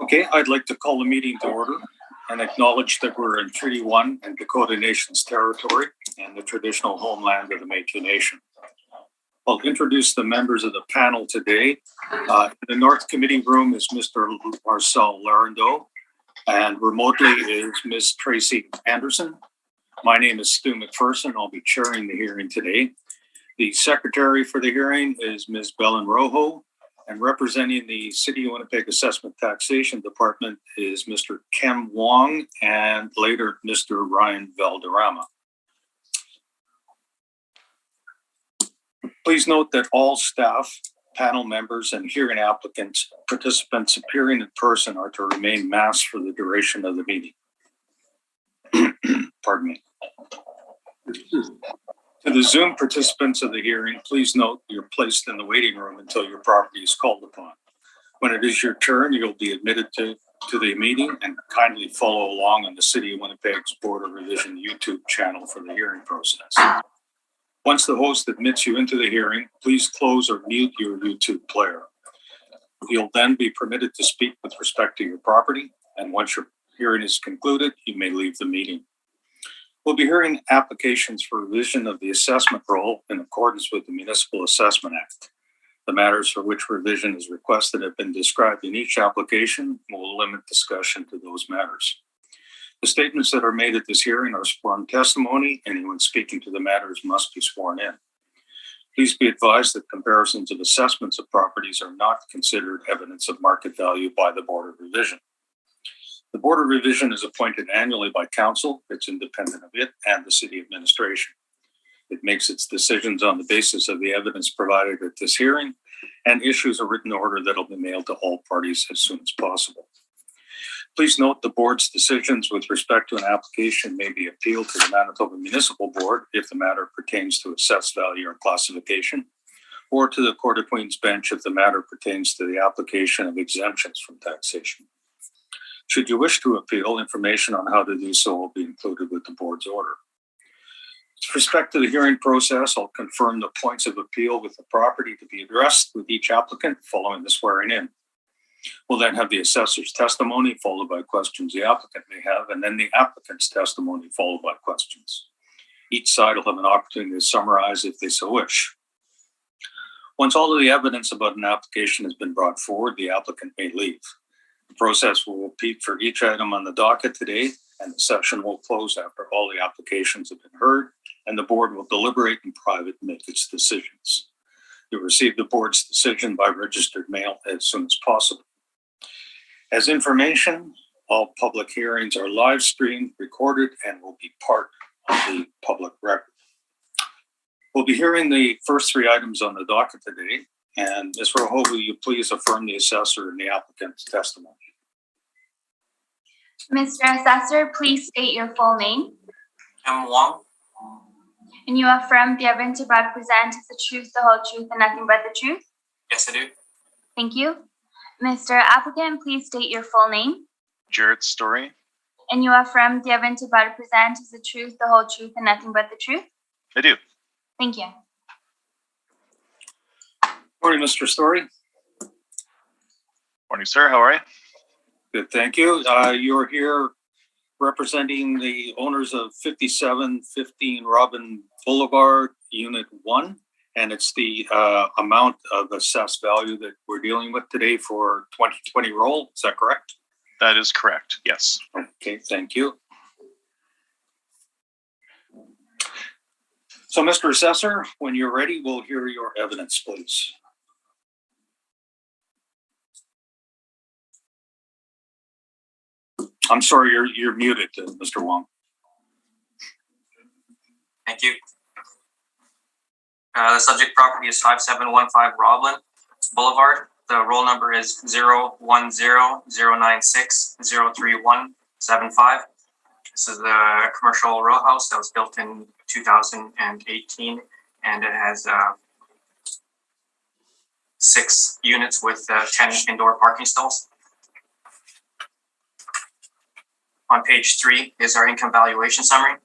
Okay, I'd like to call the meeting to order and acknowledge that we're in Treaty 1 and Dakota Nation's territory and the traditional homeland of the Métis Nation. I'll introduce the members of the panel today. In the North Committee room is Mr. Marcel Larando, and remotely is Ms. Tracy Anderson. My name is Stu McPherson. I'll be chairing the hearing today. The secretary for the hearing is Ms. Belen Rojo, and representing the City of Winnipeg Assessment Taxation Department is Mr. Ken Wong and later Mr. Ryan Valderrama. Please note that all staff, panel members, and hearing participants appearing in person are to remain masked for the duration of the meeting. Pardon me. To the Zoom participants of the hearing, please note you're placed in the waiting room until your property is called upon. When it is your turn, you'll be admitted to the meeting, and kindly follow along on the City of Winnipeg's Board of Revision YouTube channel for the hearing process. Once the host admits you into the hearing, please close or mute your YouTube player. You'll then be permitted to speak with respect to your property, and once your hearing is concluded, you may leave the meeting. We'll be hearing applications for revision of the assessment roll in accordance with the Municipal Assessment Act. The matters for which revision is requested have been described in each application, and we'll limit discussion to those matters. The statements that are made at this hearing are sworn testimony. Anyone speaking to the matters must be sworn in. Please be advised that comparisons of assessments of properties are not considered evidence of market value by the Board of Revision. The Board of Revision is appointed annually by Council. It's independent of it and the City Administration. It makes its decisions on the basis of the evidence provided at this hearing and issues a written order that will be mailed to all parties as soon as possible. Please note the board's decisions with respect to an application may be appealed to the Manitoba Municipal Board if the matter pertains to assessed value or classification, or to the Court of Queen's Bench if the matter pertains to the application of exemptions from taxation. Should you wish to appeal, information on how to do so will be included with the board's order. With respect to the hearing process, I'll confirm the points of appeal with the property to be addressed with each applicant following the swearing in. We'll then have the assessor's testimony followed by questions the applicant may have, and then the applicant's testimony followed by questions. Each side will have an opportunity to summarize if they so wish. Once all of the evidence about an application has been brought forward, the applicant may leave. The process will repeat for each item on the docket today, and the session will close after all the applications have been heard, and the board will deliberate in private and make its decisions. You'll receive the board's decision by registered mail as soon as possible. As information, all public hearings are live streamed, recorded, and will be part of the public record. We'll be hearing the first three items on the docket today. And Ms. Rojo, will you please affirm the assessor and the applicant's testimony? Mr. Assessor, please state your full name. Ken Wong. And you affirm the evidence you're about to present is the truth, the whole truth, and nothing but the truth? Yes, I do. Thank you. Mr. Applicant, please state your full name. Jared Story. And you affirm the evidence you're about to present is the truth, the whole truth, and nothing but the truth? I do. Thank you. Morning, Mr. Story. Morning, sir. How are you? Good, thank you. You're here representing the owners of 5715 Robin Boulevard, Unit 1, and it's the amount of assessed value that we're dealing with today for 2020 roll. Is that correct? That is correct, yes. Okay, thank you. So, Mr. Assessor, when you're ready, we'll hear your evidence, please. I'm sorry, you're muted, Mr. Wong. Thank you. The subject property is 5715 Roblin Boulevard. The roll number is 01009603175. This is the commercial row house that was built in 2018, and it has 6 units with 10 indoor parking stalls. On page 3 is our income valuation summary.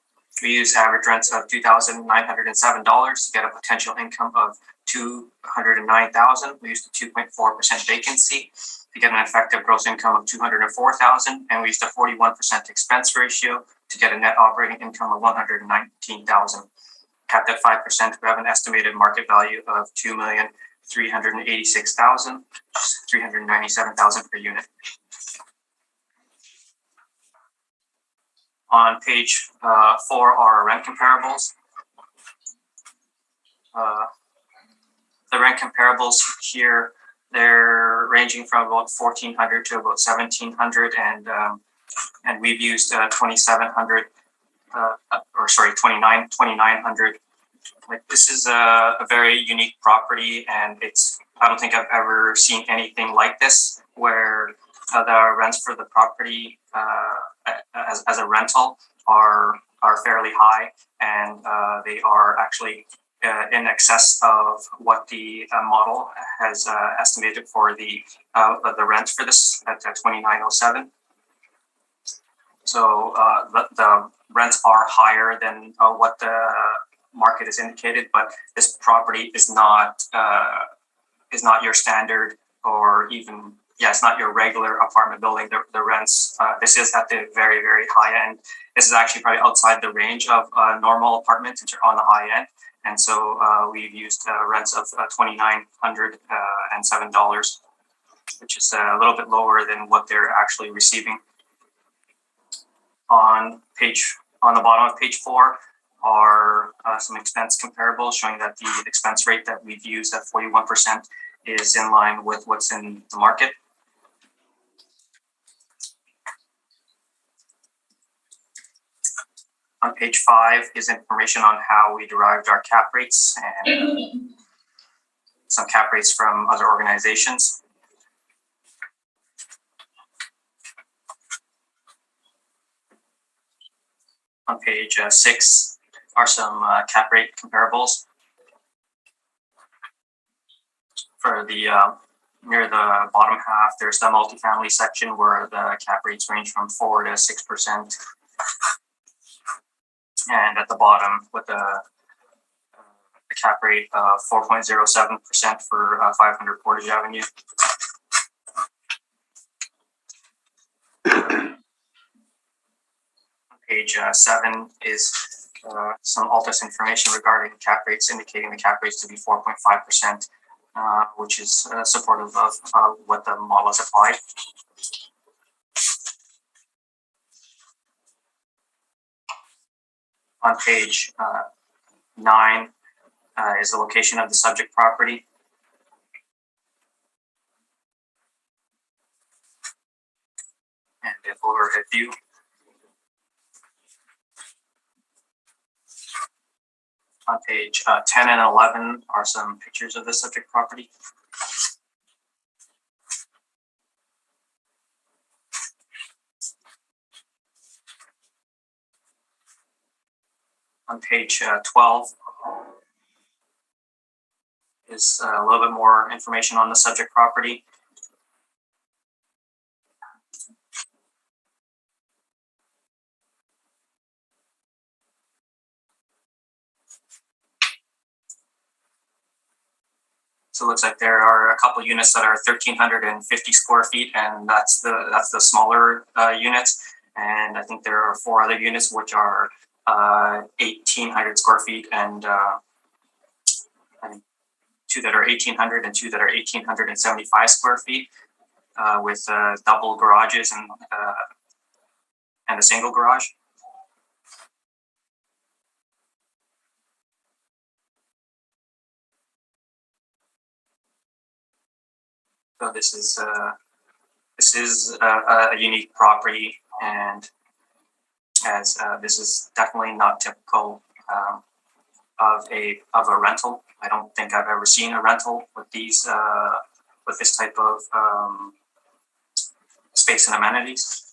We use average rents of $2,907 to get a potential income of $209,000. We used a 2.4% vacancy. to get an effective gross income of $204,000, and we used a 41% expense ratio to get a net operating income of $119,000. Capped at 5%, we have an estimated market value of $2,386,000, $397,000 per unit. On page 4 are rent comparables. The rent comparables here, they're ranging from about 1,400 to about 1,700, and we've used 2,700 2,900. Like, this is a very unique property, and I don't think I've ever seen anything like this, where the rents for the property as a rental are fairly high, and they are actually in excess of what the model has estimated for the rent for this at $2,907. So the rents are higher than what the market has indicated, but this property is not your standard, or even, it's not your regular apartment building. The rents, this is at the very, very high end. This is actually probably outside the range of normal apartments on the high end. And so we've used rents of $2,907, which is a little bit lower than what they're actually receiving. On the bottom of page 4 are some expense comparables showing that the expense rate that we've used at 41% is in line with what's in the market. On page 5 is information on how we derived our cap rates and some cap rates from other organizations. On page 6 are some cap rate comparables. For the near the bottom half, there's the multifamily section where the cap rates range from 4 to 6%. And at the bottom with the cap rate of 4.07% for 500 Portage Avenue. Page 7 is some Altus information regarding cap rates, indicating the cap rates to be 4.5%, which is supportive of what the model has applied. On page 9 is the location of the subject property. And if overhead view. On page 10 and 11 are some pictures of the subject property. On page 12 is a little bit more information on the subject property. So it looks like there are a couple units that are 1,350 square feet, and that's the smaller units. And I think there are 4 other units which are 1,800 square feet, and I think 2 that are 1,800 and 2 that are 1,875 square feet, with double garages and a single garage. So this is a unique property, and as this is definitely not typical of a rental. I don't think I've ever seen a rental with these with this type of space and amenities.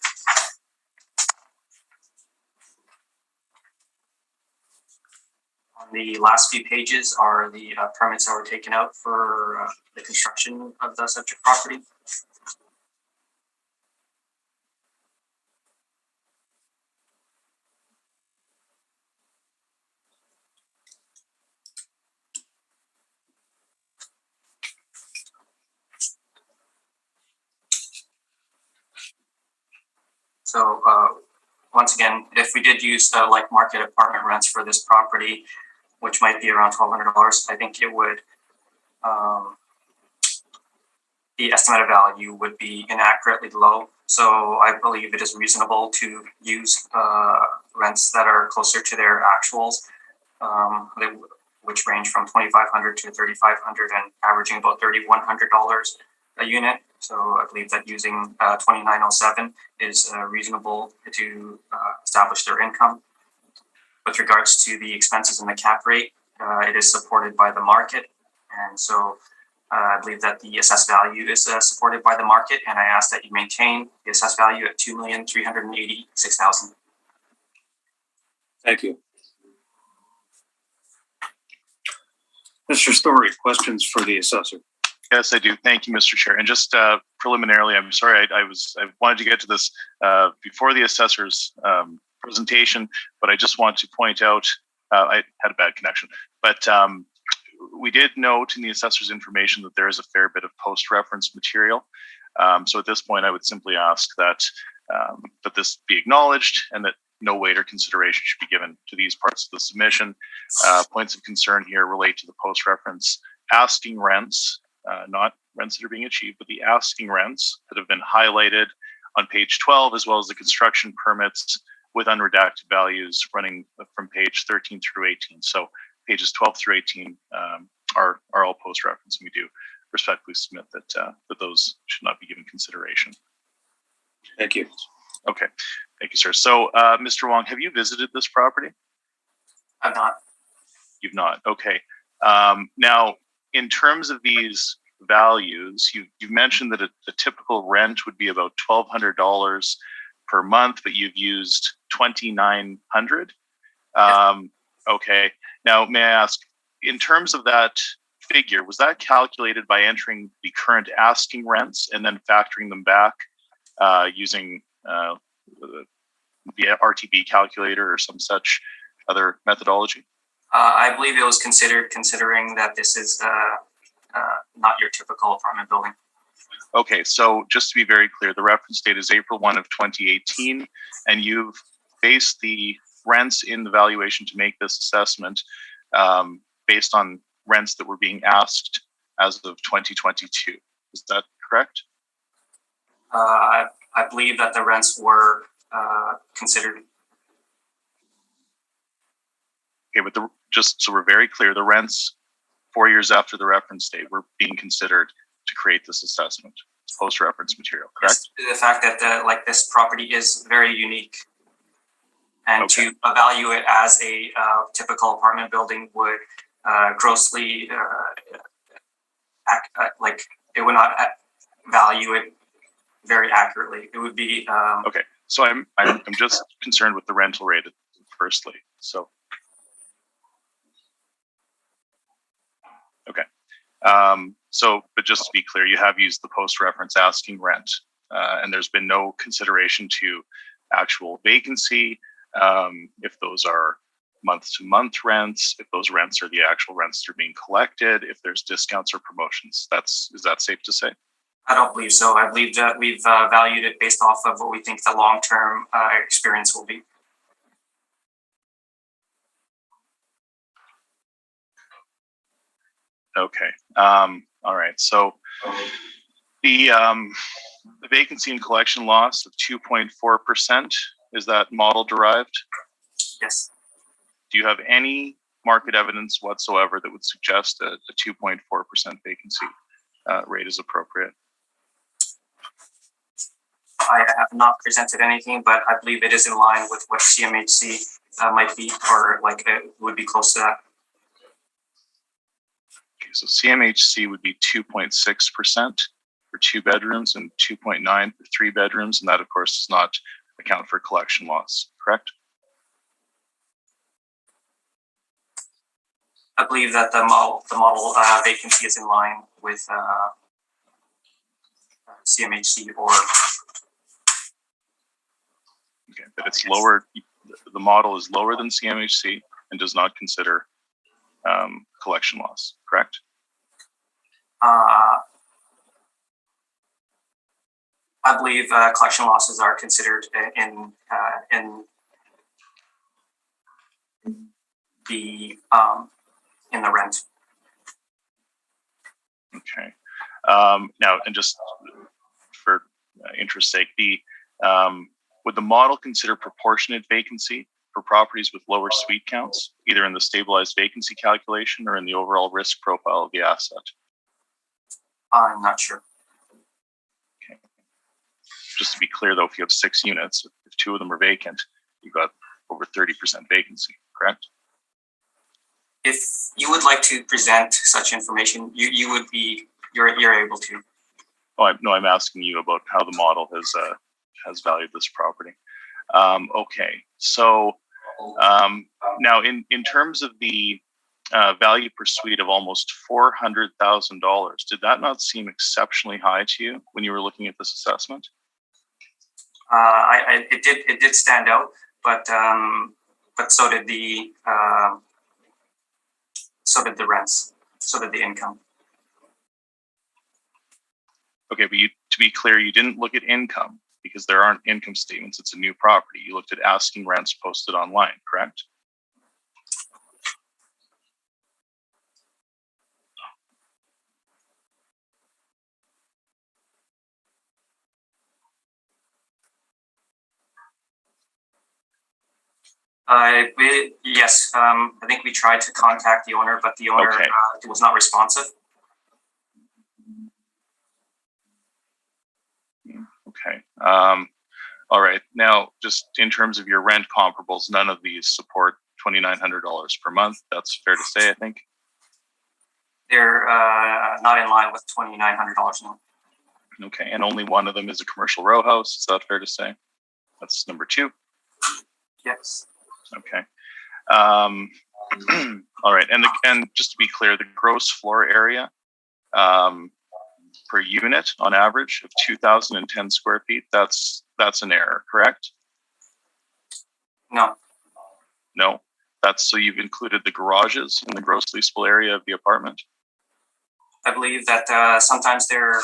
On the last few pages are the permits that were taken out for the construction of the subject property. So once again, if we did use like market apartment rents for this property, which might be around $1,200, I think it would, the estimated value would be inaccurately low. So I believe it is reasonable to use rents that are closer to their actuals, which range from $2,500 to $3,500 and averaging about $3,100 a unit. So I believe that using 2907 is reasonable to establish their income. With regards to the expenses and the cap rate, it is supported by the market. And so I believe that the assessed value is supported by the market, and I ask that you maintain the assessed value at $2,386,000. Thank you. Mr. Story, questions for the assessor? Yes, I do. Thank you, Mr. Chair. And just preliminarily, I'm sorry, I wanted to get to this before the assessor's presentation, but I just want to point out, I had a bad connection, but we did note in the assessor's information that there is a fair bit of post-reference material. So at this point, I would simply ask that that this be acknowledged and that no weight or consideration should be given to these parts of the submission. Points of concern here relate to the post-reference asking rents, not rents that are being achieved, but the asking rents that have been highlighted on page 12, as well as the construction permits with unredacted values running from page 13 through 18. So pages 12 through 18 are all post-reference, and we do respectfully submit that that those should not be given consideration. Thank you. Okay, thank you, sir. So, Mr. Wong, have you visited this property? I'm not. You've not. Okay. Now, in terms of these values, you've mentioned that a typical rent would be about $1,200 per month, but you've used $2,900. Okay. Now, may I ask, in terms of that figure, was that calculated by entering the current asking rents and then factoring them back using the RTB calculator or some such other methodology? I believe it was considering that this is not your typical apartment building. Okay, so just to be very clear, the reference date is April 1 of 2018, and you've based the rents in the valuation to make this assessment based on rents that were being asked as of 2022. Is that correct? I believe that the rents were considered. Okay, but just so we're very clear, the rents 4 years after the reference date were being considered to create this assessment. It's post-reference material, correct? Yes, the fact that like this property is very unique, and Okay. to evaluate it as a typical apartment building would grossly like it would not value it very accurately. It would be Okay, so I'm just concerned with the rental rate firstly. So okay, but just to be clear, you have used the post-reference asking rent, and there's been no consideration to actual vacancy, if those are month-to-month rents, if those rents are the actual rents that are being collected, if there's discounts or promotions. Is that safe to say? I don't believe so. I believe that we've valued it based off of what we think the long-term experience will be. Okay. All right. So the vacancy and collection loss of 2.4%, is that model derived? Yes. Do you have any market evidence whatsoever that would suggest a 2.4% vacancy rate is appropriate? I have not presented anything, but I believe it is in line with what CMHC might be, or like it would be close to that. Okay, so CMHC would be 2.6% for 2 bedrooms and 2.9 for 3 bedrooms, and that of course does not account for collection loss, correct? I believe that the model vacancy is in line with CMHC or. Okay, but it's lower. The model is lower than CMHC and does not consider collection loss, correct? I believe collection losses are considered in the rent. Okay. Now, and just for interest's sake, would the model consider proportionate vacancy for properties with lower suite counts, either in the stabilized vacancy calculation or in the overall risk profile of the asset? I'm not sure. Okay. Just to be clear, though, if you have 6 units, if 2 of them are vacant, you've got over 30% vacancy, correct? If you would like to present such information, you're able to. Oh, I'm asking you about how the model has valued this property. Okay, so now in terms of the value per suite of almost $400,000, did that not seem exceptionally high to you when you were looking at this assessment? It did stand out, but so did the rents, so did the income. Okay, but to be clear, you didn't look at income because there aren't income statements. It's a new property. You looked at asking rents posted online, correct? Yes, I think we tried to contact the owner, but the owner was not responsive. Okay. All right. Now, just in terms of your rent comparables, none of these support $2,900 per month. That's fair to say, I think. They're not in line with $2,900 now. Okay, and only one of them is a commercial row house. Is that fair to say? That's number 2. Yes. Okay. All right, and just to be clear, the gross floor area per unit on average of 2,010 square feet. That's an error, correct? No. No. That's so you've included the garages in the gross leasable area of the apartment. I believe that sometimes they're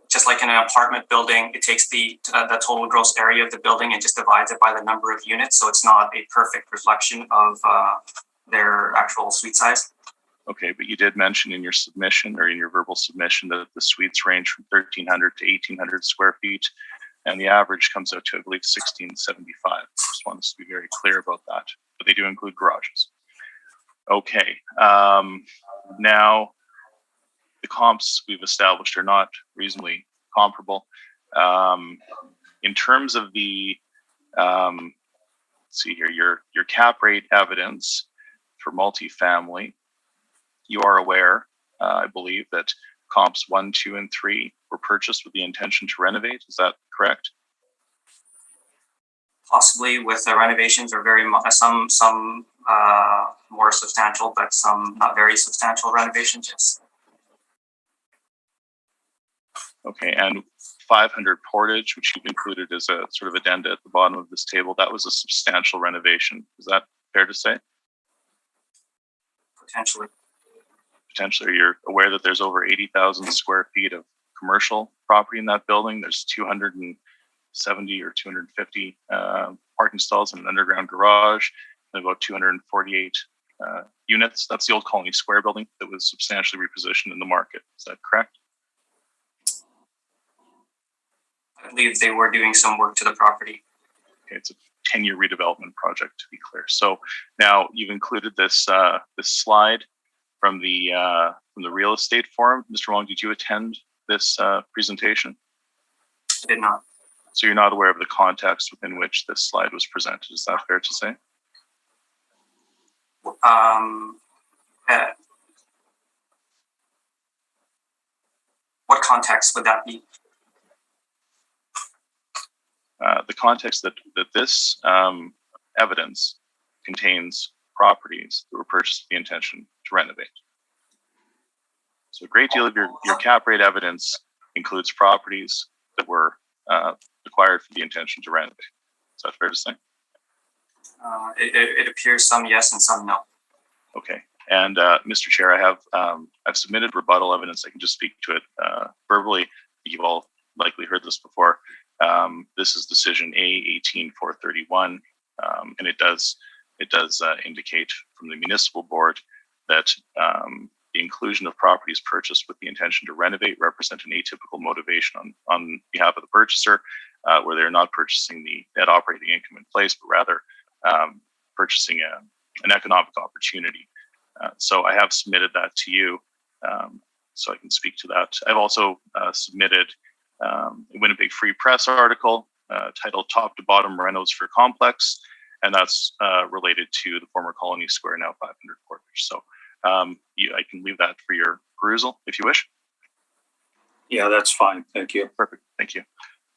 just like in an apartment building, it takes the total gross area of the building and just divides it by the number of units. So it's not a perfect reflection of their actual suite size. Okay, but you did mention in your submission or in your verbal submission that the suites range from 1,300 to 1,800 square feet, and the average comes out to, I believe, 1,675. Just want us to be very clear about that. But they do include garages. Okay, now the comps we've established are not reasonably comparable. In terms of the, let's see here, your cap rate evidence for multifamily, you are aware, I believe, that comps 1, 2, and 3 were purchased with the intention to renovate. Is that correct? Possibly with the renovations or some more substantial, but some not very substantial renovations. Yes. Okay, and 500 Portage, which you've included as a sort of addenda at the bottom of this table, that was a substantial renovation. Is that fair to say? Potentially. Potentially, you're aware that there's over 80,000 square feet of commercial property in that building. There's 270 or 250 parking stalls and an underground garage, and about 248 units. That's the old Colony Square building that was substantially repositioned in the market. Is that correct? I believe they were doing some work to the property. Okay, it's a 10-year redevelopment project, to be clear. So now you've included this this slide from the real estate forum. Mr. Wong, did you attend this presentation? I did not. So you're not aware of the context within which this slide was presented. Is that fair to say? What context would that be? The context that this evidence contains properties that were purchased with the intention to renovate. So a great deal of your cap rate evidence includes properties that were acquired for the intention to renovate. Is that fair to say? It appears some yes and some no. Okay. And Mr. Chair, I've submitted rebuttal evidence. I can just speak to it verbally. You've all likely heard this before. This is decision A18431, and it does indicate from the municipal board that the inclusion of properties purchased with the intention to renovate represent an atypical motivation on behalf of the purchaser, where they're not purchasing the net operating income in place, but rather purchasing an economic opportunity. So I have submitted that to you, so I can speak to that. I've also submitted a Winnipeg Free Press article titled "Top to Bottom Renos for Complex," and that's related to the former Colony Square, now 500 Portage. So I can leave that for your perusal if you wish. Yeah, that's fine. Thank you. Perfect. Thank you.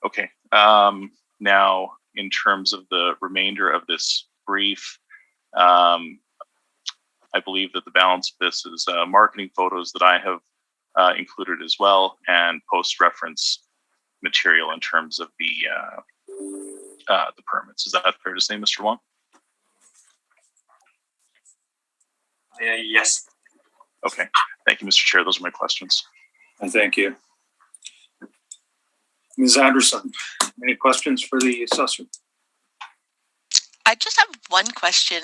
Okay. Now, in terms of the remainder of this brief, I believe that the balance of this is marketing photos that I have included as well, and post-reference material in terms of the permits. Is that fair to say, Mr. Wong? Yes. Okay. Thank you, Mr. Chair. Those are my questions. Thank you. Ms. Anderson, any questions for the assessor? I just have one question.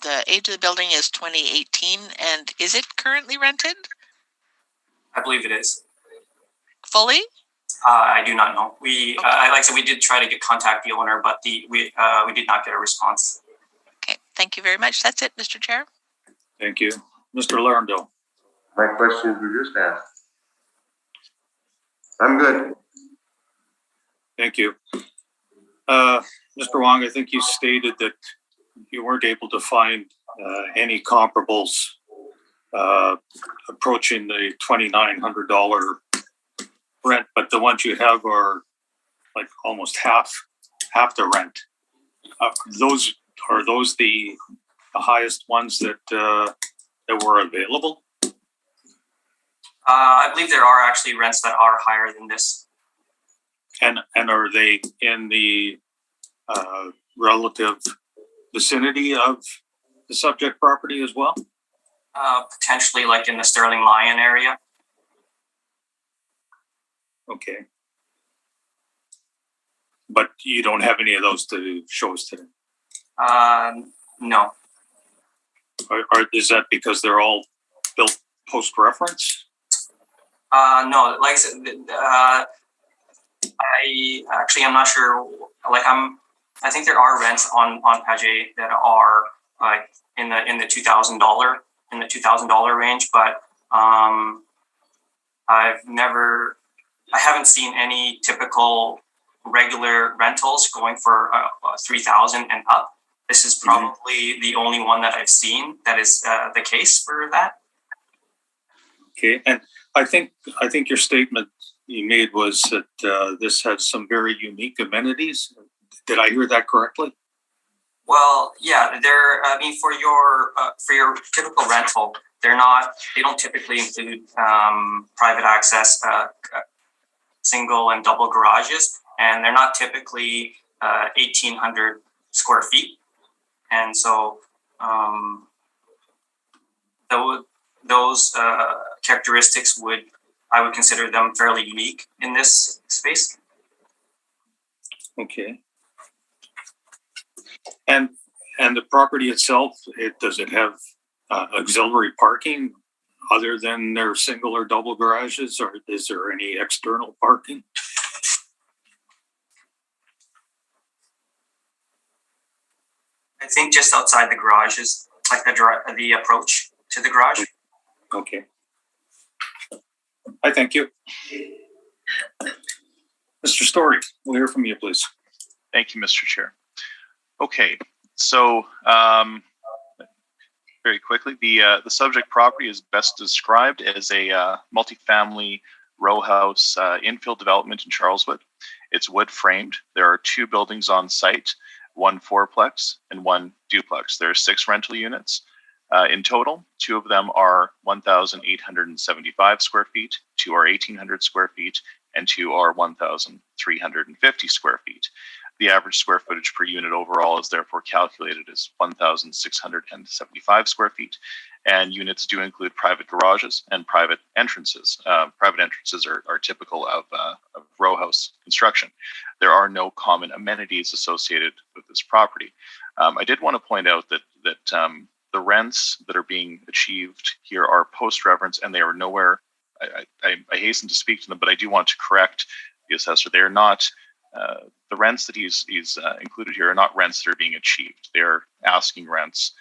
The age of the building is 2018, and is it currently rented I believe it is. fully? I do not know. We, Okay. like I said, we did try to contact the owner, but we did not get a response. Okay, thank you very much. That's it, Mr. Chair. Thank you. Mr. Larendeau. My questions were just asked. I'm good. Thank you. Mr. Wong, I think you stated that you weren't able to find any comparables approaching the $2,900 rent, but the ones you have are like almost half the rent. Are those the highest ones that were available? I believe there are actually rents that are higher than this. And are they in the relative vicinity of the subject property as well? Potentially like in the Sterling Lion area. Okay. But you don't have any of those to show us today? No. Is that because they're all built post-reference? No, like I said, I'm not sure. Like I think there are rents on Paget that are like in the $2,000 range, but I haven't seen any typical regular rentals going for 3,000 and up. This is probably the only one that I've seen that is the case for that. Okay, and I think your statement you made was that this has some very unique amenities. Did I hear that correctly? Well, yeah, for your typical rental, they don't typically include private access, single and double garages, and they're not typically 1,800 square feet. And so those characteristics I would consider them fairly unique in this space. Okay. And the property itself, does it have auxiliary parking other than their single or double garages, or is there any external parking? I think just outside the garages, like the approach to the garage. Okay. I thank you. Mr. Story, we'll hear from you, please. Thank you, Mr. Chair. Okay, so very quickly, the subject property is best described as a multifamily row house infill development in Charleswood. It's wood framed. There are 2 buildings on site, 1 fourplex and 1 duplex. There are 6 rental units in total. 2 of them are 1,875 square feet, 2 are 1,800 square feet, and 2 are 1,350 square feet. The average square footage per unit overall is therefore calculated as 1,675 square feet, and units do include private garages and private entrances. Private entrances are typical of row house construction. There are no common amenities associated with this property. I did want to point out that the rents that are being achieved here are post-reference, and they are nowhere. I hasten to speak to them, but I do want to correct the assessor. They are not. The rents that he's included here are not rents that are being achieved. They are asking rents.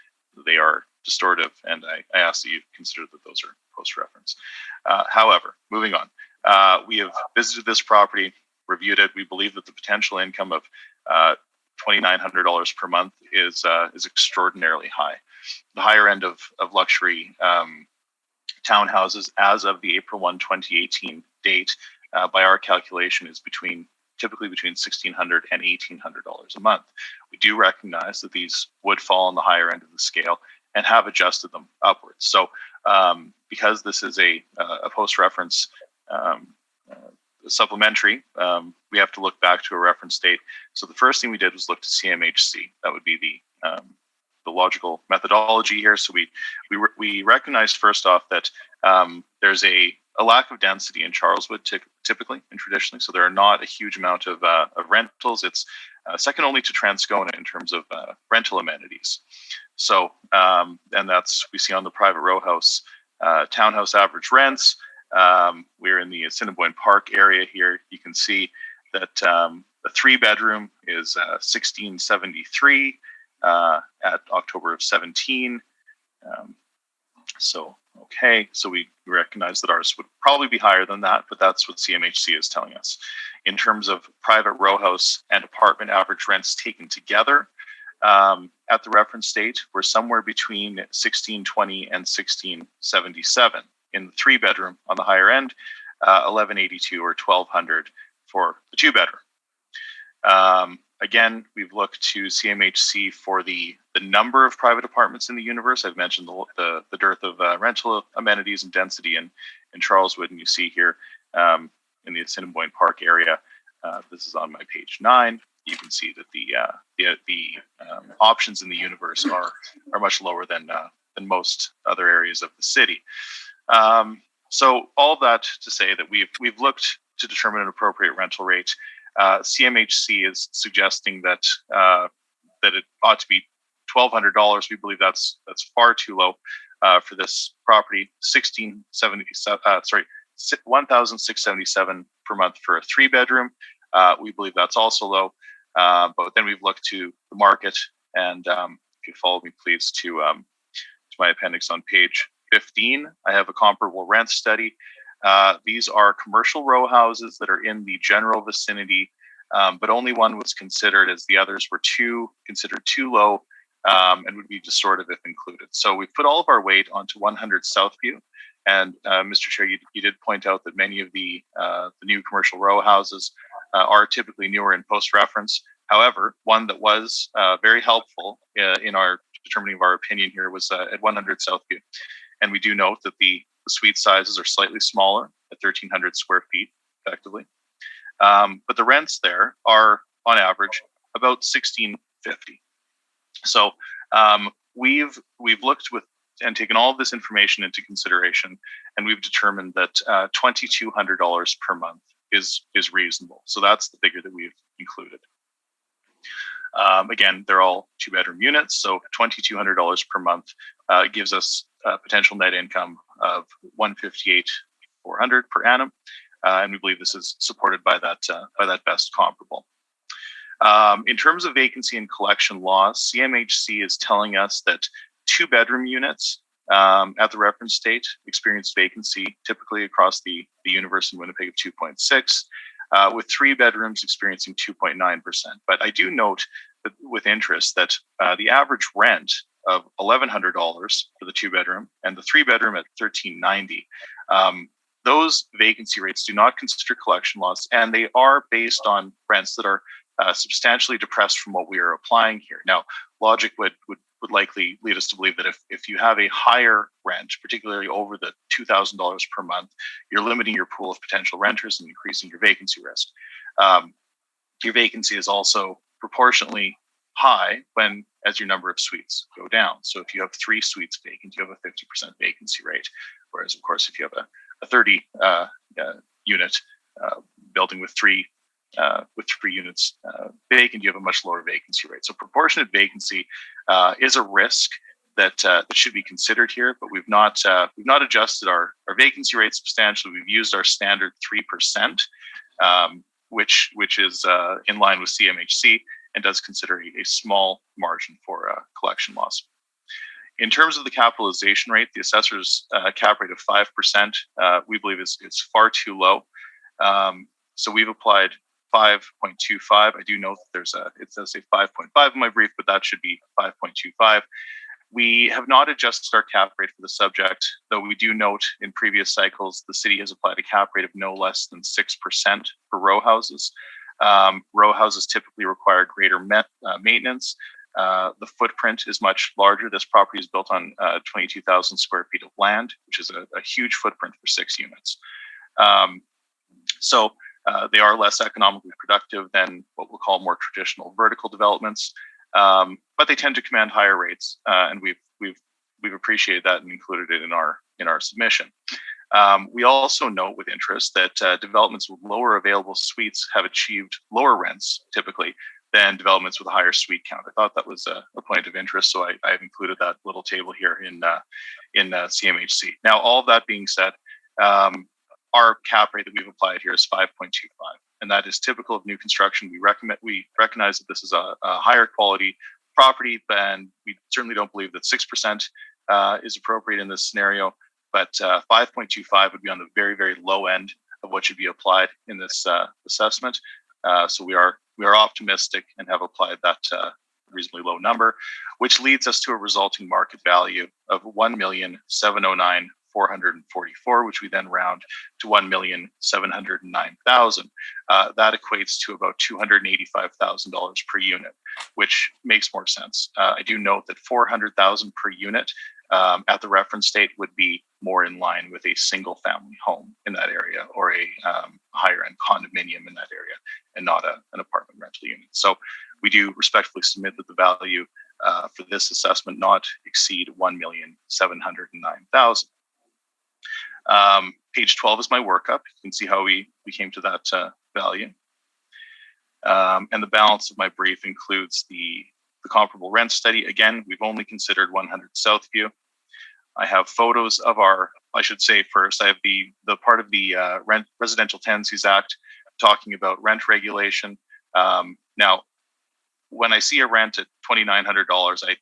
They are distortive, and I ask that you consider that those are post-reference. However, moving on, we have visited this property, reviewed it. We believe that the potential income of $2,900 per month is extraordinarily high. The higher end of luxury townhouses as of the April 1, 2018 date, by our calculation, is typically between $1,600 and $1,800 a month. We do recognize that these would fall on the higher end of the scale and have adjusted them upwards. So because this is a post-reference supplementary, we have to look back to a reference date. So the first thing we did was look to CMHC. That would be the logical methodology here. So we recognized first off that there's a lack of density in Charleswood typically and traditionally. So there are not a huge amount of rentals. It's second only to Transcona in terms of rental amenities. So, and that's, we see on the private row house, townhouse average rents. We're in the Assiniboine Park area here. You can see that the 3-bedroom is $1,673 at October of 17. Okay, so we recognize that ours would probably be higher than that, but that's what CMHC is telling us. In terms of private row house and apartment average rents taken together, at the reference date, we're somewhere between $1,620 and $1,677. In the 3-bedroom on the higher end, $1,182 or $1,200 for the 2-bedroom. Again, we've looked to CMHC for the number of private apartments in the universe. I've mentioned the dearth of rental amenities and density in Charleswood, and you see here in the Assiniboine Park area. This is on my page 9. You can see that the options in the universe are much lower than most other areas of the city. So all of that to say that we've looked to determine an appropriate rental rate. CMHC is suggesting that it ought to be $1,200. We believe that's far too low for this property. $1,677 per month for a 3-bedroom. We believe that's also low. But then we've looked to the market, and if you follow me, please, to my appendix on page 15, I have a comparable rent study. These are commercial row houses that are in the general vicinity, but only one was considered, as the others were considered too low and would be distortive if included. So we've put all of our weight onto 100 Southview. And Mr. Chair, you did point out that many of the new commercial row houses are typically newer in post-reference. However, one that was very helpful in our determining of our opinion here was at 100 Southview. And we do note that the suite sizes are slightly smaller at 1,300 square feet, effectively. But the rents there are, on average, about $1,650. So we've looked with and taken all of this information into consideration, and we've determined that $2,200 per month is reasonable. So that's the figure that we've included. Again, they're all 2-bedroom units, so $2,200 per month gives us potential net income of $158,400 per annum, and we believe this is supported by that best comparable. In terms of vacancy and collection laws, CMHC is telling us that 2-bedroom units at the reference date experienced vacancy typically across the universe in Winnipeg of 2.6, with 3 bedrooms experiencing 2.9%. But I do note that with interest that the average rent of $1,100 for the 2-bedroom and the 3-bedroom at $1,390. Those vacancy rates do not consider collection loss, and they are based on rents that are substantially depressed from what we are applying here. Now, logic would likely lead us to believe that if you have a higher rent, particularly over the $2,000 per month, you're limiting your pool of potential renters and increasing your vacancy risk. Your vacancy is also proportionately high when as your number of suites go down. So if you have 3 suites vacant, you have a 50% vacancy rate. Whereas, of course, if you have a 30 unit building with three units vacant, you have a much lower vacancy rate. So proportionate vacancy is a risk that should be considered here, but we've not adjusted our vacancy rate substantially. We've used our standard 3%, which is in line with CMHC and does consider a small margin for collection loss. In terms of the capitalization rate, the assessor's cap rate of 5%, we believe is far too low. So we've applied 5.25. I do know that it says a 5.5 in my brief, but that should be 5.25. We have not adjusted our cap rate for the subject, though we do note in previous cycles, the city has applied a cap rate of no less than 6% for row houses. Row houses typically require greater maintenance. The footprint is much larger. This property is built on 22,000 square feet of land, which is a huge footprint for 6 units. So they are less economically productive than what we'll call more traditional vertical developments, but they tend to command higher rates, and we've appreciated that and included it in our submission. We also note with interest that developments with lower available suites have achieved lower rents typically than developments with a higher suite count. I thought that was a point of interest, so I've included that little table here in CMHC. Now, all of that being said, our cap rate that we've applied here is 5.25, and that is typical of new construction. We recognize that this is a higher quality property, and we certainly don't believe that 6% is appropriate in this scenario. But 5.25 would be on the very, very low end of what should be applied in this assessment. So we are optimistic and have applied that reasonably low number, which leads us to a resulting market value of $1,709,444, which we then round to $1,709,000. That equates to about $285,000 per unit, which makes more sense. I do note that $400,000 per unit at the reference date would be more in line with a single family home in that area or a higher end condominium in that area, and not an apartment rental unit. So we do respectfully submit that the value for this assessment not exceed $1,709,000. Page 12 is my workup. You can see how we came to that value. And the balance of my brief includes the comparable rent study. Again, we've only considered 100 Southview. I have photos of I should say first, I have the part of the Residential Tenancies Act talking about rent regulation. Now, when I see a rent at $2,900,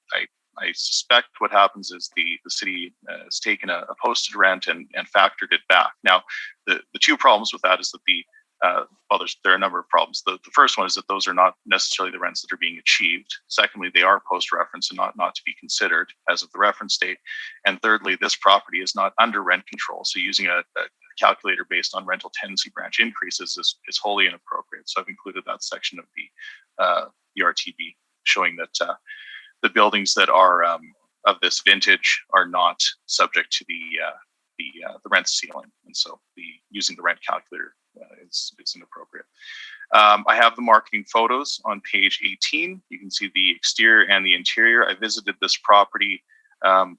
I suspect what happens is the city has taken a posted rent and factored it back. Now, the two problems with that is that there are a number of problems. The first one is that those are not necessarily the rents that are being achieved. Secondly, they are post-reference and not to be considered as of the reference date. And thirdly, this property is not under rent control. So using a calculator based on rental tenancy branch increases is wholly inappropriate. So I've included that section of the RTB showing that the buildings that are of this vintage are not subject to the rent ceiling. And so using the rent calculator is inappropriate. I have the marketing photos on page 18. You can see the exterior and the interior. I visited this property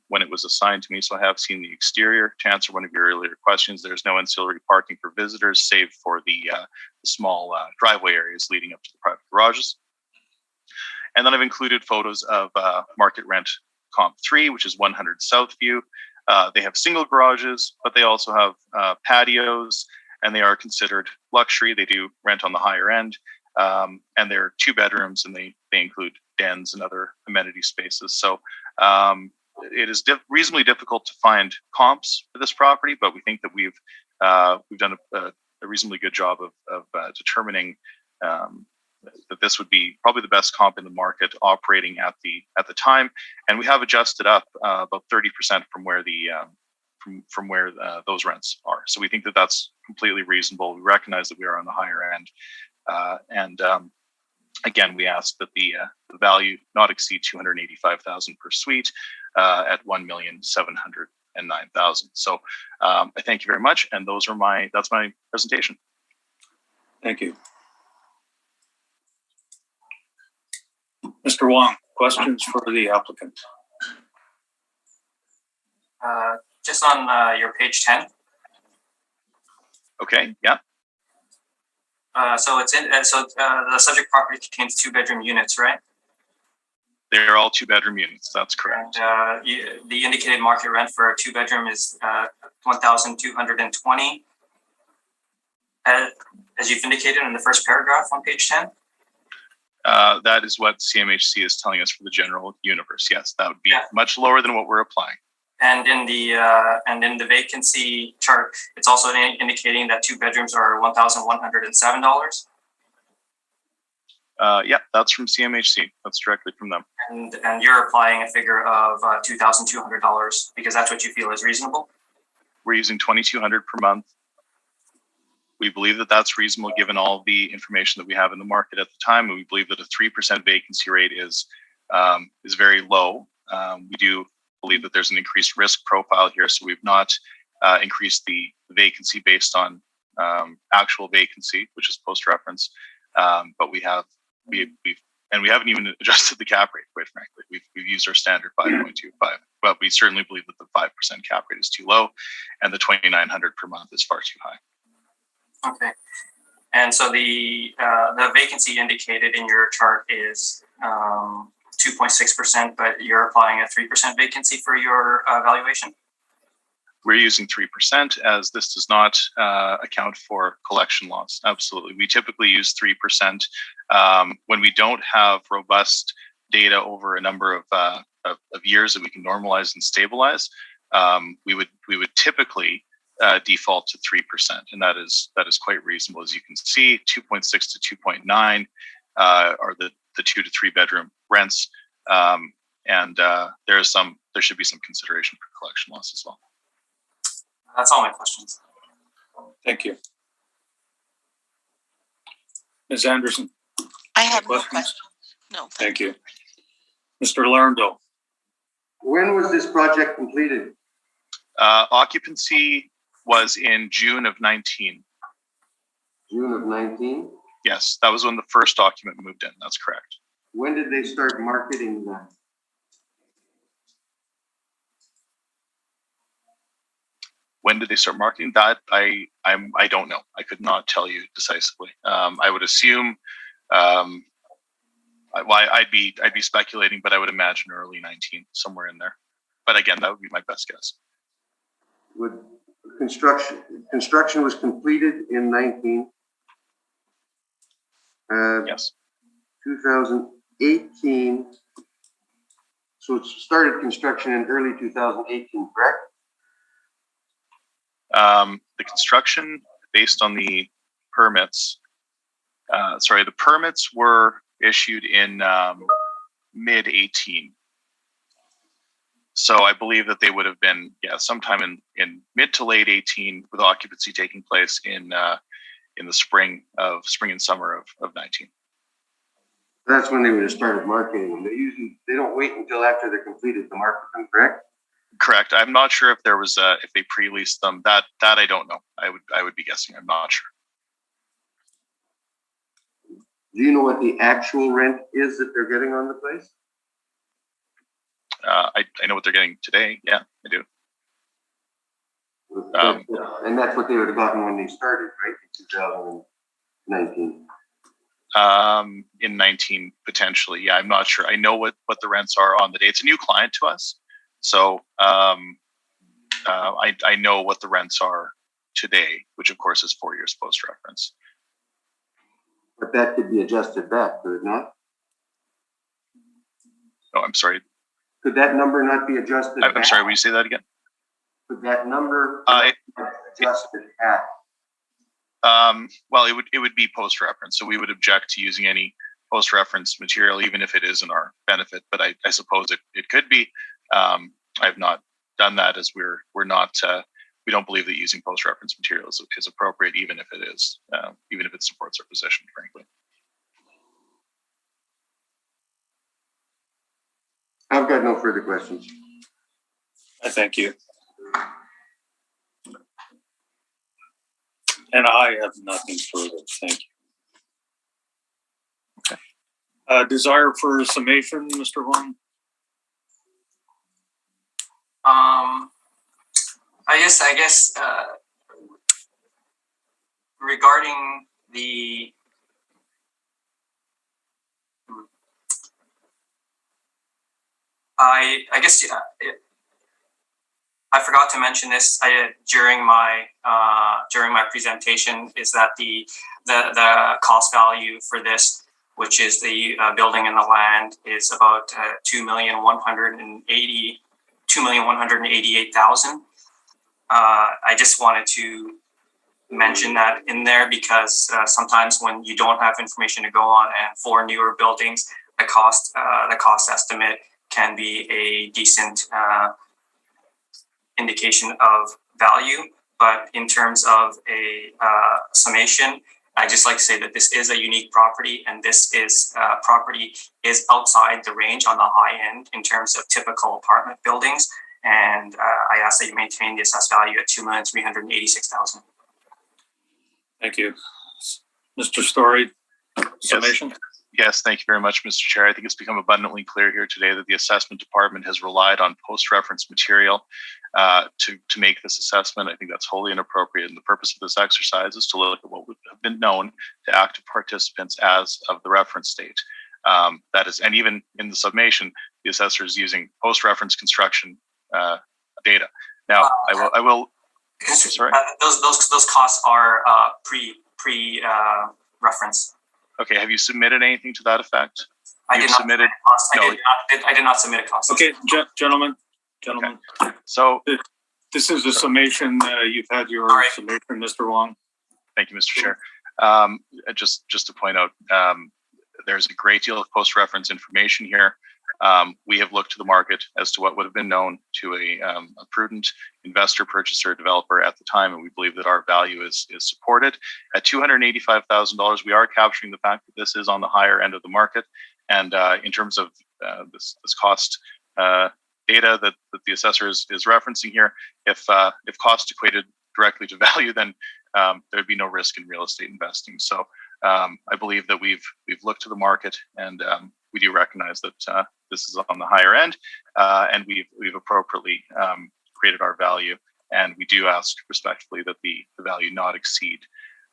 when it was assigned to me, so I have seen the exterior. To answer one of your earlier questions, there's no ancillary parking for visitors, save for the small driveway areas leading up to the private garages. And then I've included photos of market rent comp 3, which is 100 Southview. They have single garages, but they also have patios, and they are considered luxury. They do rent on the higher end, and they're 2 bedrooms, and they include dens and other amenity spaces. So it is reasonably difficult to find comps for this property, but we think that we've done a reasonably good job of determining that this would be probably the best comp in the market operating at the time, and we have adjusted up about 30% from where from where those rents are. So we think that that's completely reasonable. We recognize that we are on the higher end, and again, we ask that the value not exceed $285,000 per suite at $1,709,000. So I thank you very much, and that's my presentation. Thank you. Mr. Wong. Questions for the applicant? Just on your page 10. Okay, yeah, So it's in. The subject property contains 2-bedroom units, right? they're all 2-bedroom units. That's correct. And the indicated market rent for a 2-bedroom is $1,220. As you've indicated in the first paragraph on page 10. That is what CMHC is telling us for the general universe. Yes, that would be much lower than what we're applying. And in the vacancy chart, it's also indicating that 2 bedrooms are $1,107. Yeah, that's from CMHC. That's directly from them. And you're applying a figure of $2,200 because that's what you feel is reasonable. We're using $2,200 per month. We believe that that's reasonable given all the information that we have in the market at the time, and we believe that a 3% vacancy rate is very low. We do believe that there's an increased risk profile here, so we've not increased the vacancy based on actual vacancy, which is post-reference, but we haven't even adjusted the cap rate, quite frankly. We've used our standard 5.25, but we certainly believe that the 5% cap rate is too low, and the $2,900 per month is far too high. Okay, and so the vacancy indicated in your chart is 2.6%, but you're applying a 3% vacancy for your valuation? We're using 3% as this does not account for collection loss. Absolutely. We typically use 3% when we don't have robust data over a number of years that we can normalize and stabilize. We would typically default to 3%, and that is quite reasonable. As you can see, 2.6 to 2.9 are the 2 to 3 bedroom rents, and there should be some consideration for collection loss as well. That's all my questions. Thank you. Ms. Anderson? I have no questions? questions. No. Thank you. Mr. Larndell? When was this project completed? Occupancy was in June of 19. June of 19? Yes, that was when the first document moved in. That's correct. When did they start marketing that? When did they start marketing that? I don't know. I could not tell you decisively. I would assume, I'd be speculating, but I would imagine early 19, somewhere in there. But again, that would be my best guess. Would construction was completed in 19. Yes. 2018. So it started construction in early 2018, correct? The construction based on the permits, the permits were issued in mid 18. So I believe that they would have been, sometime in mid to late 18, with occupancy taking place in the spring and summer of 19. That's when they would have started marketing them. They don't wait until after they're completed to market them, correct? Correct. I'm not sure if there was if they pre-leased them. That I don't know. I would be guessing. I'm not sure. Do you know what the actual rent is that they're getting on the place? I know what they're getting today. Yeah, I do. And that's what they would have gotten when they started, right? In 2019. In 19 potentially. Yeah, I'm not sure. I know what the rents are on the day. It's a new client to us, so I know what the rents are today, which of course is 4 years post reference. But that could be adjusted back, could it not? Oh, I'm sorry. Could that number not be adjusted back? I'm sorry, will you say that again? Could that number be adjusted back? Well, it would be post reference, so we would object to using any post reference material, even if it is in our benefit. But I suppose it could be. I've not done that, as we're not. We don't believe that using post reference materials is appropriate, even if it is, even if it supports our position, frankly. I've got no further questions. I thank you. And I have nothing further. Thank you. Okay. Desire for summation, Mr. Wong? I guess regarding the I guess I forgot to mention this during my presentation, is that the cost value for this, which is the building and the land, is about $2,188,000. I just wanted to mention that in there because sometimes when you don't have information to go on, and for newer buildings, the cost estimate can be a decent indication of value. But in terms of a summation, I just like to say that this is a unique property, and this is property is outside the range on the high end in terms of typical apartment buildings. And I ask that you maintain the assessed value at $2,386,000. Thank you. Mr. Story, summation? Yes, thank you very much, Mr. Chair. I think it's become abundantly clear here today that the assessment department has relied on post-reference material to make this assessment. I think that's wholly inappropriate. And the purpose of this exercise is to look at what would have been known to active participants as of the reference date. That is, and even in the summation, the assessor is using post-reference construction data. Now, I will. Sorry. Those costs are pre reference. Okay. Have you submitted anything to that effect? I did not submit a cost. No. I did not submit a cost. Okay, gentlemen. Okay. So this is a summation. You've had your summation, Mr. Wong. Thank you, Mr. Chair. Just to point out, there's a great deal of post-reference information here. We have looked to the market as to what would have been known to a prudent investor, purchaser, developer at the time, and we believe that our value is supported. At $285,000, we are capturing the fact that this is on the higher end of the market. And in terms of this cost data that the assessor is referencing here, if cost equated directly to value, then there'd be no risk in real estate investing. So I believe that we've looked to the market, and we do recognize that this is on the higher end, and we've appropriately created our value, and we do ask respectfully that the value not exceed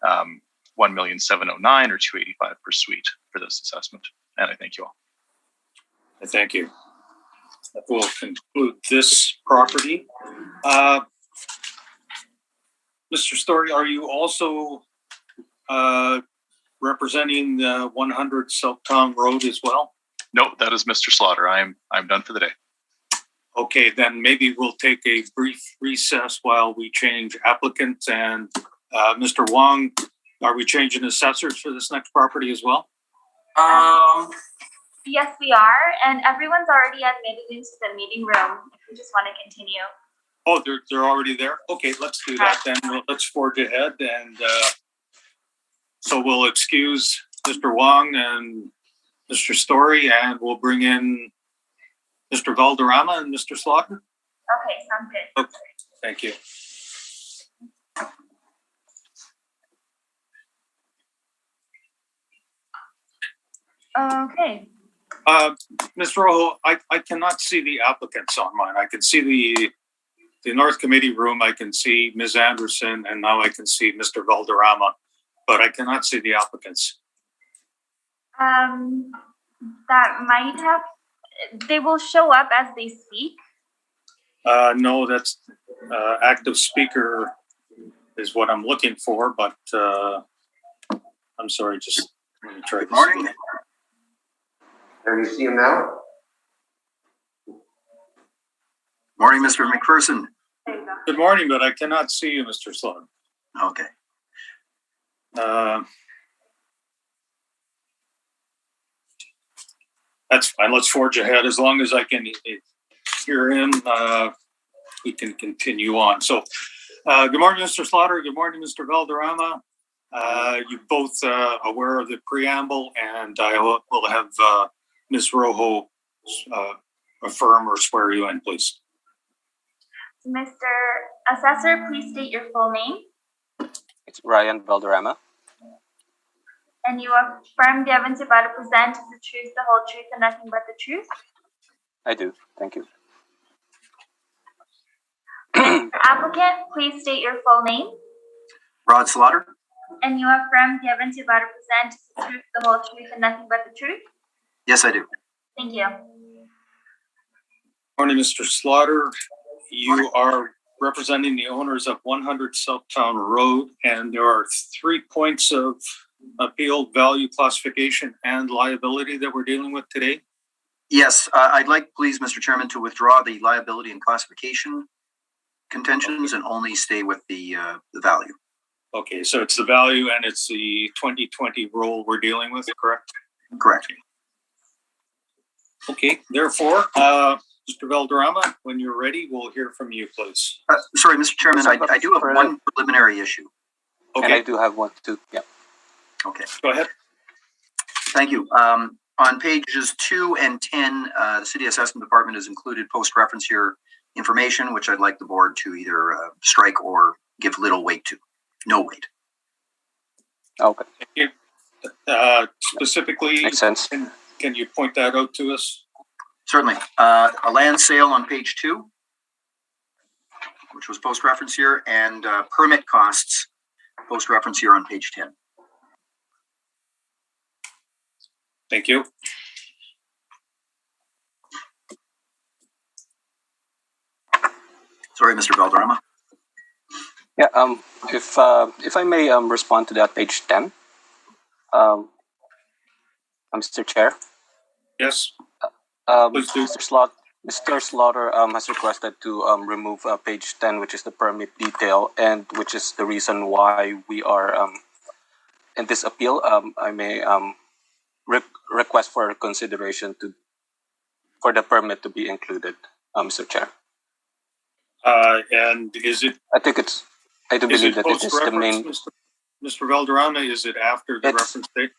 $1,709,000 or $285,000 per suite for this assessment. And I thank you all. I thank you. That will conclude this property. Mr. Story, are you also representing 100 Southtown Road as well? No, that is Mr. Slaughter. I'm done for the day. Okay, then maybe we'll take a brief recess while we change applicants. And Mr. Wong, are we changing assessors for this next property as well? Yes, we are, and everyone's already admitted into the meeting room. If we just want to continue. Oh, they're already there? Okay, let's do that then. Let's forge ahead. And so we'll excuse Mr. Wong and Mr. Story, and we'll bring in Mr. Valderrama and Mr. Slaughter. Okay, sounds good. Okay, thank you. Okay. Mr. Rojo, I cannot see the applicants on mine. I can see the North Committee room. I can see Ms. Anderson, and now I can see Mr. Valderrama, but I cannot see the applicants. That might have, they will show up as they speak. No, that's active speaker is what I'm looking for, but I'm sorry, just let me try this. Morning. Can you see him now? Morning, Mr. McPherson. There you go. Good morning, but I cannot see you, Mr. Slaughter. Okay. That's fine. Let's forge ahead. As long as I can hear him, we can continue on. So, good morning, Mr. Slaughter. Good morning, Mr. Valderrama. You both aware of the preamble, and I will have Ms. Rojo affirm or swear you in, please. Mr. Assessor, please state your full name. It's Ryan Valderrama. And you affirm the evidence you're about to present is the truth, the whole truth, and nothing but the truth? I do. Thank you. Applicant, please state your full name. Rod Slaughter? And you affirm the evidence you're about to present is the truth, the whole truth, and nothing but the truth? Yes, I do. Thank you. Morning, Mr. Slaughter. You are representing the owners of 100 Southtown Road, and there are 3 points of appeal: value, classification, and liability that we're dealing with today. Yes, I'd like, please, Mr. Chairman, to withdraw the liability and classification contentions and only stay with the value. Okay, so it's the value and it's the 2020 roll we're dealing with, correct? Correct. Okay, therefore, Mr. Valderrama, when you're ready, we'll hear from you, please. Sorry, Mr. Chairman, I do have one preliminary issue. And I Okay, do have one too. Yeah. Okay, go ahead. thank you. On pages 2 and 10, the City Assessment Department has included post-reference here information, which I'd like the board to either strike or give little weight to. No weight. Okay. Specifically, Makes sense. can you point that out to us? Certainly. A land sale on page 2, which was post-reference here, and permit costs, post-reference here on page 10. Thank you. Sorry, Mr. Valderrama. Yeah. If I may respond to that, page 10. Mr. Chair. Yes, please do. Mr. Slaughter has requested to remove page 10, which is the permit detail, and which is the reason why we are in this appeal. I may request for consideration for the permit to be included, Mr. Chair. And is it, I do is believe it that it is the main. post-reference, Mr. Valderrama? Is it after the reference date?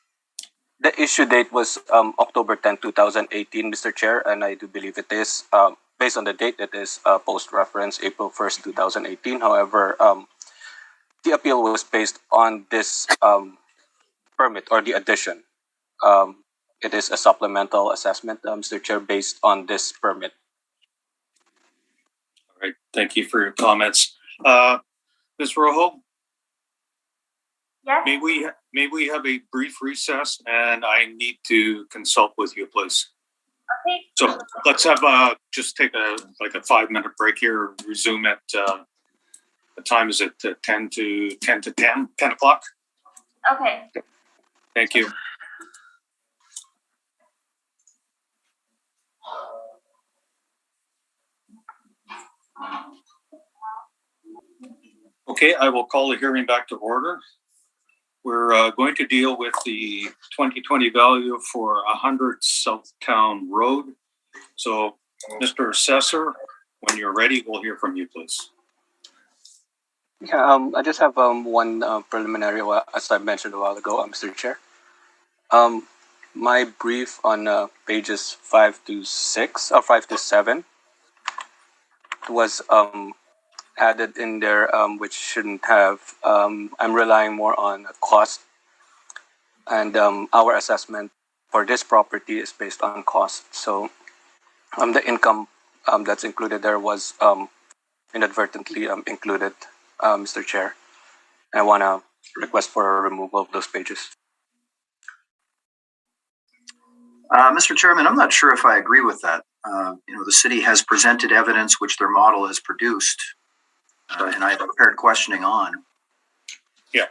The issue date was October 10, 2018, Mr. Chair, and I do believe it is, based on the date, it is post-reference April 1st, 2018. However, the appeal was based on this permit or the addition. It is a supplemental assessment, Mr. Chair, based on this permit. All right, thank you for your comments. Ms. Rojo, Yes? may we have a brief recess, and I need to consult with you, please. Okay. So let's have just take a 5-minute break here. Resume at the time is it 10 o'clock? Okay. Thank you. Okay, I will call the hearing back to order. We're going to deal with the 2020 value for 100 Southtown Road. So, Mr. Assessor, when you're ready, we'll hear from you, please. Yeah, I just have one preliminary, as I mentioned a while ago, Mr. Chair. My brief on pages 5 to 6 or 5 to 7 was added in there, which shouldn't have. I'm relying more on cost, and our assessment for this property is based on cost. So the income that's included there was inadvertently included, Mr. Chair. I want to request for a removal of those pages. Mr. Chairman, I'm not sure if I agree with that. The city has presented evidence which their model has produced, and I have prepared questioning on. Yeah,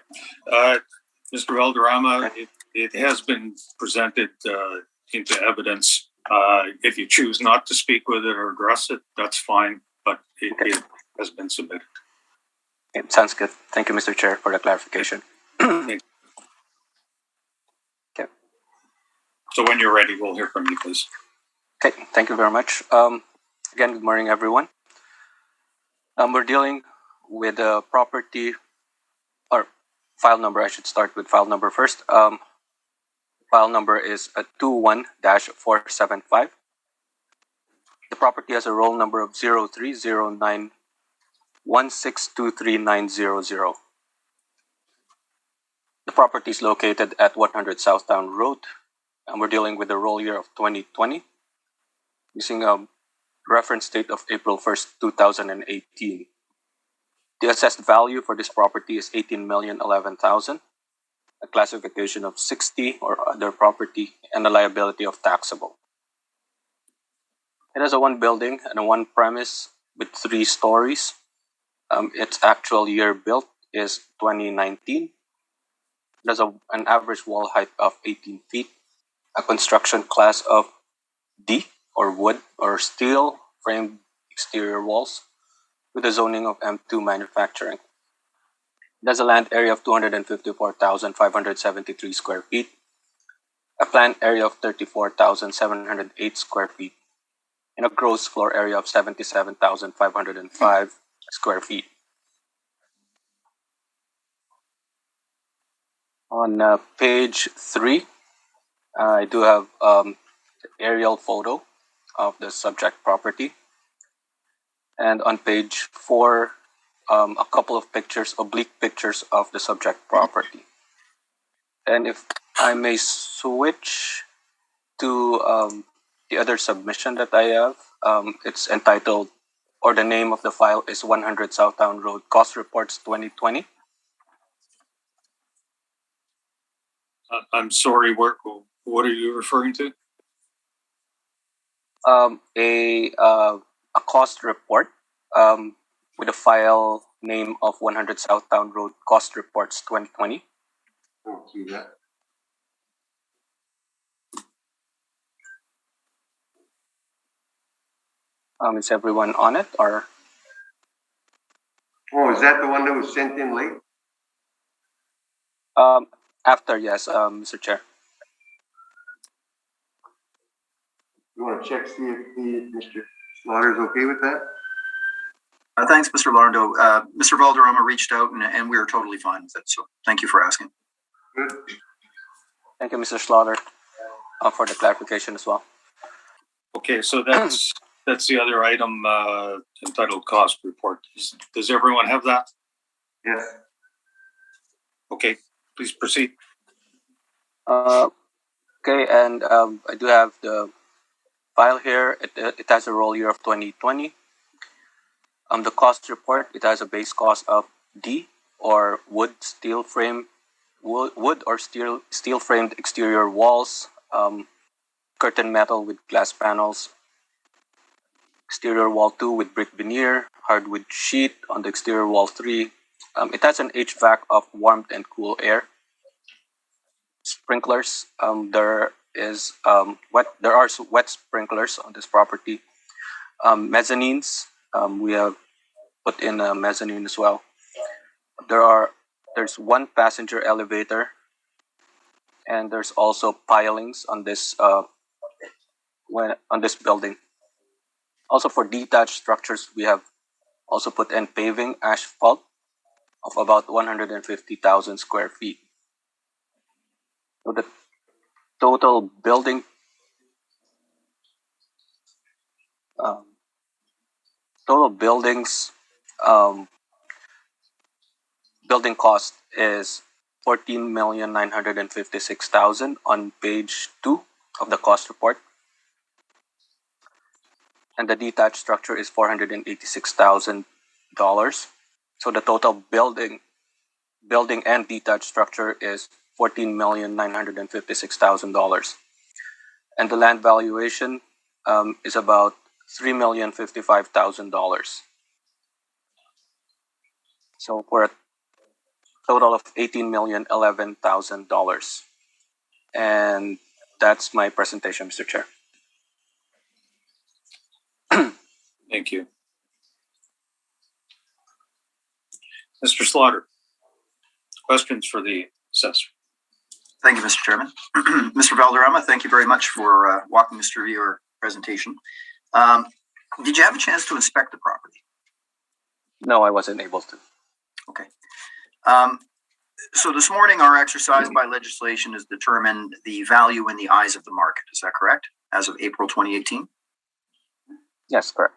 Mr. Valderrama, it has been presented into evidence. If you choose not to speak with it or address it, that's fine, but it has been submitted. It sounds good. Thank you, Mr. Chair, for the clarification. Okay. So when you're ready, we'll hear from you, please. Okay, thank you very much. Again, good morning, everyone. We're dealing with a property, or file number. I should start with file number first. File number is 21-475. The property has a roll number of 0309162390. The property is located at 100 Southtown Road, and we're dealing with the roll year of 2020, using a reference date of April 1st, 2018. The assessed value for this property is $18,011,000, a classification of 60 or other property, and a liability of taxable. It has a one building and a one premise with 3 stories. Its actual year built is 2019. It has an average wall height of 18 feet, a construction class of D, or wood or steel framed exterior walls, with a zoning of M2 manufacturing. It has a land area of 254,573 square feet, a planned area of 34,708 square feet, and a gross floor area of 77,505 square feet. On page 3, I do have the aerial photo of the subject property. And on page 4, a couple of pictures, oblique pictures of the subject property. And if I may switch to the other submission that I have, it's entitled, or the name of the file is 100 Southtown Road Cost Reports 2020. I'm sorry, what are you referring to? A cost report with a file name of 100 Southtown Road Cost Reports 2020. I don't see that. Is everyone on it, or? Oh, is that the one that was sent in late? After, yes, Mr. Chair. You want to check, see if Mr. Slaughter is okay with that? Thanks, Mr. Lardo. Mr. Valderrama reached out and we are totally fine with it. So thank you for asking. Good. Thank you, Mr. Slaughter, for the clarification as well. Okay, so that's the other item entitled cost report. Does everyone have that? Yes. Okay, please proceed. Okay, and I do have the file here. It has a roll year of 2020. The cost report, it has a base cost of D, or wood or steel framed exterior walls, curtain metal with glass panels, exterior wall 2 with brick veneer, hardwood sheet on the exterior wall 3. It has an HVAC of warmth and cool air, sprinklers. There are wet sprinklers on this property. Mezzanines, we have put in a mezzanine as well. There's one passenger elevator, and there's also pilings on this building. Also, for detached structures, we have also put in paving asphalt of about 150,000 square feet. So the total building building cost is $14,956,000 on page 2 of the cost report, and the detached structure is $486,000. So the total building and detached structure is $14,956,000, and the land valuation is about $3,055,000. So for a total of $18,011,000, and that's my presentation, Mr. Chair. Thank you. Mr. Slaughter, questions for the assessor? Thank you, Mr. Chairman. Mr. Valderrama, thank you very much for walking us through your presentation. Did you have a chance to inspect the property? No, I wasn't able to. Okay. So this morning, our exercise by legislation has determined the value in the eyes of the market. Is that correct? As of April 2018? Yes, correct.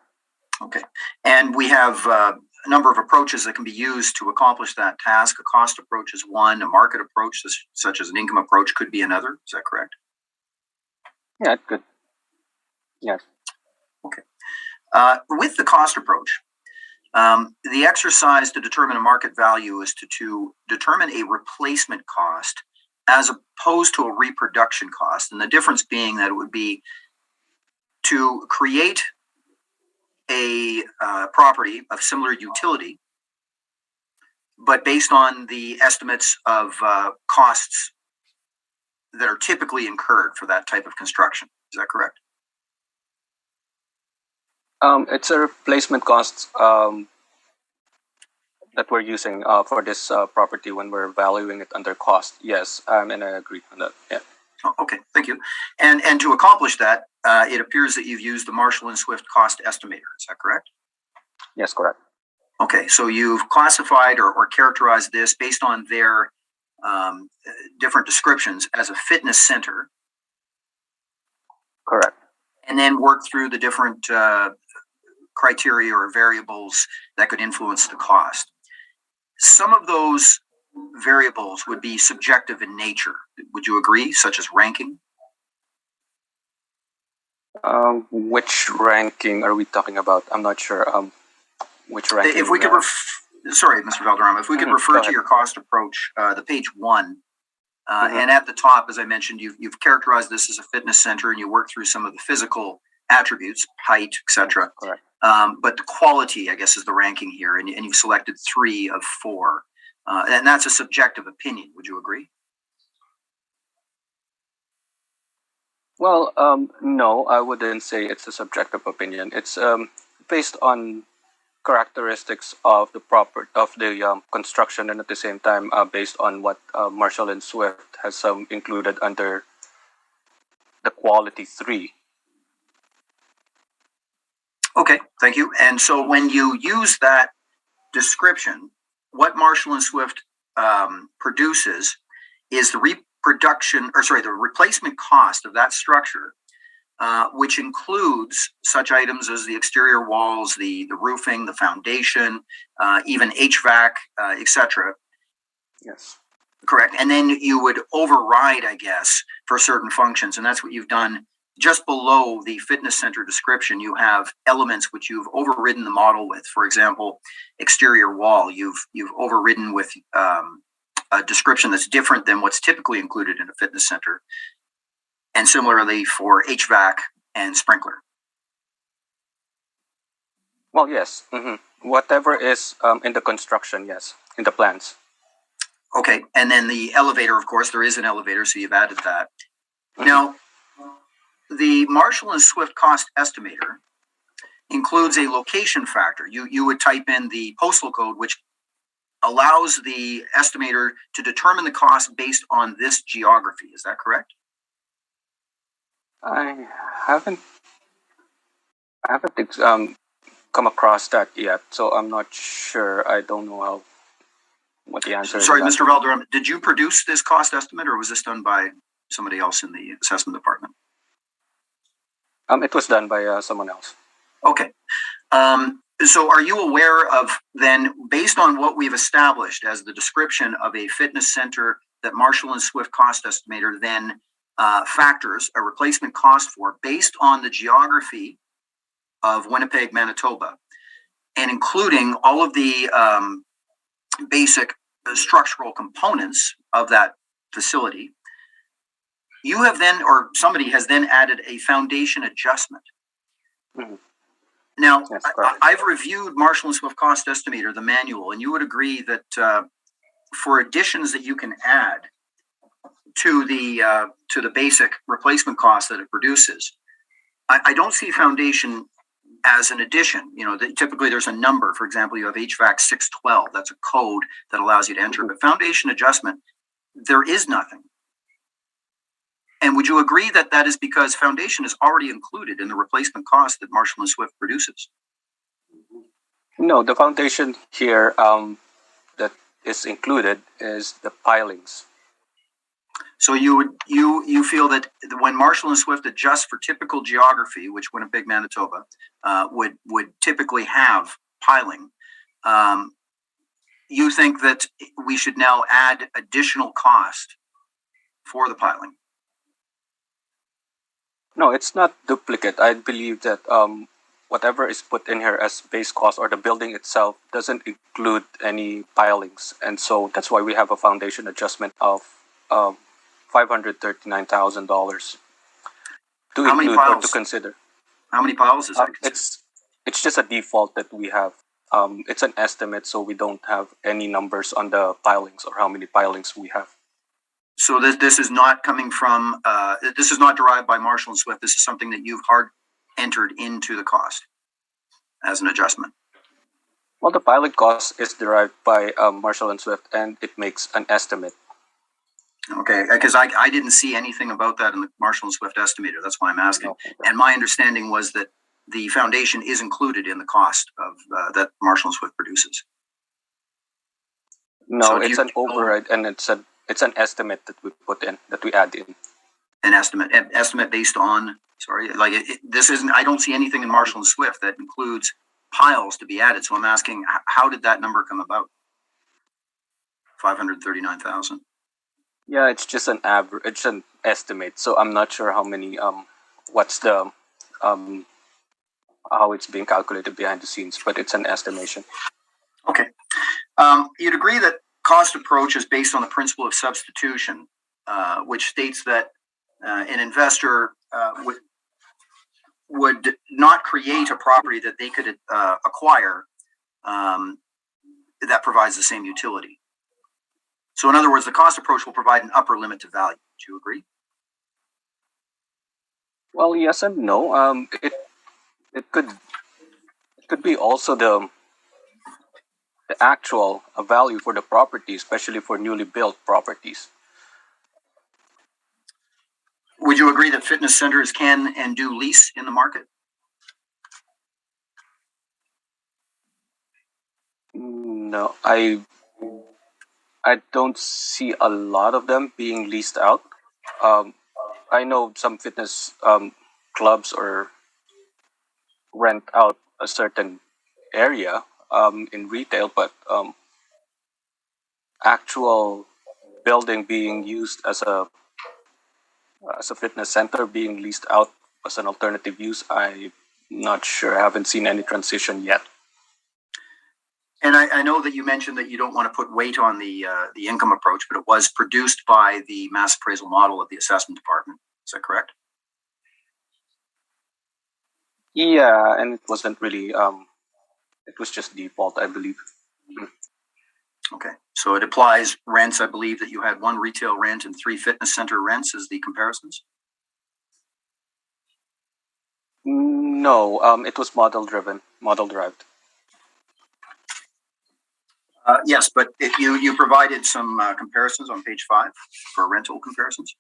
Okay. And we have a number of approaches that can be used to accomplish that task. A cost approach is one, a market approach, such as an income approach, could be another. Is that correct? Yeah, good. Yes. Okay. With the cost approach, the exercise to determine a market value is to determine a replacement cost as opposed to a reproduction cost. And the difference being that it would be to create a property of similar utility, but based on the estimates of costs that are typically incurred for that type of construction. Is that correct? It's a replacement cost that we're using for this property when we're valuing it under cost. Yes, and I agree on that. Yeah. Oh, okay, thank you. And to accomplish that, it appears that you've used the Marshall and Swift cost estimator. Is that correct? Yes, correct. Okay, so you've classified or characterized this based on their different descriptions as a fitness center. Correct. And then work through the different criteria or variables that could influence the cost. Some of those variables would be subjective in nature. Would you agree, such as ranking? Which ranking are we talking about? I'm not sure. Which ranking? If we could, sorry, Mr. Valderrama, if we could refer to your cost approach, the page 1, and at the top, as I mentioned, you've characterized this as a fitness center, and you work through some of the physical attributes, height, etc. Correct. But the quality, I guess, is the ranking here, and you've selected 3 of 4, and that's a subjective opinion. Would you agree? Well, no, I wouldn't say it's a subjective opinion. It's based on characteristics of the construction, and at the same time based on what Marshall and Swift has included under the quality 3. Okay, thank you. And so when you use that description, what Marshall and Swift produces is the replacement cost of that structure, which includes such items as the exterior walls, the roofing, the foundation, even HVAC, etc. Yes. Correct. And then you would override, I guess, for certain functions, and that's what you've done. Just below the fitness center description, you have elements which you've overridden the model with. For example, exterior wall, you've overridden with a description that's different than what's typically included in a fitness center. And similarly for HVAC and sprinkler. Well, yes. Whatever is in the construction, yes, in the plans. Okay, and then the elevator, of course, there is an elevator, so you've added that. Now, the Marshall and Swift cost estimator includes a location factor. You would type in the postal code, which allows the estimator to determine the cost based on this geography. Is that correct? I haven't come across that yet, so I'm not sure. I don't know what the answer is. Sorry, Mr. Valderrama, did you produce this cost estimate, or was this done by somebody else in the assessment department? It was done by someone else. Okay. So are you aware of then, based on what we've established as the description of a fitness center that Marshall and Swift cost estimator then factors a replacement cost for based on the geography of Winnipeg, Manitoba, and including all of the basic structural components of that facility, you have then, or somebody has then added a foundation adjustment. Now, I've reviewed Marshall and Swift cost estimator, the manual, and you would agree that for additions that you can add to the basic replacement cost that it produces, I don't see foundation as an addition. You know, typically there's a number. For example, you have HVAC 612. That's a code that allows you to enter. But foundation adjustment, there is nothing. And would you agree that that is because foundation is already included in the replacement cost that Marshall and Swift produces? No, the foundation here that is included is the pilings. So you feel that when Marshall and Swift adjust for typical geography, which Winnipeg, Manitoba would typically have piling, you think that we should now add additional cost for the piling? No, it's not duplicate. I believe that whatever is put in here as base cost or the building itself doesn't include any pilings, and so that's why we have a foundation adjustment of $539,000 to How many include or to piles? consider. How many piles is that? It's just a default that we have. It's an estimate, so we don't have any numbers on the pilings or how many pilings we have. So this is not coming from, this is not derived by Marshall and Swift. This is something that you've hard entered into the cost as an adjustment. Well, the piling cost is derived by Marshall and Swift, and it makes an estimate. Okay, because I didn't see anything about that in the Marshall and Swift estimator. That's why I'm asking. Okay. And my understanding was that the foundation is included in the cost of that Marshall and Swift produces. No, So it's an override, and it's an estimate that we put in, that we add in. An estimate based on, sorry, like this isn't, I don't see anything in Marshall and Swift that includes piles to be added. So I'm asking, how did that number come about? 539,000. Yeah, it's just an average. It's an estimate, so I'm not sure how many. What's the how it's being calculated behind the scenes, but it's an estimation. Okay. You'd agree that cost approach is based on the principle of substitution, which states that an investor would not create a property that they could acquire that provides the same utility. So in other words, the cost approach will provide an upper limit to value. Do you agree? Well, yes and no. It could be also the actual value for the property, especially for newly built properties. Would you agree that fitness centers can and do lease in the market? No, I don't see a lot of them being leased out. I know some fitness clubs or rent out a certain area in retail, but actual building being used as a fitness center being leased out as an alternative use, I'm not sure. I haven't seen any transition yet. And I know that you mentioned that you don't want to put weight on the income approach, but it was produced by the mass appraisal model of the assessment department. Is that correct? Yeah, and it wasn't really. It was just default, I believe. Okay, so it applies rents. I believe that you had 1 retail rent and 3 fitness center rents as the comparisons. No, it was model derived. Yes, but you provided some comparisons on page 5 for rental comparisons.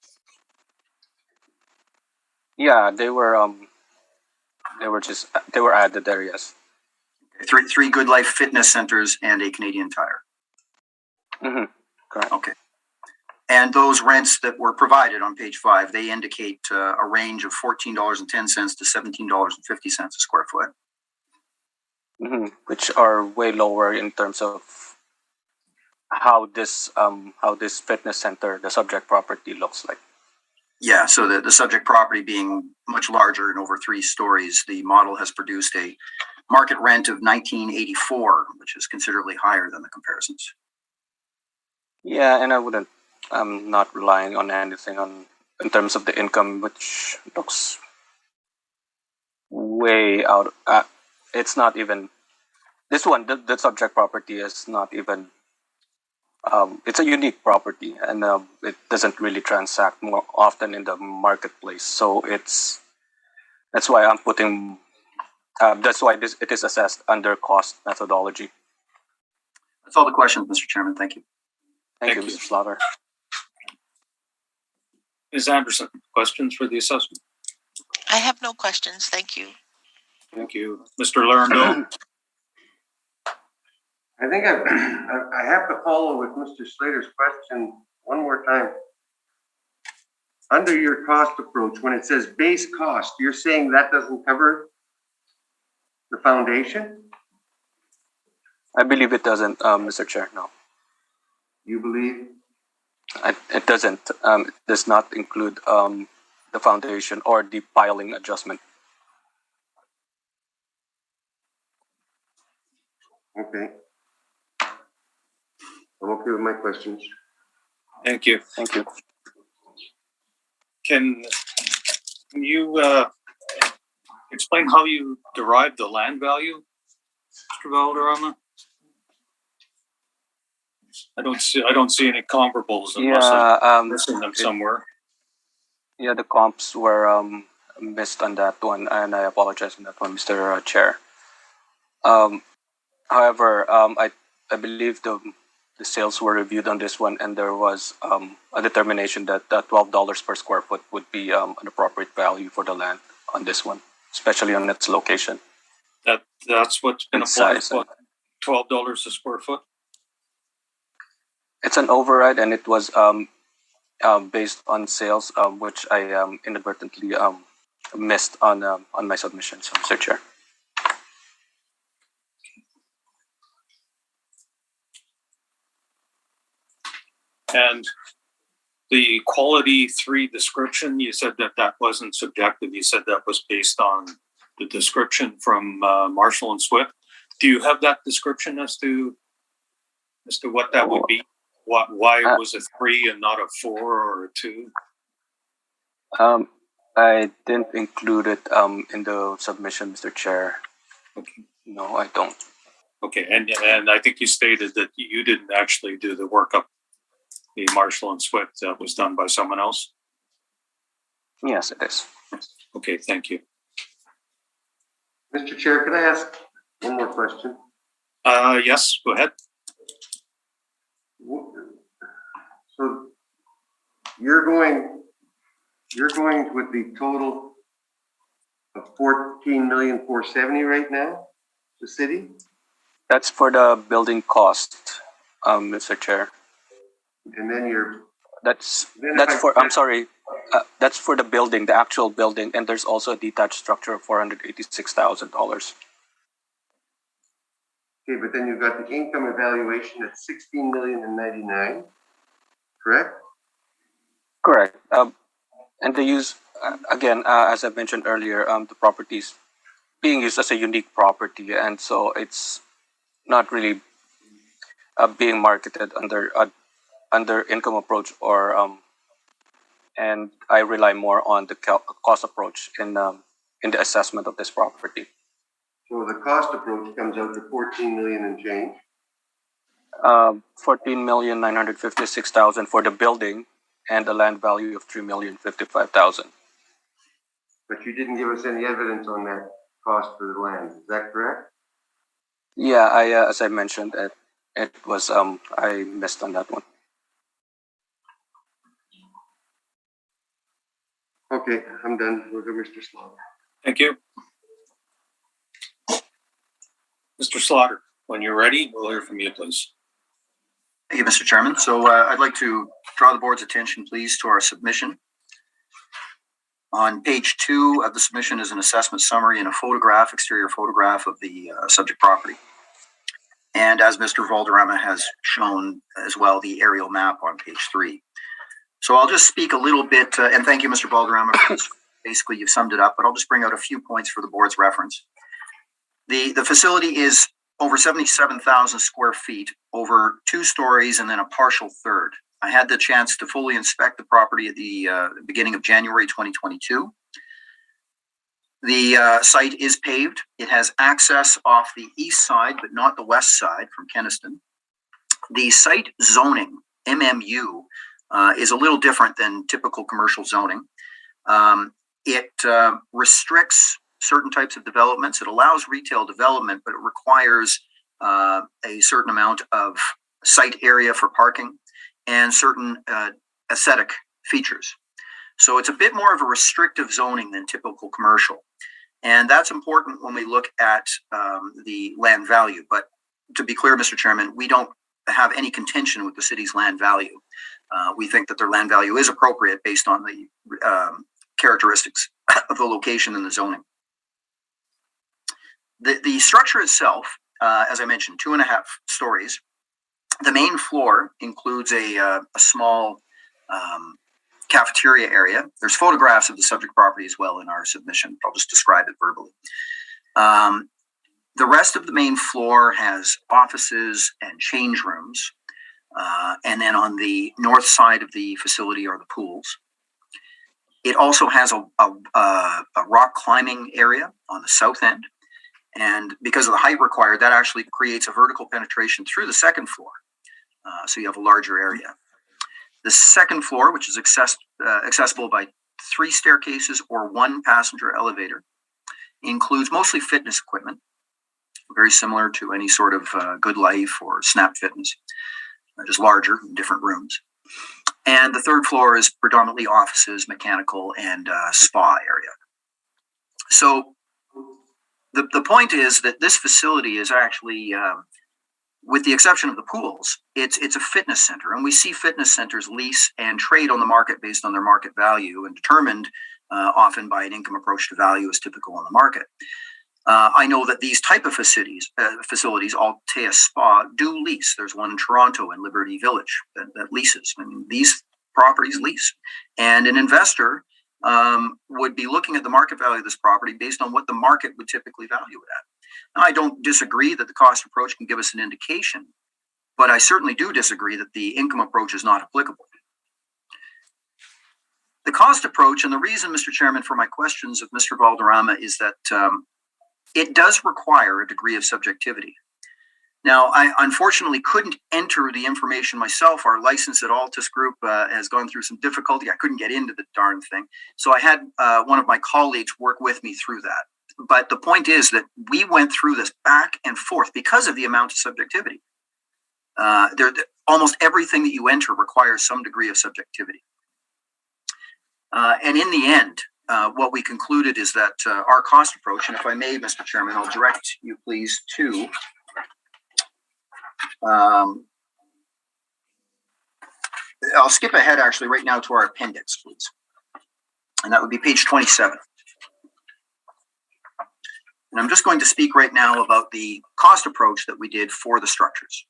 Yeah, they were added there. Yes. Three Good Life fitness centers and a Canadian Tire. Mm-hmm. Correct. Okay. And those rents that were provided on page 5, they indicate a range of $14.10 to $17.50 a square foot. Mm-hmm. Which are way lower in terms of how this fitness center, the subject property, looks like. Yeah, so the subject property being much larger and over 3 stories, the model has produced a market rent of $19.84, which is considerably higher than the comparisons. Yeah, and I'm not relying on anything in terms of the income, which looks way out. It's not even this one. The subject property is not even. It's a unique property, and it doesn't really transact more often in the marketplace. So that's why I'm putting. That's why it is assessed under cost methodology. That's all the questions, Mr. Chairman. Thank you. Thank you, Mr. Slaughter. Ms. Anderson, questions for the assessment? I have no questions. Thank you. Thank you. Mr. Laurendo? I think I have to follow with Mr. Slater's question one more time. Under your cost approach, when it says base cost, you're saying that doesn't cover the foundation? I believe it doesn't, Mr. Chair. No, You believe? it doesn't. It does not include the foundation or the piling adjustment. Okay. I'm okay with my questions. Thank you. Thank you. Can you explain how you derived the land value, Mr. Valderrama? I don't see any comparables unless I'm missing them somewhere. Yeah, the comps were missed on that one, and I apologize on that one, Mr. Chair. However, I believe the sales were reviewed on this one, and there was a determination that $12 per square foot would be an appropriate value for the land on this one, especially on its location. That's what's been And applied. size. What, $12 a square foot? It's an override, and it was based on sales, which I inadvertently missed on my submission, so Mr. Chair. And the quality 3 description, you said that wasn't subjective. You said that was based on the description from Marshall and Swift. Do you have that description as to what that would be? Why it was a 3 and not a 4 or a 2? I didn't include it in the submission, Mr. Chair. Okay. No, I don't. Okay, and I think you stated that you didn't actually do the workup, the Marshall and Swift, that was done by someone else? Yes, it is. Okay, thank you. Mr. Chair, can I ask one more question? Yes, go ahead. So you're going with the total of 14,470,000 right now, the city? That's for the building cost, Mr. Chair. And then That's for. I'm sorry. That's for the building, the actual building, and there's also a detached structure of $486,000. Okay, but then you've got the income evaluation at 16,099,000, correct? Correct. And the use again, as I mentioned earlier, the property is being used as a unique property, and so it's not really being marketed under income approach or and I rely more on the cost approach in the assessment of this property. So the cost approach comes out to 14 million and change. 14,956,000 for the building and a land value of 3,055,000. But you didn't give us any evidence on that cost for the land, is that correct? Yeah, as I mentioned, it was I missed on that one. Okay, I'm done. We'll go Mr. Slaughter. Thank you. Mr. Slaughter, when you're ready, we'll hear from you, please. Thank you, Mr. Chairman. So I'd like to draw the board's attention, please, to our submission. On page 2 of the submission is an assessment summary and a photograph, exterior photograph of the subject property. And as Mr. Valderrama has shown as well, the aerial map on page 3. So I'll just speak a little bit, and thank you, Mr. Valderrama, for this. Basically, you've summed it up, but I'll just bring out a few points for the board's reference. The facility is over 77,000 square feet, over 2 stories, and then a partial third. I had the chance to fully inspect the property at the beginning of January 2022. The site is paved. It has access off the east side, but not the west side from Keniston. The site zoning, MMU, is a little different than typical commercial zoning. It restricts certain types of developments. It allows retail development, but it requires a certain amount of site area for parking and certain aesthetic features. So it's a bit more of a restrictive zoning than typical commercial. And that's important when we look at the land value. But to be clear, Mr. Chairman, we don't have any contention with the city's land value. We think that their land value is appropriate based on the characteristics of the location and the zoning. The structure itself as I mentioned, 2.5 stories. The main floor includes a small cafeteria area. There's photographs of the subject property as well in our submission. I'll just describe it verbally. The rest of the main floor has offices and change rooms. And then on the north side of the facility are the pools. It also has a rock climbing area on the south end. And because of the height required, that actually creates a vertical penetration through the second floor. So you have a larger area. The second floor, which is accessible by 3 staircases or 1 passenger elevator, includes mostly fitness equipment, very similar to any sort of Good Life or Snap Fitness, just larger, in different rooms. And the third floor is predominantly offices, mechanical, and spa area. So the point is that this facility is actually, with the exception of the pools, it's a fitness center. And we see fitness centers lease and trade on the market based on their market value and determined often by an income approach to value as typical on the market. I know that these type of facilities, Altea Spa, do lease. There's one in Toronto in Liberty Village that leases. I mean, these properties lease. And an investor would be looking at the market value of this property based on what the market would typically value it at. Now, I don't disagree that the cost approach can give us an indication, but I certainly do disagree that the income approach is not applicable. The cost approach, and the reason, Mr. Chairman, for my questions of Mr. Valderrama is that it does require a degree of subjectivity. Now, I unfortunately couldn't enter the information myself. Our license at Altus Group has gone through some difficulty. I couldn't get into the darn thing. So I had one of my colleagues work with me through that. But the point is that we went through this back and forth because of the amount of subjectivity. Almost everything that you enter requires some degree of subjectivity. And in the end, what we concluded is that our cost approach, and if I may, Mr. Chairman, I'll direct you please to I'll skip ahead actually right now to our appendix, please. And that would be page 27. And I'm just going to speak right now about the cost approach that we did for the structures.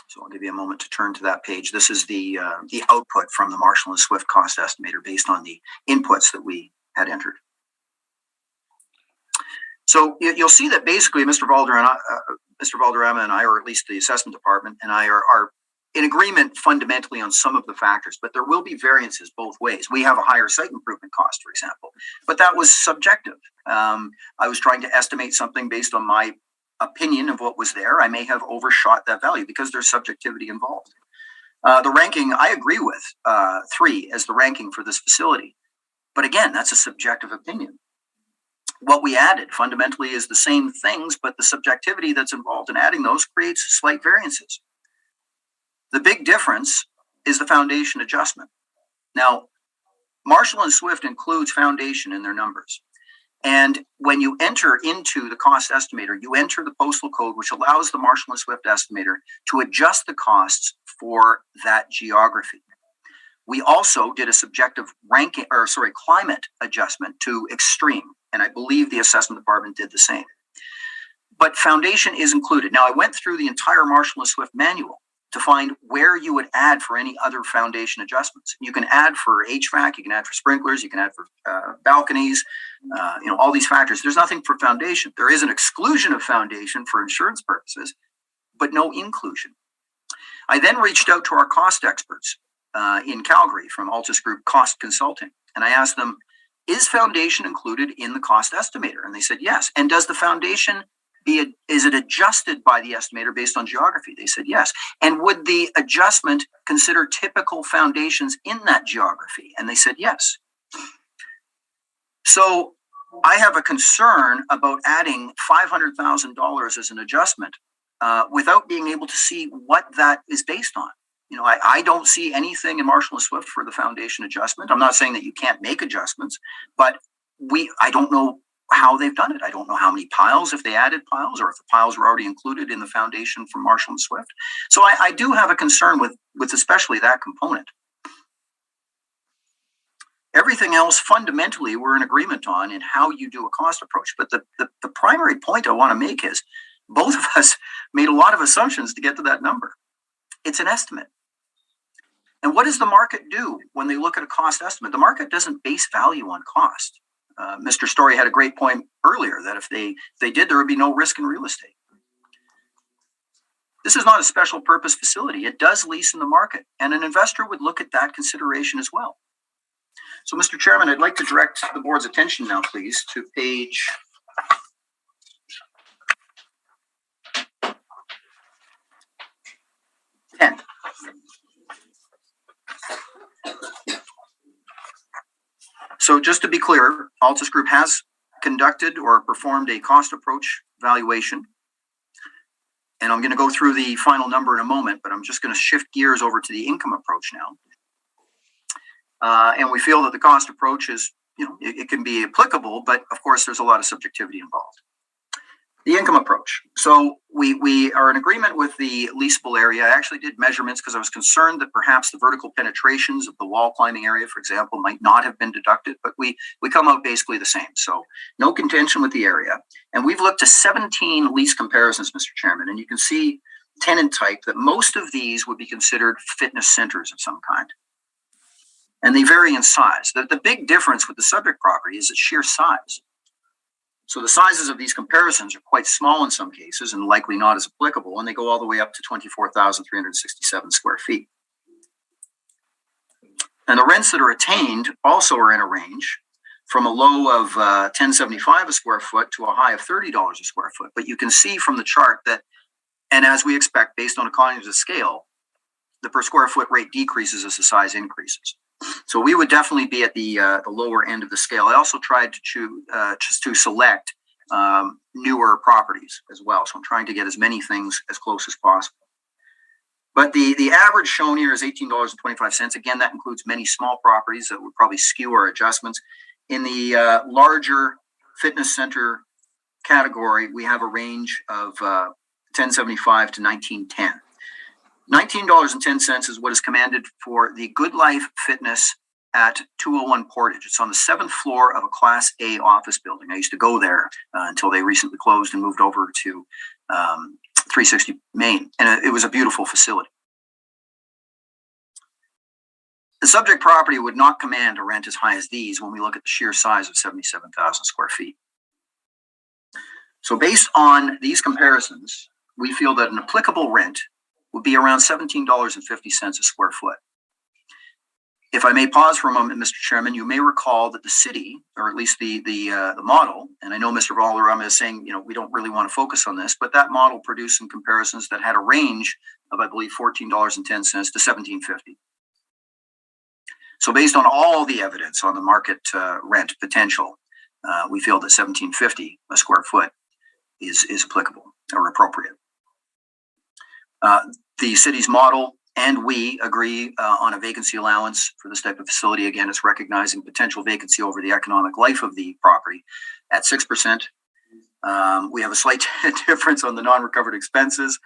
So I'll give you a moment to turn to that page. This is the output from the Marshall and Swift cost estimator based on the inputs that we had entered. So you'll see that basically Mr. Valderrama and I, or at least the assessment department and I, are in agreement fundamentally on some of the factors, but there will be variances both ways. We have a higher site improvement cost, for example, but that was subjective. I was trying to estimate something based on my opinion of what was there. I may have overshot that value because there's subjectivity involved. The ranking, I agree with 3 as the ranking for this facility. But again, that's a subjective opinion. What we added fundamentally is the same things, but the subjectivity that's involved in adding those creates slight variances. The big difference is the foundation adjustment. Now, Marshall and Swift includes foundation in their numbers. And when you enter into the cost estimator, you enter the postal code, which allows the Marshall and Swift estimator to adjust the costs for that geography. We also did a subjective climate adjustment to extreme, and I believe the assessment department did the same. But foundation is included. Now, I went through the entire Marshall and Swift manual to find where you would add for any other foundation adjustments. You can add for HVAC, you can add for sprinklers, you can add for balconies, all these factors. There's nothing for foundation. There is an exclusion of foundation for insurance purposes, but no inclusion. I then reached out to our cost experts in Calgary from Altus Group Cost Consulting, and I asked them, is foundation included in the cost estimator? And they said yes. And does the foundation is it adjusted by the estimator based on geography? They said yes. And would the adjustment consider typical foundations in that geography? And they said yes. So I have a concern about adding $500,000 as an adjustment without being able to see what that is based on. I don't see anything in Marshall and Swift for the foundation adjustment. I'm not saying that you can't make adjustments, but I don't know how they've done it. I don't know how many piles, if they added piles, or if the piles were already included in the foundation from Marshall and Swift. So I do have a concern with especially that component. Everything else, fundamentally, we're in agreement on in how you do a cost approach. But the primary point I want to make is both of us made a lot of assumptions to get to that number. It's an estimate. And what does the market do when they look at a cost estimate? The market doesn't base value on cost. Mr. Story had a great point earlier that if they did, there would be no risk in real estate. This is not a special purpose facility. It does lease in the market, and an investor would look at that consideration as well. So, Mr. Chairman, I'd like to direct the board's attention now, please, to page 10. So just to be clear, Altus Group has conducted or performed a cost approach valuation. And I'm going to go through the final number in a moment, but I'm just going to shift gears over to the income approach now. And we feel that the cost approach is, it can be applicable, but of course there's a lot of subjectivity involved. The income approach. So we are in agreement with the leasable area. I actually did measurements because I was concerned that perhaps the vertical penetrations of the wall climbing area, for example, might not have been deducted, but we come out basically the same. So no contention with the area. And we've looked to 17 lease comparisons, Mr. Chairman, and you can see tenant type that most of these would be considered fitness centers of some kind. And they vary in size. The big difference with the subject property is its sheer size. So the sizes of these comparisons are quite small in some cases and likely not as applicable, and they go all the way up to 24,367 square feet. And the rents that are attained also are in a range from a low of $10.75 a square foot to a high of $30 a square foot. But you can see from the chart that, and as we expect based on economies of scale, the per square foot rate decreases as the size increases. So we would definitely be at the lower end of the scale. I also tried to select newer properties as well. So I'm trying to get as many things as close as possible. But the average shown here is $18.25. Again, that includes many small properties that would probably skew our adjustments. In the larger fitness center category, we have a range of $10.75 to $19.10. $19.10 is what is commanded for the Good Life Fitness at 201 Portage. It's on the 7th floor of a Class A office building. I used to go there until they recently closed and moved over to 360 Main, and it was a beautiful facility. The subject property would not command a rent as high as these when we look at the sheer size of 77,000 square feet. So based on these comparisons, we feel that an applicable rent would be around $17.50 a square foot. If I may pause for a moment, Mr. Chairman, you may recall that the city, or at least the model, and I know Mr. Valderrama is saying, we don't really want to focus on this, but that model produced some comparisons that had a range of, I believe, $14.10 to $17.50. So based on all the evidence on the market rent potential, we feel that $17.50 a square foot is applicable or appropriate. The city's model and we agree on a vacancy allowance for this type of facility. Again, it's recognizing potential vacancy over the economic life of the property at 6%. We have a slight difference on the non-recovered expenses.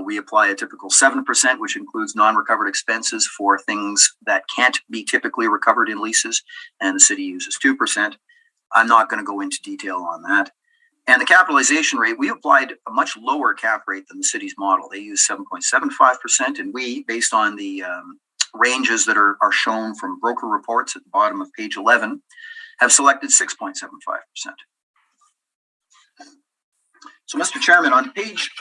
We apply a typical 7%, which includes non-recovered expenses for things that can't be typically recovered in leases, and the city uses 2%. I'm not going to go into detail on that. And the capitalization rate, we applied a much lower cap rate than the city's model. They use 7.75%, and we, based on the ranges that are shown from broker reports at the bottom of page 11, have selected 6.75%. So, Mr. Chairman, on page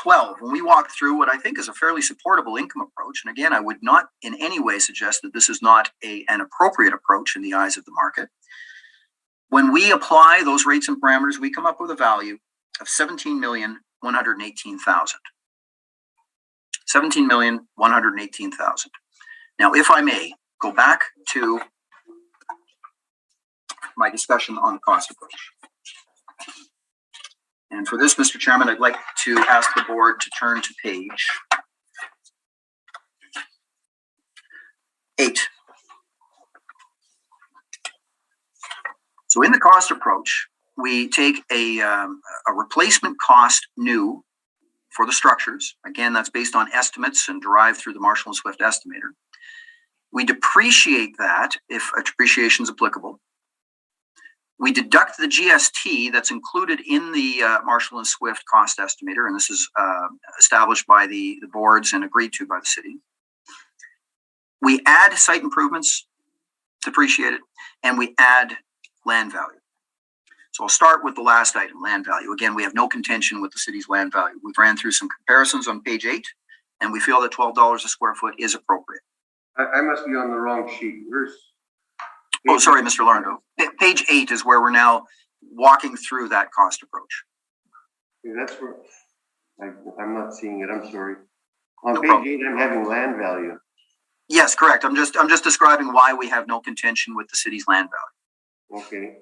12, when we walk through what I think is a fairly supportable income approach, and again, I would not in any way suggest that this is not an appropriate approach in the eyes of the market. When we apply those rates and parameters, we come up with a value of $17,118,000. $17,118,000. Now, if I may go back to my discussion on the cost approach. And for this, Mr. Chairman, I'd like to ask the board to turn to page 8. So in the cost approach, we take a replacement cost new for the structures. Again, that's based on estimates and derived through the Marshall and Swift estimator. We depreciate that if a depreciation is applicable. We deduct the GST that's included in the Marshall and Swift cost estimator, and this is established by the boards and agreed to by the city. We add site improvements, depreciated, and we add land value. So I'll start with the last item, land value. Again, we have no contention with the city's land value. We've ran through some comparisons on page 8, and we feel that $12 a square foot is appropriate. I must be on the wrong sheet. Where's? Oh, sorry, Mr. Larndo. Page 8 is where we're now walking through that cost approach. Yeah, that's where I'm not seeing it. I'm sorry. On No page problem. 8, I'm having land value. Yes, correct. I'm just describing why we have no contention with the city's land value. Okay.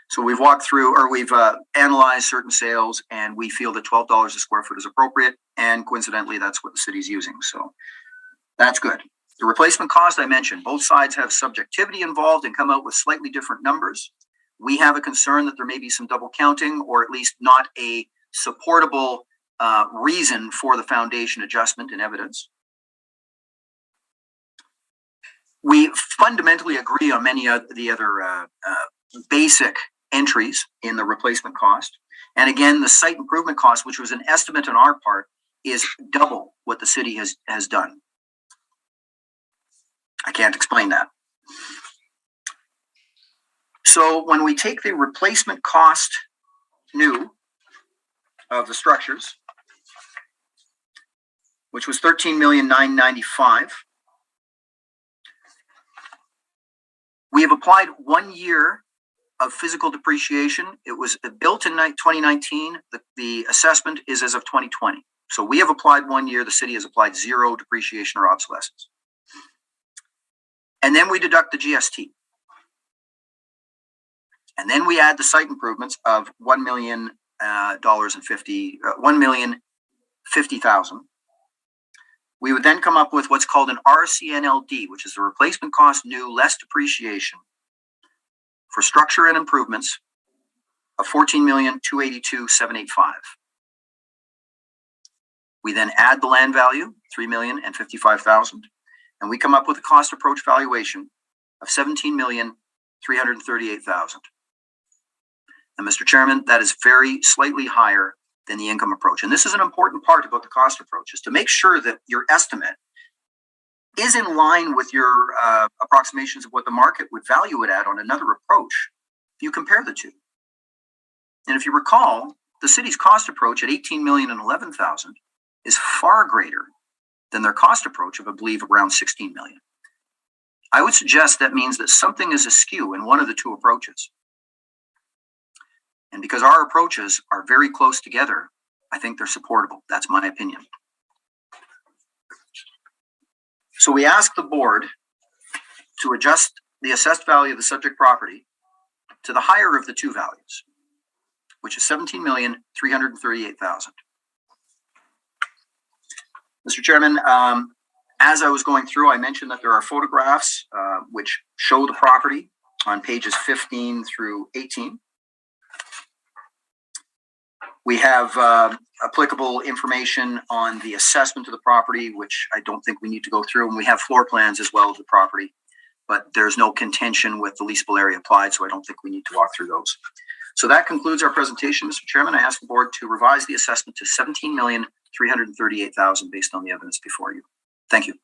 So we've walked through, or we've analyzed certain sales, and we feel that $12 a square foot is appropriate. And coincidentally, that's what the city's using. So that's good. The replacement cost I mentioned, both sides have subjectivity involved and come out with slightly different numbers. We have a concern that there may be some double counting, or at least not a supportable reason for the foundation adjustment in evidence. We fundamentally agree on many of the other basic entries in the replacement cost. And again, the site improvement cost, which was an estimate on our part, is double what the city has done. I can't explain that. So when we take the replacement cost new of the structures, which was $13,995,000, we have applied 1 year of physical depreciation. It was built in 2019. The assessment is as of 2020. So we have applied 1 year. The city has applied 0 depreciation or obsolescence. And then we deduct the GST. And then we add the site improvements of $1,050,000. We would then come up with what's called an RCNLD, which is the replacement cost new less depreciation for structure and improvements of $14,282,785. We then add the land value, $3,055,000, and we come up with a cost approach valuation of $17,338,000. And Mr. Chairman, that is very slightly higher than the income approach. And this is an important part about the cost approach, is to make sure that your estimate is in line with your approximations of what the market would value it at on another approach. You compare the two. And if you recall, the city's cost approach at $18,011,000 is far greater than their cost approach of, I believe, around $16 million. I would suggest that means that something is askew in one of the two approaches. And because our approaches are very close together, I think they're supportable. That's my opinion. So we ask the board to adjust the assessed value of the subject property to the higher of the two values, which is $17,338,000. Mr. Chairman, as I was going through, I mentioned that there are photographs which show the property on pages 15 through 18. We have applicable information on the assessment of the property, which I don't think we need to go through. And we have floor plans as well as the property, but there's no contention with the leasable area applied, so I don't think we need to walk through those. So that concludes our presentation, Mr. Chairman. I ask the board to revise the assessment to $17,338,000 based on the evidence before you. Thank you.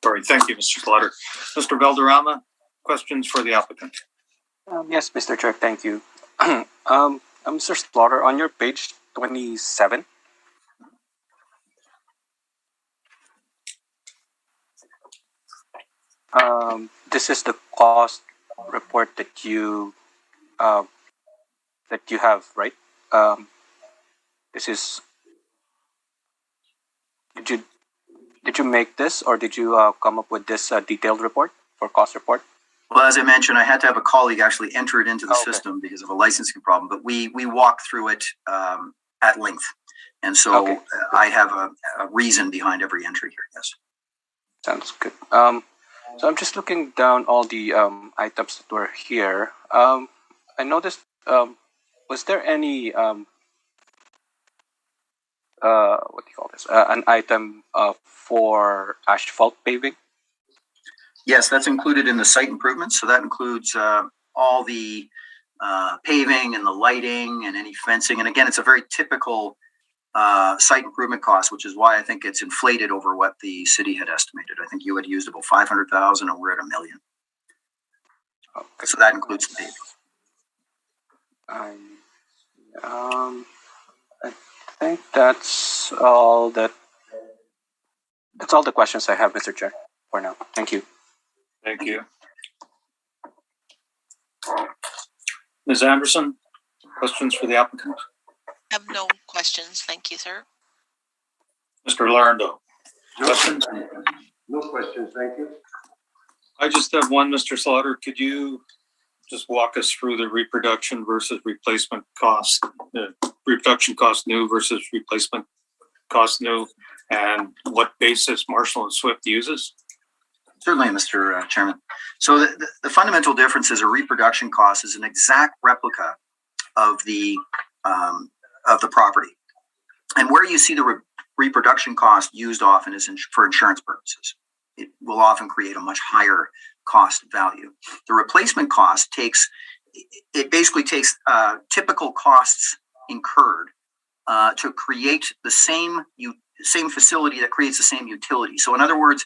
Sorry, thank you, Mr. Slaughter. Mr. Valderrama, questions for the applicant? Yes, Mr. Chair, thank you. Mr. Slaughter, on your page 27, this is the cost report that you have, right? This is. Did you make this, or did you come up with this detailed report or cost report? Well, as I mentioned, I had to have a colleague actually enter it into the system because of a licensing problem, but we walked through it at length. And so I have a reason behind every entry here, yes. Sounds good. So I'm just looking down all the items that were here. I noticed, was there any what do you call this? An item for asphalt paving. Yes, that's included in the site improvements. So that includes all the paving and the lighting and any fencing. And again, it's a very typical site improvement cost, which is why I think it's inflated over what the city had estimated. I think you had used about 500,000 and we're at $1 million. Okay. So that includes the paving. I think that's all the questions I have, Mr. Chair, for now. Thank you. Thank you. Ms. Anderson, questions for the applicant? I have no questions. Thank you, sir. Mr. Larndo, questions? No questions, thank you. I just have one, Mr. Slaughter. Could you just walk us through the reproduction versus replacement cost, the reproduction cost new versus replacement cost new, and what basis Marshall and Swift uses? Certainly, Mr. Chairman. So the fundamental difference is a reproduction cost is an exact replica of the property. And where you see the reproduction cost used often is for insurance purposes. It will often create a much higher cost value. The replacement cost basically takes typical costs incurred to create the same facility that creates the same utility. So in other words,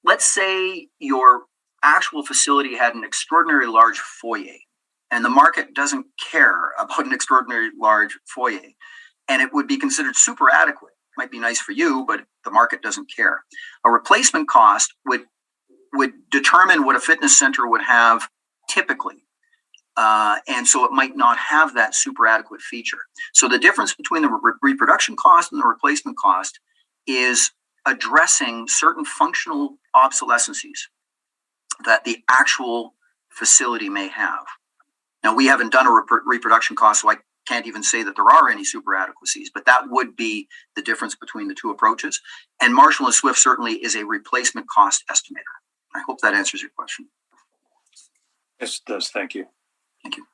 let's say your actual facility had an extraordinarily large foyer, and the market doesn't care about an extraordinarily large foyer, and it would be considered super adequate. Might be nice for you, but the market doesn't care. A replacement cost would determine what a fitness center would have typically. And so it might not have that super adequate feature. So the difference between the reproduction cost and the replacement cost is addressing certain functional obsolescences that the actual facility may have. Now, we haven't done a reproduction cost, so I can't even say that there are any super adequacies, but that would be the difference between the two approaches. And Marshall and Swift certainly is a replacement cost estimator. I hope that answers your question. Yes, it does. Thank you. Thank you.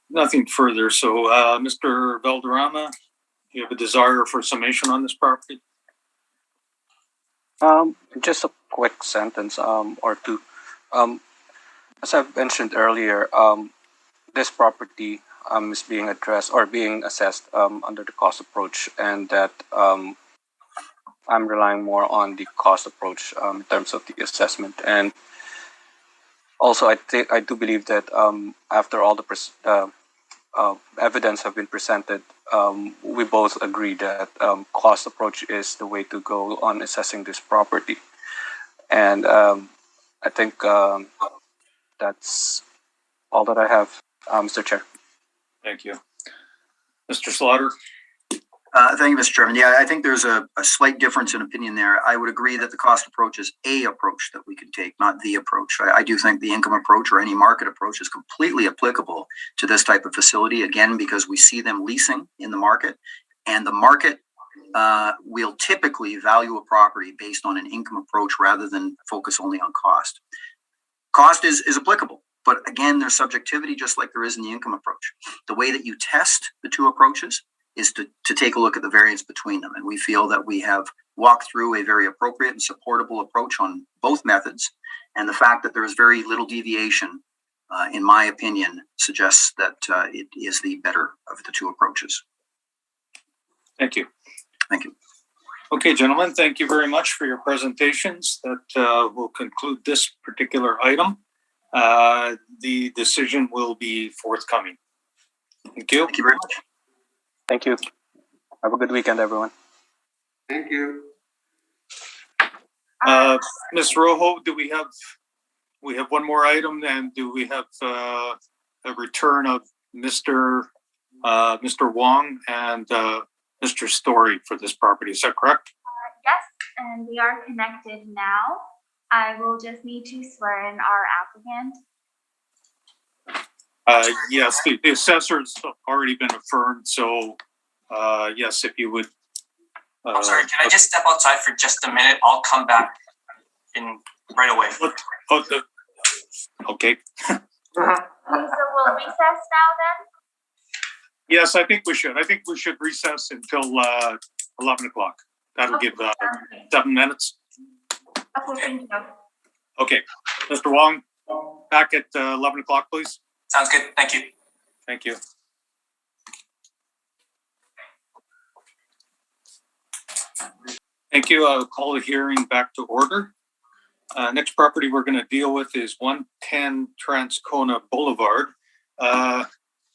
Nothing further. So, Mr. Valderrama, do you have a desire for summation on this property? Just a quick sentence or two. As I've mentioned earlier, this property is being addressed or being assessed under the cost approach, and that I'm relying more on the cost approach in terms of the assessment. And also, I do believe that after all the evidence have been presented, we both agree that cost approach is the way to go on assessing this property. And I think that's all that I have, Mr. Chair. Thank you. Mr. Slaughter? Thank you, Mr. Chairman. Yeah, I think there's a slight difference in opinion there. I would agree that the cost approach is a approach that we can take, not the approach. I do think the income approach or any market approach is completely applicable to this type of facility, again, because we see them leasing in the market, and the market will typically value a property based on an income approach rather than focus only on cost. Cost is applicable, but again, there's subjectivity just like there is in the income approach. The way that you test the two approaches is to take a look at the variance between them. And we feel that we have walked through a very appropriate and supportable approach on both methods. And the fact that there is very little deviation, in my opinion, suggests that it is the better of the two approaches. Thank you. Thank you. Okay, gentlemen, thank you very much for your presentations. That will conclude this particular item. The decision will be forthcoming. Thank you. Thank you very much. Thank you. Have a good weekend, everyone. Thank you. Ms. Rojo, do we have one more item, and do we have a return of Mr. Wong and Mr. Story for this property? Is that correct? Yes, and we are connected now. I will just need to swear in our applicant. Yes, the assessor's already been affirmed, so yes, if you would. I'm sorry, can I just step outside for just a minute? I'll come back in right away. Okay. So we'll recess now then? Yes, I think we should. I think we should recess until 11 o'clock. That'll give 7 minutes. Okay, thank you. Okay, Mr. Wong, back at 11 o'clock, please. Sounds good. Thank you. Thank you. Thank you. I'll call the hearing back to order. Next property we're going to deal with is 110 Kona Boulevard.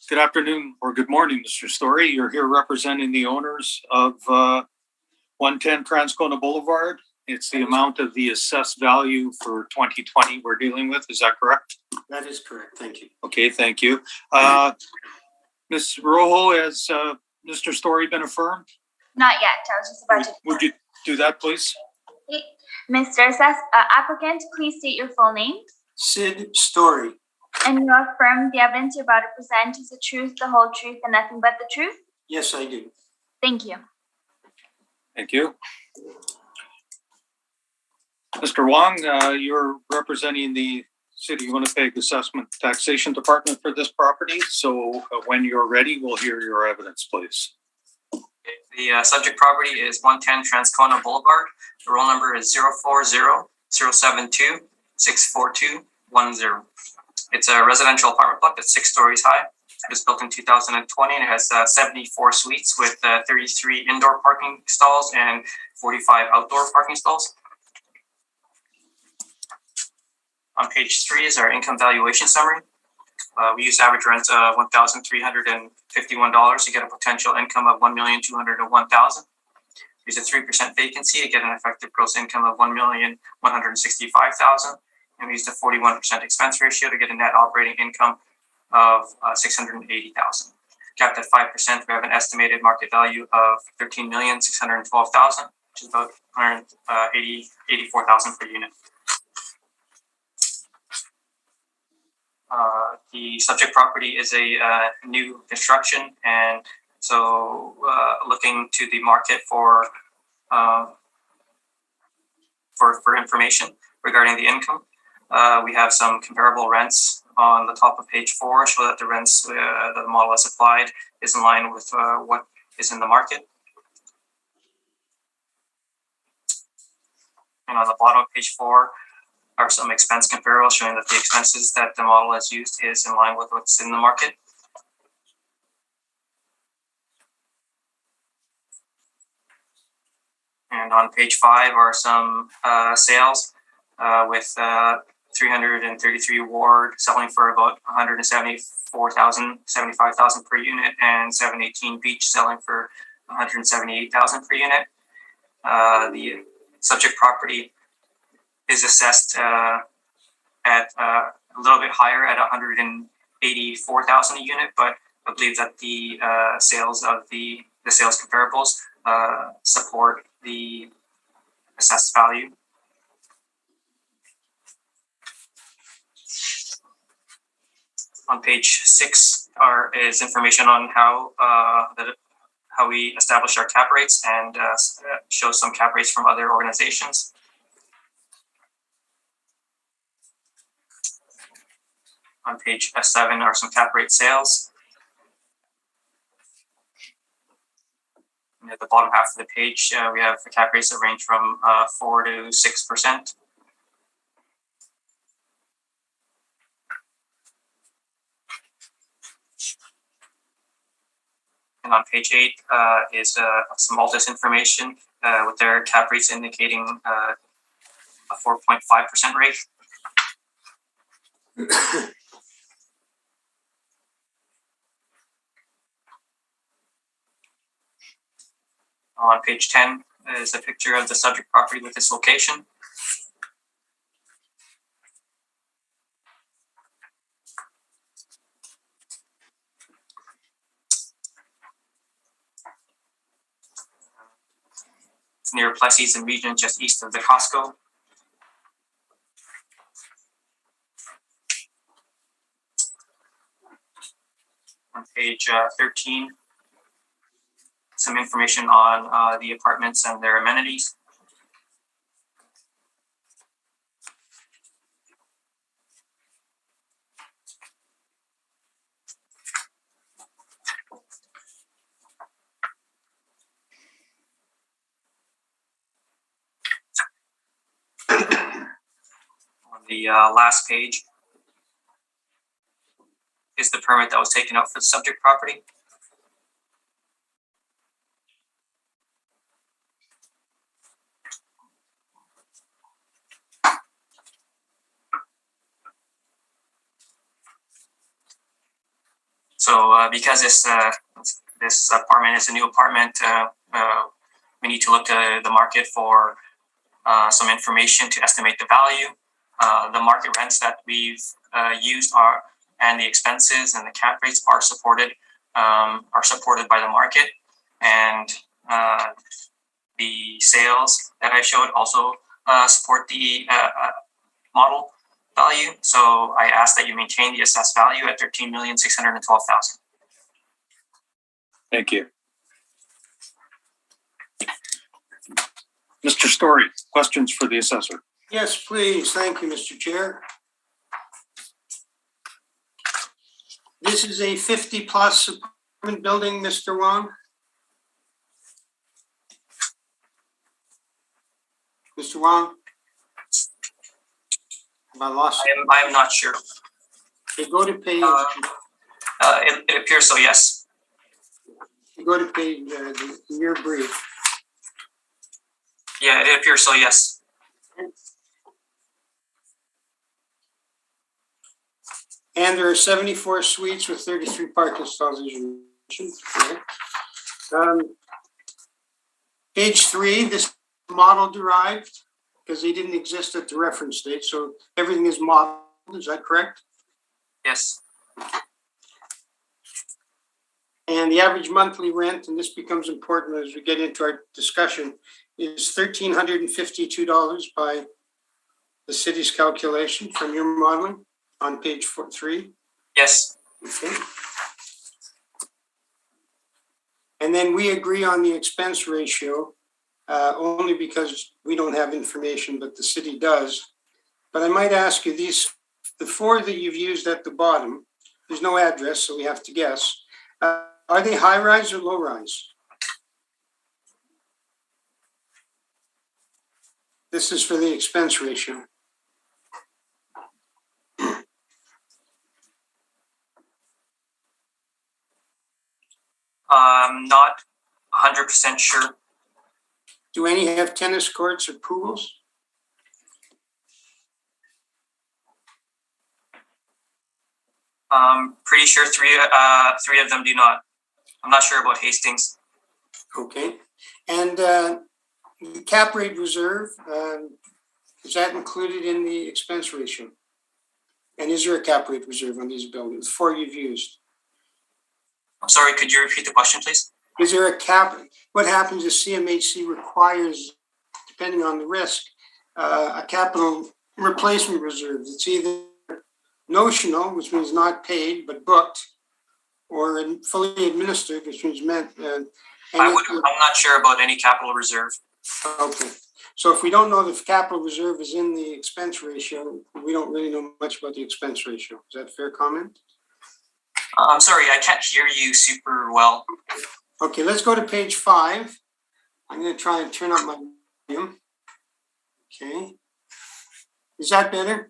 Good afternoon or good morning, Mr. Story. You're here representing the owners of 110 Kona Boulevard. It's the amount of the assessed value for 2020 we're dealing with. Is that correct? That is correct. Thank you. Okay, thank you. Ms. Rojo, has Mr. Story been affirmed? Not yet. I was just about to. Would you do that, please? Okay. Mr. Applicant, please state your full name. Sid Story. And you affirm the evidence you're about to present is the truth, the whole truth, and nothing but the truth? Yes, I do. Thank you. Thank you. Mr. Wong, you're representing the City of Winnipeg Assessment Taxation Department for this property. So when you're ready, we'll hear your evidence, please. The subject property is 110 Kona Boulevard. The roll number is 040-072-64210. It's a residential apartment block that's 6 stories high. It was built in 2020 and it has 74 suites with 33 indoor parking stalls and 45 outdoor parking stalls. On page 3 is our income valuation summary. We use average rents of $1,351 to get a potential income of $1,201,000. We use a 3% vacancy to get an effective gross income of $1,165,000. And we used a 41% expense ratio to get a net operating income of $680,000. Capped at 5%, we have an estimated market value of $13,612,000, which is about $84,000 per unit. The subject property is a new construction, and so looking to the market for information regarding the income. We have some comparable rents on the top of page 4, show that the rents that the model has applied is in line with what is in the market. And on the bottom of page 4 are some expense comparables showing that the expenses that the model has used is in line with what's in the market. And on page 5 are some sales with 333 Ward selling for about $174,000, $75,000 per unit, and 718 Beach selling for $178,000 per unit. The subject property is assessed at a little bit higher at $184,000 a unit, but I believe that the sales of the sales comparables support the assessed value. On page 6 is information on how we establish our cap rates, and shows some cap rates from other organizations. On page 7 are some cap rate sales. And at the bottom half of the page, we have the cap rates that range from 4 to 6%. And on page 8 is some Altus information with their cap rates indicating a 4.5% rate. On page 10 is a picture of the subject property with its location. It's near Plessis and Regent, just east of the Costco. On page 13, some information on the apartments and their amenities. The last page is the permit that was taken out for the subject property. So because this apartment is a new apartment, we need to look to the market for some information to estimate the value. The market rents that we've used are, and the expenses and the cap rates are supported by the market, and the sales that I showed also support the model value. So I ask that you maintain the assessed value at $13,612,000. Thank you. Mr. Story, questions for the assessor? Yes, please. Thank you, Mr. Chair. This is a 50-plus apartment building, Mr. Wong? Mr. Wong? Have I lost you? I am not sure. Okay, go to page, It appears so, yes. go to page, your brief. Yeah, it appears so, yes. And there are 74 suites with 33 parking stalls, as you mentioned. Okay. Page 3, this model derived, because they didn't exist at the reference date, so everything is modeled, is that correct? Yes. And the average monthly rent, and this becomes important as we get into our discussion, is $1,352 by the city's calculation from your modeling on page 3. Yes. Okay. And then we agree on the expense ratio, only because we don't have information, but the city does. But I might ask you, the 4 that you've used at the bottom, there's no address, so we have to guess. Are they high rise or low rise? This is for the expense ratio. I'm not 100% sure. Do any have tennis courts or pools? Pretty sure three of them do not. I'm not sure about Hastings. Okay. And the cap rate reserve, is that included in the expense ratio? And is there a cap rate reserve on these buildings, 4 you've used? I'm sorry, could you repeat the question, please? Is there a cap? What happens is CMHC requires, depending on the risk, a capital replacement reserve. It's either notional, which means not paid but booked, or fully administered, which means I'm not sure about any capital reserve. Okay. So if we don't know if capital reserve is in the expense ratio, we don't really know much about the expense ratio. Is that a fair comment? I'm sorry, I can't hear you super well. Okay, let's go to page 5. I'm going to try and turn up my volume. Okay. Is that better?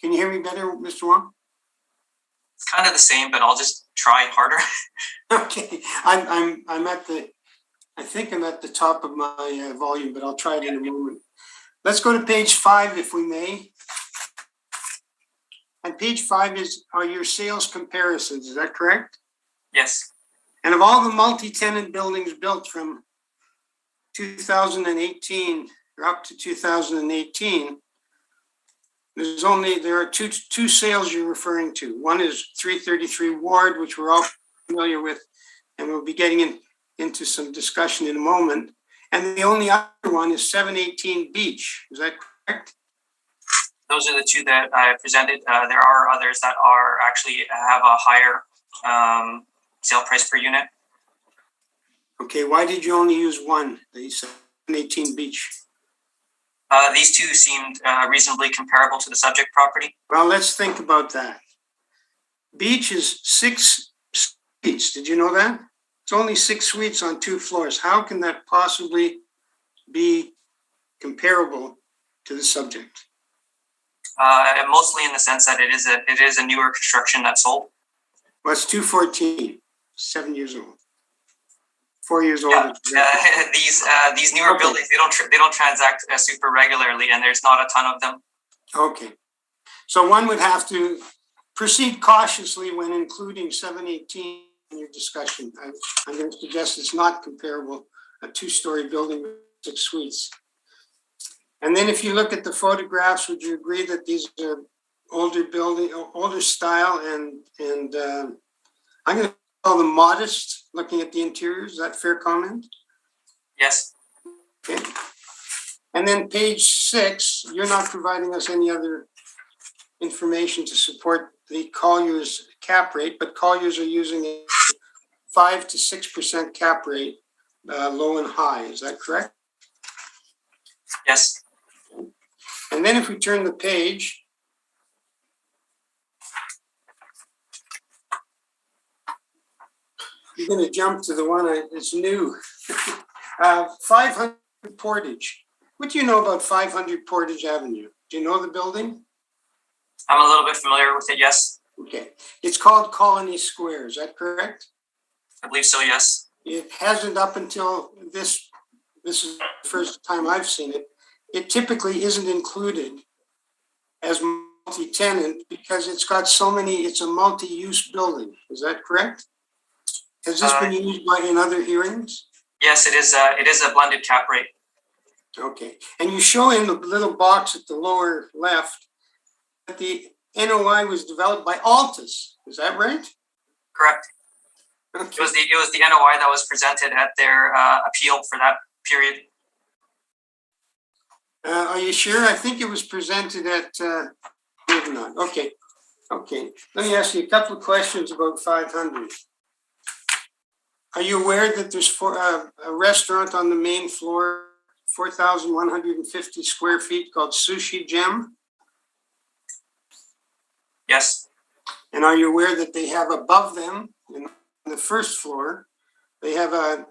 Can you hear me better, Mr. Wong? It's kind of the same, but I'll just try harder. Okay. I think I'm at the top of my volume, but I'll try it in a moment. Let's go to page 5, if we may. And page 5 are your sales comparisons. Is that correct? Yes. And of all the multi-tenant buildings built from 2018 or up to 2018, there are two sales you're referring to. One is 333 Ward, which we're all familiar with, and we'll be getting into some discussion in a moment. And the only other one is 718 Beach. Is that correct? Those are the 2 that I presented. There are others that are actually have a higher sale price per unit. Okay, why did you only use one, the 718 Beach? These 2 seemed reasonably comparable to the subject property. Well, let's think about that. Beach is 6 suites. Did you know that? It's only 6 suites on 2 floors. How can that possibly be comparable to the subject? Mostly in the sense that it is a newer construction that sold. Well, it's 214, 7 years old. 4 years old. Yeah, these newer Okay. buildings, they don't transact super regularly, and there's not a ton of them. Okay. So one would have to proceed cautiously when including 718 in your discussion. I'm going to suggest it's not comparable, a 2-story building with 6 suites. And then if you look at the photographs, would you agree that these are older building, older style, and I'm going to call them modest, looking at the interiors? Is that a fair comment? Yes. Okay. And then page 6, you're not providing us any other information to support the Colliers cap rate, but Colliers are using a 5 to 6% cap rate, low and high. Is that correct? Yes. And then if we turn the page, you're going to jump to the one that's new. 500 Portage. What do you know about 500 Portage Avenue? Do you know the building? I'm a little bit familiar with it, yes. Okay. It's called Colony Square. Is that correct? I believe so, yes. It hasn't up until this is the first time I've seen it. It typically isn't included as multi-tenant because it's got so many, it's a multi-use building. Is that correct? Has this been used in other hearings? Yes, it is a blended cap rate. Okay. And you show in the little box at the lower left that the NOI was developed by Altus. Is that right? Correct. Okay. It was the NOI that was presented at their appeal for that period. Are you sure? I think it was presented at, maybe not. Okay. Okay. Let me ask you a couple of questions about 500. Are you aware that there's a restaurant on the main floor, 4,150 square feet, called Sushi Gem? Yes. And are you aware that they have above them, in the first floor, they have a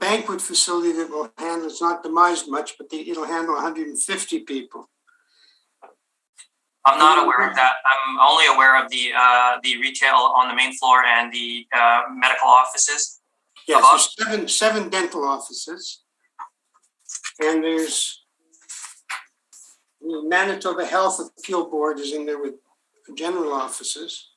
banquet facility that will handle, it's not demised much, but it'll handle 150 people. I'm not aware of that. I'm only aware of the retail on the main floor and the medical offices. Yes, there's seven dental offices. And there's the Manitoba Health Appeal Board is in there with general offices.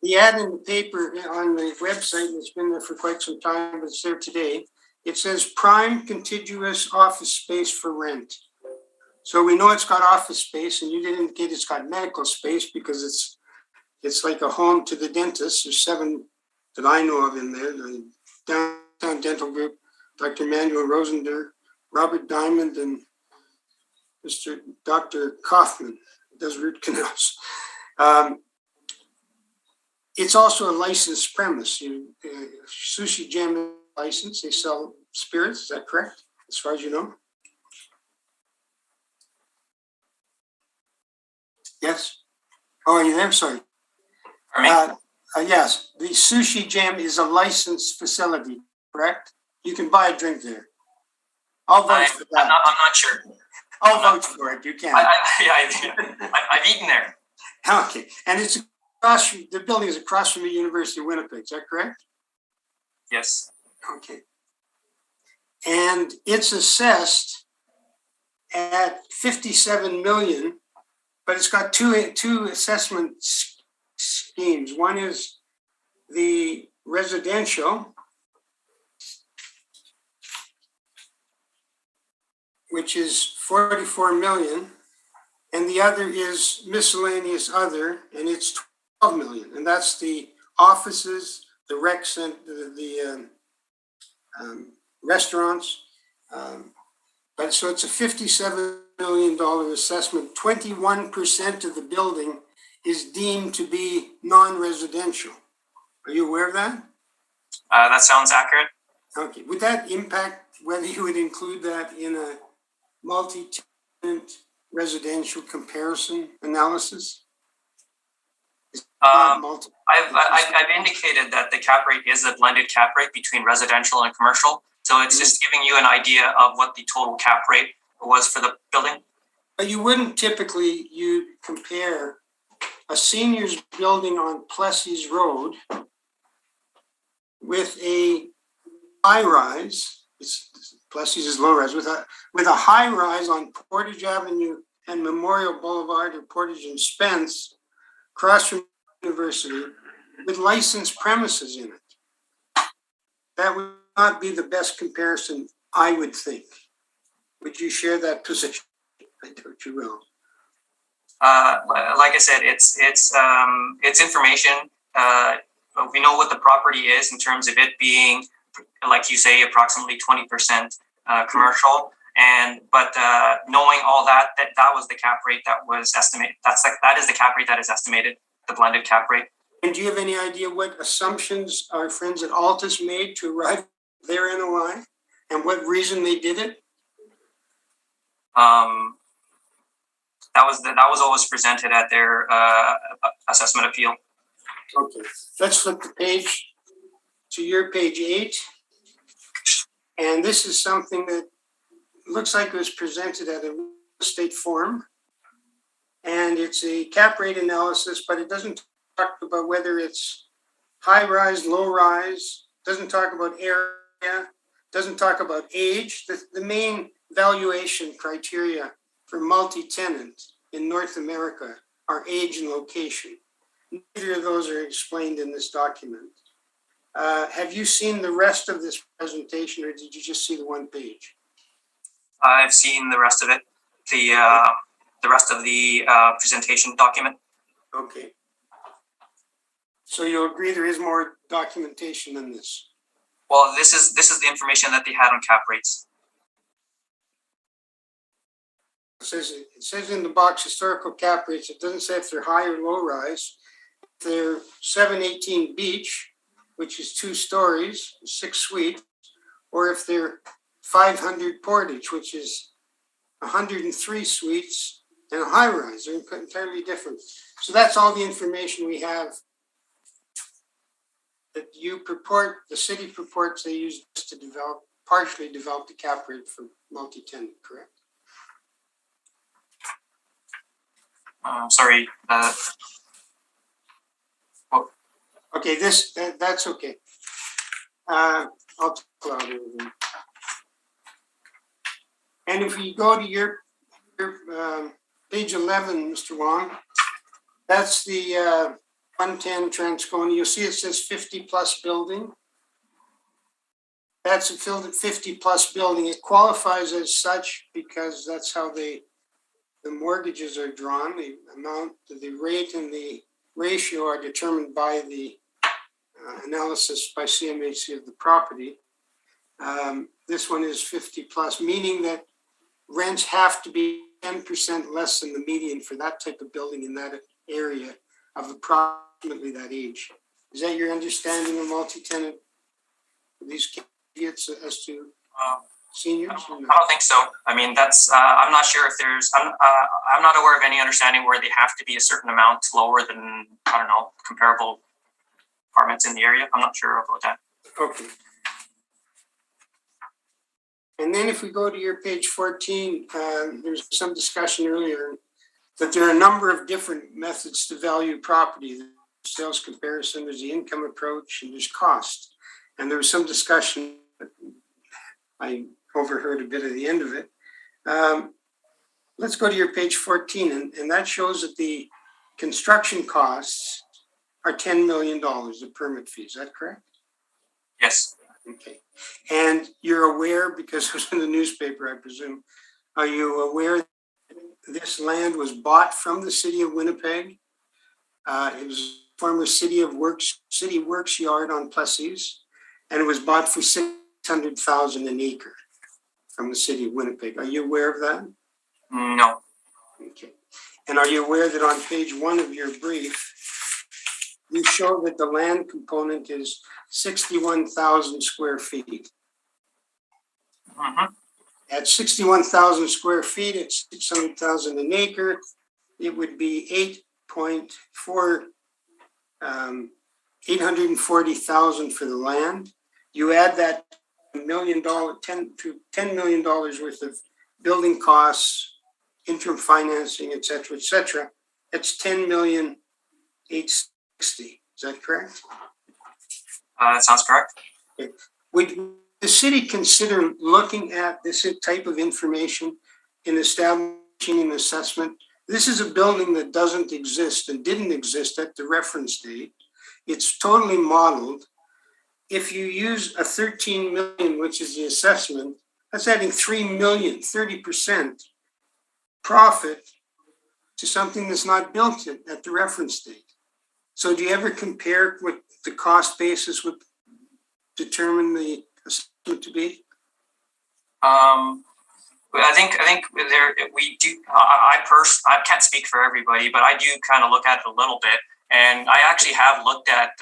The ad in the paper on the website, it's been there for quite some time, but it's there today. It says prime contiguous office space for rent. So we know it's got office space, and you didn't indicate it's got medical space because it's like a home to the dentist. There's 7 that I know of in there. The Downtown Dental Group, Dr. Manuel Rosender, Robert Diamond, and Dr. Kaufman does root canals. It's also a licensed premise. Sushi Gem is licensed. They sell spirits. Is that correct? As far as you know? Yes. Oh, are you there? Sorry. Yes. The Sushi Gem is a licensed facility, correct? You can buy a drink there. I'll vote for that. I'm not sure. I'll vote for it. You can. I've eaten there. Okay. And it's across, the building is across from the University of Winnipeg. Is that correct? Yes. Okay. And it's assessed at 57 million, but it's got two assessment schemes. One is the residential, which is 44 million, and the other is miscellaneous other, and it's 12 million. And that's the offices, the rec center, the restaurants. But so it's a $57 million assessment. 21% of the building is deemed to be non-residential. Are you aware of that? That sounds accurate. Okay. Would that impact whether you would include that in a multi-tenant residential comparison analysis? I've indicated that the cap rate is a blended cap rate between residential and commercial. So it's just giving you an idea of what the total cap rate was for the building. But you wouldn't typically, you compare a seniors building on Plessis Road with a high rise, Plessis is low rise, with a high rise on Portage Avenue and Memorial Boulevard, or Portage and Spence, across from University, with licensed premises in it. That would not be the best comparison, I would think. Would you share that position? I doubt you will. Like I said, it's information. We know what the property is in terms of it being, like you say, approximately 20% commercial. But knowing all that was the cap rate that was estimated. That is the cap rate that is estimated, the blended cap rate. And do you have any idea what assumptions our friends at Altus made to arrive at their NOI, and what reason they did it? That was always presented at their assessment appeal. Okay, let's flip the page to your page 8. And this is something that looks like it was presented at a real estate forum. And it's a cap rate analysis, but it doesn't talk about whether it's high rise, low rise, doesn't talk about area, doesn't talk about age. The main valuation criteria for multi-tenant in North America are age and location. Neither of those are explained in this document. Have you seen the rest of this presentation, or did you just see the one page? I've seen the rest of it, the rest of the presentation document. Okay. So you'll agree there is more documentation than this? Well, this is the information that they had on cap rates. It says in the box historical cap rates. It doesn't say if they're high or low rise. If they're 718 Beach, which is 2 stories, 6 suites, or if they're 500 Portage, which is 103 suites and a high rise. They're entirely different. So that's all the information we have that you purport, the city purports they used to develop, partially develop the cap rate for multi-tenant, correct? Sorry. Okay, that's okay. I'll talk louder with them. And if you go to your page 11, Mr. Wong, that's the 110 Transcona. You'll see it says 50 plus building. That's a 50 plus building. It qualifies as such because that's how the mortgages are drawn. The amount, the rate, and the ratio are determined by the analysis by CMHC of the property. This one is 50 plus, meaning that rents have to be 10% less than the median for that type of building in that area of approximately that age. Is that your understanding of multi-tenant, these caveats as to seniors? I don't think so. I mean, that's, I'm not sure if there's, I'm not aware of any understanding where they have to be a certain amount lower than, I don't know, comparable apartments in the area. I'm not sure about that. Okay. And then if we go to your page 14, there's some discussion earlier that there are a number of different methods to value property. There's sales comparison, there's the income approach, and there's cost. And there was some discussion, I overheard a bit of the end of it. Let's go to your page 14, and that shows that the construction costs are $10 million, the permit fee. Is that correct? Yes. Okay. And you're aware, because it was in the newspaper, I presume, are you aware this land was bought from the city of Winnipeg? It was former city works yard on Plessis, and it was bought for $600,000 an acre from the city of Winnipeg. Are you aware of that? No. Okay. And are you aware that on page 1 of your brief, you show that the land component is 61,000 square feet? Mm-hmm. At 61,000 square feet, it's 600,000 an acre. It would be 840,000 for the land. You add that $10 million worth of building costs, interim financing, et cetera, it's 10,860,000. Is that correct? That sounds correct. Would the city consider looking at this type of information in establishing an assessment? This is a building that doesn't exist and didn't exist at the reference date. It's totally modeled. If you use a 13 million, which is the assessment, that's adding 3 million, 30% profit to something that's not built at the reference date. So do you ever compare what the cost basis would determine the assessment to be? I think there we do. I can't speak for everybody, but I do kind of look at it a little bit, and I actually have looked at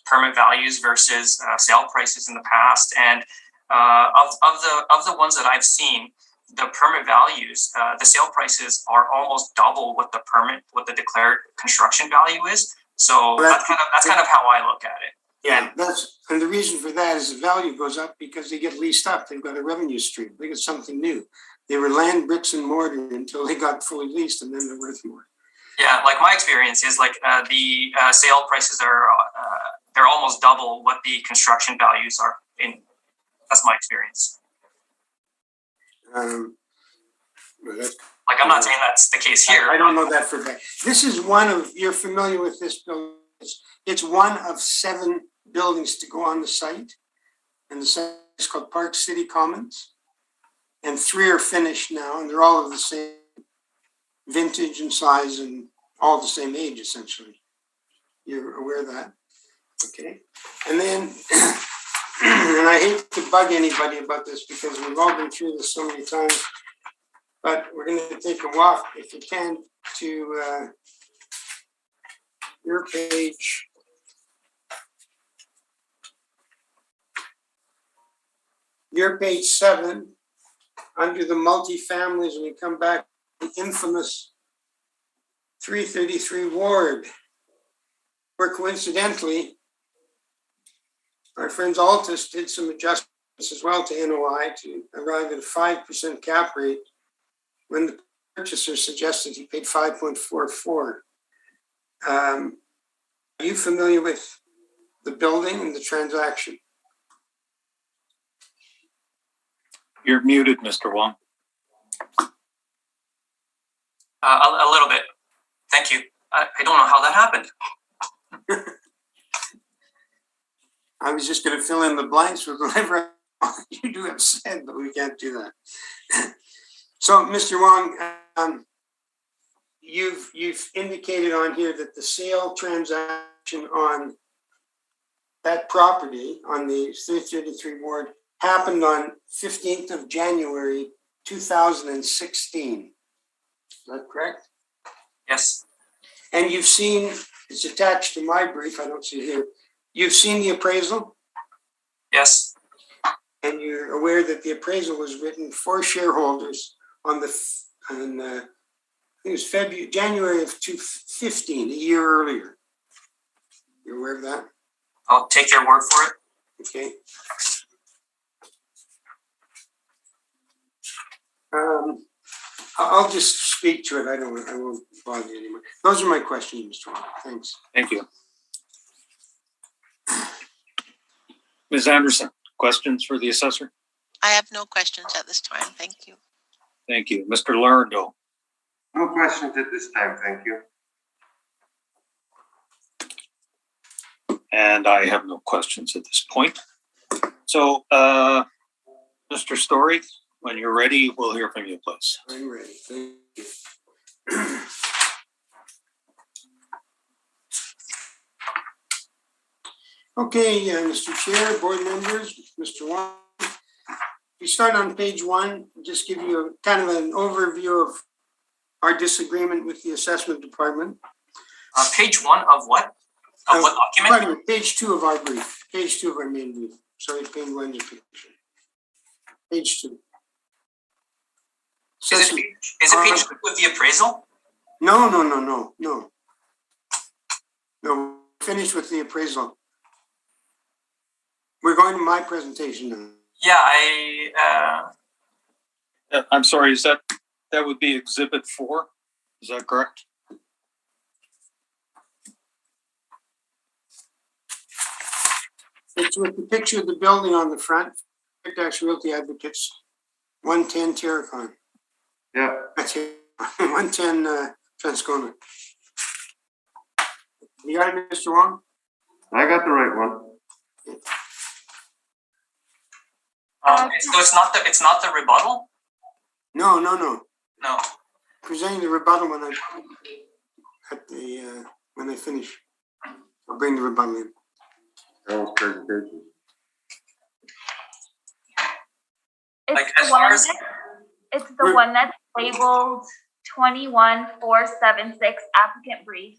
permit values versus sale prices in the past, and of the ones that I've seen, the permit values, the sale prices are almost double what the declared construction value is. So that's kind of how I look at it. Yeah, and the reason for that is the value goes up because they get leased up. They've got a revenue stream. They get something new. They were land, bricks, and mortar until they got fully leased, and then they're worth more. Yeah, like my experience is like the sale prices are they're almost double what the construction values are. That's my experience. Well, like I'm not saying that's the case here. I don't know that for a fact. This is one of, you're familiar with this building. It's one of 7 buildings to go on the site. And the site is called Park City Commons. And 3 are finished now, and they're all of the same vintage and size and all the same age, essentially. You're aware of that? Okay. And then, and I hate to bug anybody about this because we've all been through this so many times, but we're going to take a walk, if you can, to your page. Your page 7, under the multifamilies, and we come back to the infamous 333 Ward, where coincidentally, our friends Altus did some adjustments as well to NOI to arrive at a 5% cap rate when the purchaser suggested he paid 5.44. Are you familiar with the building and the transaction? You're muted, Mr. Wong. A little bit. Thank you. I don't know how that happened. I was just going to fill in the blanks with whatever you do have said, but we can't do that. So, Mr. Wong, you've indicated on here that the sale transaction on that property on the 333 Ward happened on 15th of January, 2016. Is that correct? Yes. And you've seen, it's attached to my brief, I don't see it here. You've seen the appraisal? Yes. And you're aware that the appraisal was written for shareholders on I think it was January of 2015, a year earlier. You're aware of that? I'll take your word for it. Okay. I'll just speak to it. I won't bother you anymore. Those are my questions, Mr. Wong. Thanks. Thank you. Ms. Anderson, questions for the assessor? I have no questions at this time. Thank you. Thank you. Mr. Lardo? No questions at this time, thank you. And I have no questions at this point. So, Mr. Story, when you're ready, we'll hear from you, please. I'm ready. Thank you. Okay, Mr. Chair, board members, Mr. Wong. We start on page 1, just give you a kind of an overview of our disagreement with the assessment department. Page 1 of what? Of what document? Page 2 of our brief. Page 2 of our main brief. Sorry, page 1 is picture. Page 2. Is it page 2 with the appraisal? No. No, finished with the appraisal. We're going to my presentation now. Yeah, I'm sorry, that would be Exhibit 4? Is that correct? It's with the picture of the building on the front. Fairfax Realty Advocates, 110 Terracon. Yeah, That's it. 110 Transcona. You got it, Mr. Wong? I got the right one. So it's not the rebuttal? No. No. Presenting the rebuttal when I finish. I'll bring the rebuttal in. That was presentation. Like, It's as the far one as- it's the one that's labeled 21476 applicant brief.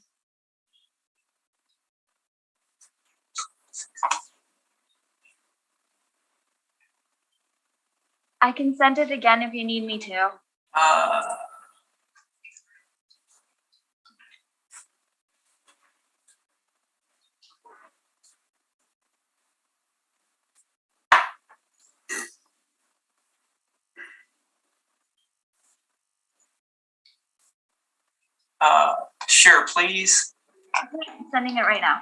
I can send it again if you need me to. Sure, please. I'm sending it right now.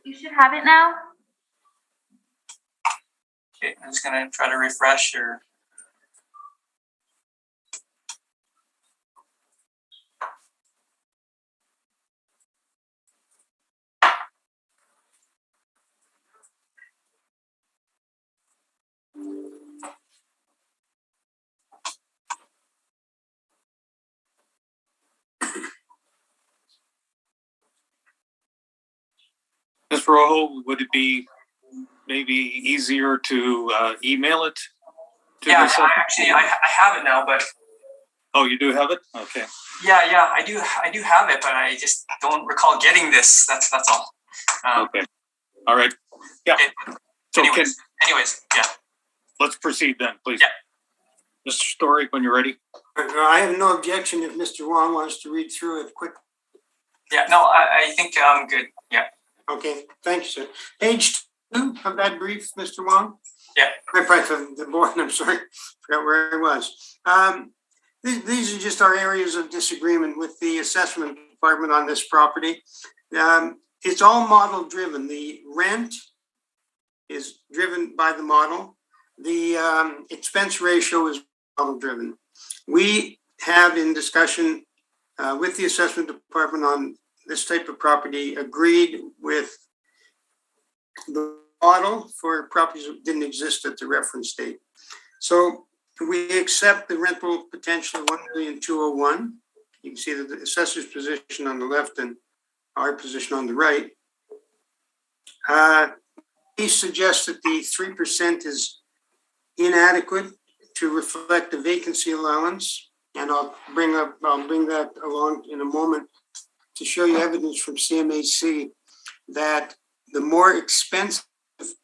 You should have it now. Okay, I'm just gonna try to refresh or. Ms. Rojo, would it be maybe easier to email it? Yeah, this- I have it now, but Oh, you do have it? Okay. yeah, I do have it, but I just don't recall getting this. That's all. Okay. All right. Yeah. Okay. So Anyways, yeah. let's proceed then, please. Yeah. Mr. Story, when you're ready. I have no objection if Mr. Wong wants to read through it quick. Yeah, no, I think I'm good. Yeah. Okay, thank you, sir. Page 2 of that brief, Mr. Wong? Yeah. Right from the board, I'm sorry, forgot where I was. These are just our areas of disagreement with the assessment department on this property. It's all model driven. The rent is driven by the model. The expense ratio is model driven. We have in discussion with the assessment department on this type of property agreed with the model for properties that didn't exist at the reference date. So we accept the rental potential of 1,201,000. You can see the assessor's position on the left and our position on the right. He suggests that the 3% is inadequate to reflect the vacancy allowance. And I'll bring that along in a moment to show you evidence from CMHC that the more expensive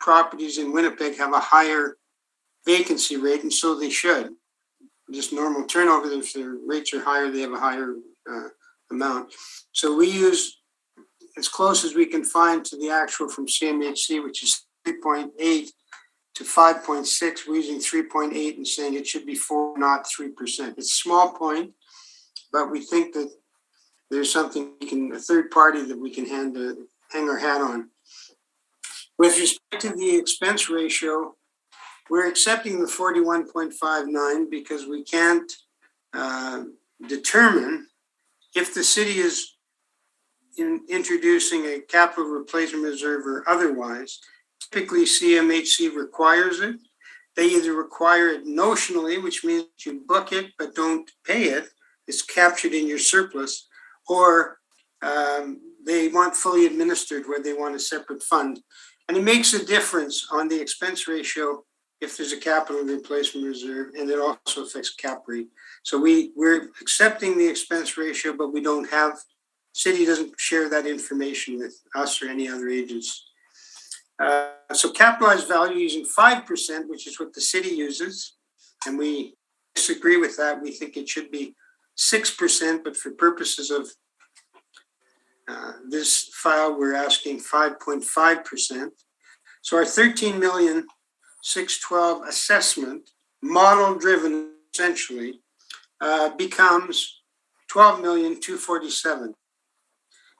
properties in Winnipeg have a higher vacancy rate, and so they should. Just normal turnover, if their rates are higher, they have a higher amount. So we use as close as we can find to the actual from CMHC, which is 3.8 to 5.6. We're using 3.8 and saying it should be 4, not 3%. It's a small point, but we think that there's something a third party that we can hang our hat on. With respect to the expense ratio, we're accepting the 41.59 because we can't determine if the city is introducing a capital replacement reserve or otherwise. Typically, CMHC requires it. They either require it notionally, which means you book it but don't pay it. It's captured in your surplus, or they want fully administered where they want a separate fund. And it makes a difference on the expense ratio if there's a capital replacement reserve, and it also affects cap rate. So we're accepting the expense ratio, but we don't have, city doesn't share that information with us or any other agents. So capitalized value using 5%, which is what the city uses, and we disagree with that. We think it should be 6%, but for purposes of this file, we're asking 5.5%. So our 13,612,000 assessment, model driven essentially, becomes 12,247,000.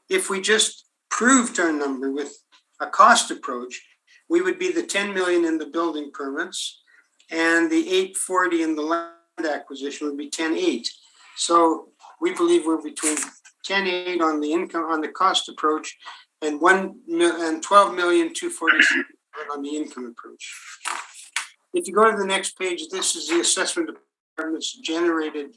If we just proved our number with a cost approach, we would be the 10 million in the building permits, and the 840 in the land acquisition would be 10.8. So we believe we're between 10.8 on the income, on the cost approach, and 12,247,000 on the income approach. If you go to the next page, this is the assessment department's generated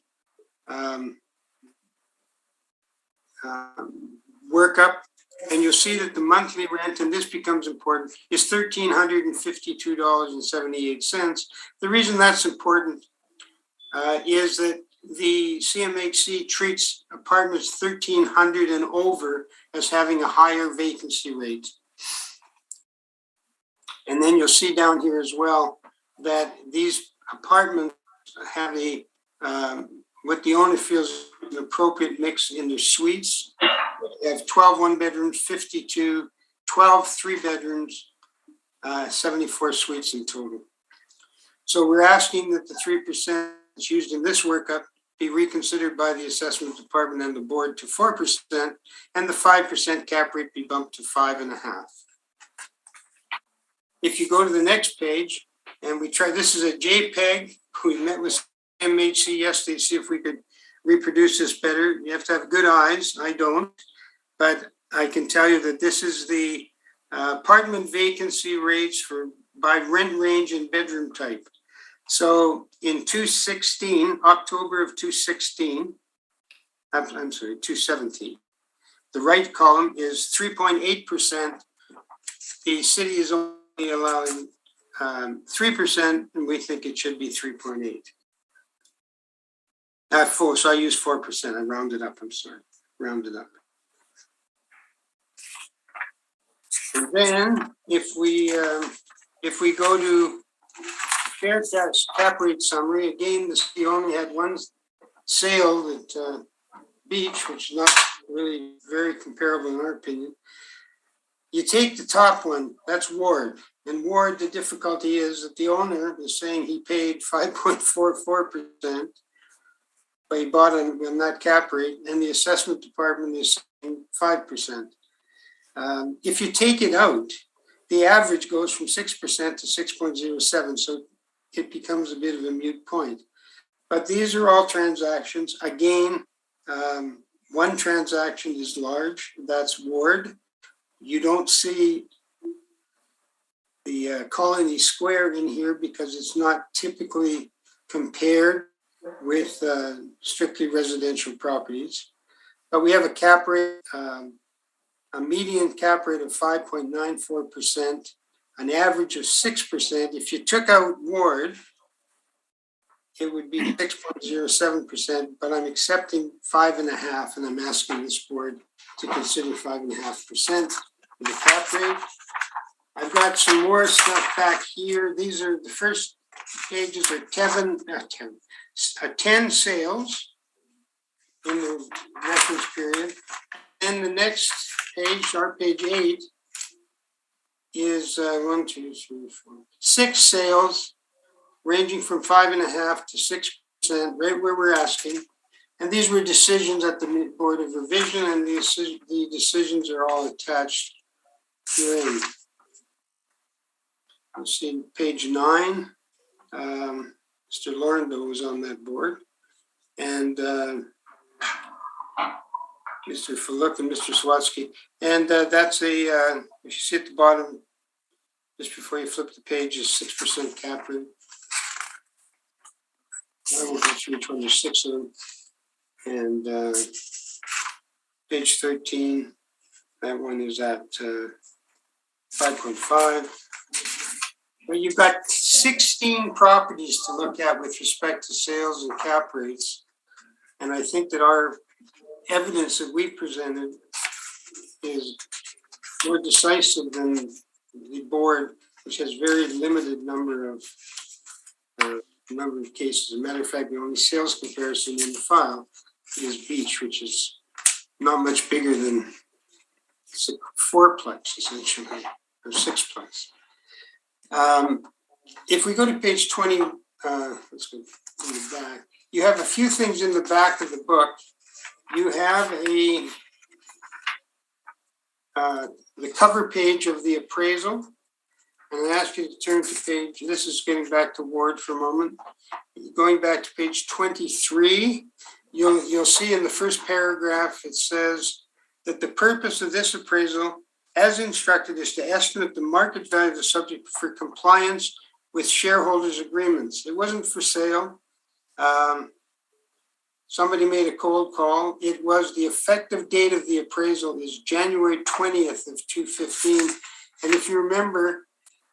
workup, and you'll see that the monthly rent, and this becomes important, is $1,352.78. The reason that's important is that the CMHC treats apartments 1,300 and over as having a higher vacancy rate. And then you'll see down here as well that these apartments have a what the owner feels is an appropriate mix in their suites. They have 12 one-bedrooms, 52, 12 three-bedrooms, 74 suites in total. So we're asking that the 3% that's used in this workup be reconsidered by the assessment department and the board to 4%, and the 5% cap rate be bumped to 5.5%. If you go to the next page, and we try, this is a JPEG. We met with MHC yesterday to see if we could reproduce this better. You have to have good eyes. I don't, but I can tell you that this is the apartment vacancy rates for by rent range and bedroom type. So in 2016, October of 2016, I'm sorry, 2017, the right column is 3.8%. The city is only allowing 3%, and we think it should be 3.8. So I use 4%. I rounded up. I'm sorry, rounded up. And then if we go to fair tax cap rate summary, again, the city only had one sale at Beach, which is not really very comparable in our opinion. You take the top one, that's Ward. And Ward, the difficulty is that the owner is saying he paid 5.44%, but he bought on that cap rate, and the assessment department is saying 5%. If you take it out, the average goes from 6% to 6.07%, so it becomes a bit of a moot point. But these are all transactions. Again, one transaction is large, that's Ward. You don't see the Colony Square in here because it's not typically compared with strictly residential properties. But we have a cap rate, a median cap rate of 5.94%, an average of 6%. If you took out Ward, it would be 6.07%, but I'm accepting 5.5%, and I'm asking this board to consider 5.5% for the cap rate. I've got some more stuff back here. These are the first pages are 10 sales in the reference period. And the next page, our page 8, is 6 sales ranging from 5.5% to 6%, right where we're asking. And these were decisions at the Board of Revision, and the decisions are all attached herein. You'll see page 9. Mr. Lorendo was on that board, and Mr. Faluk and Mr. Swatsky. And that's a, if you see at the bottom, just before you flip the page, is 6% cap rate. I won't go through each one, there's 6 of them. And page 13, that one is at 5.5. But you've got 16 properties to look at with respect to sales and cap rates. And I think that our evidence that we've presented is more decisive than the board, which has very limited number of a number of cases. As a matter of fact, the only sales comparison in the file is Beach, which is not much bigger than fourplex, essentially, or sixplex. If we go to page 20, let's go in the back. You have a few things in the back of the book. You have the cover page of the appraisal. And I ask you to turn to page, this is getting back to Ward for a moment. Going back to page 23, you'll see in the first paragraph, it says that the purpose of this appraisal, as instructed, is to estimate the market value of the subject for compliance with shareholders' agreements. It wasn't for sale. Somebody made a cold call. It was the effective date of the appraisal is January 20th of 2015. And if you remember,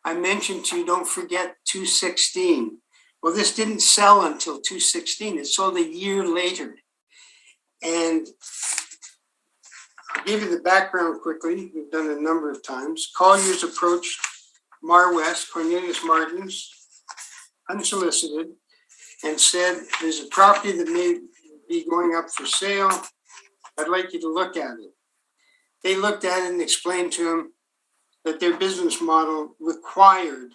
I mentioned to you, don't forget 2016. Well, this didn't sell until 2016. It sold a year later. And I'll give you the background quickly. We've done it a number of times. Colliers approached Mar West, Cornelius Martins, unsolicited, and said, there's a property that may be going up for sale. I'd like you to look at it. They looked at it and explained to him that their business model required,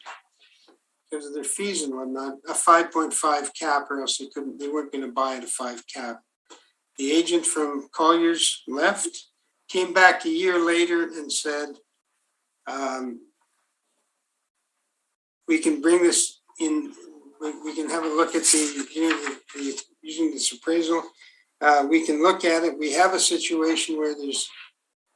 because of their fees and whatnot, a 5.5 cap, or else they weren't going to buy at a 5 cap. The agent from Colliers left, came back a year later and said, we can bring this in, we can have a look at using this appraisal. We can look at it. We have a situation where there's,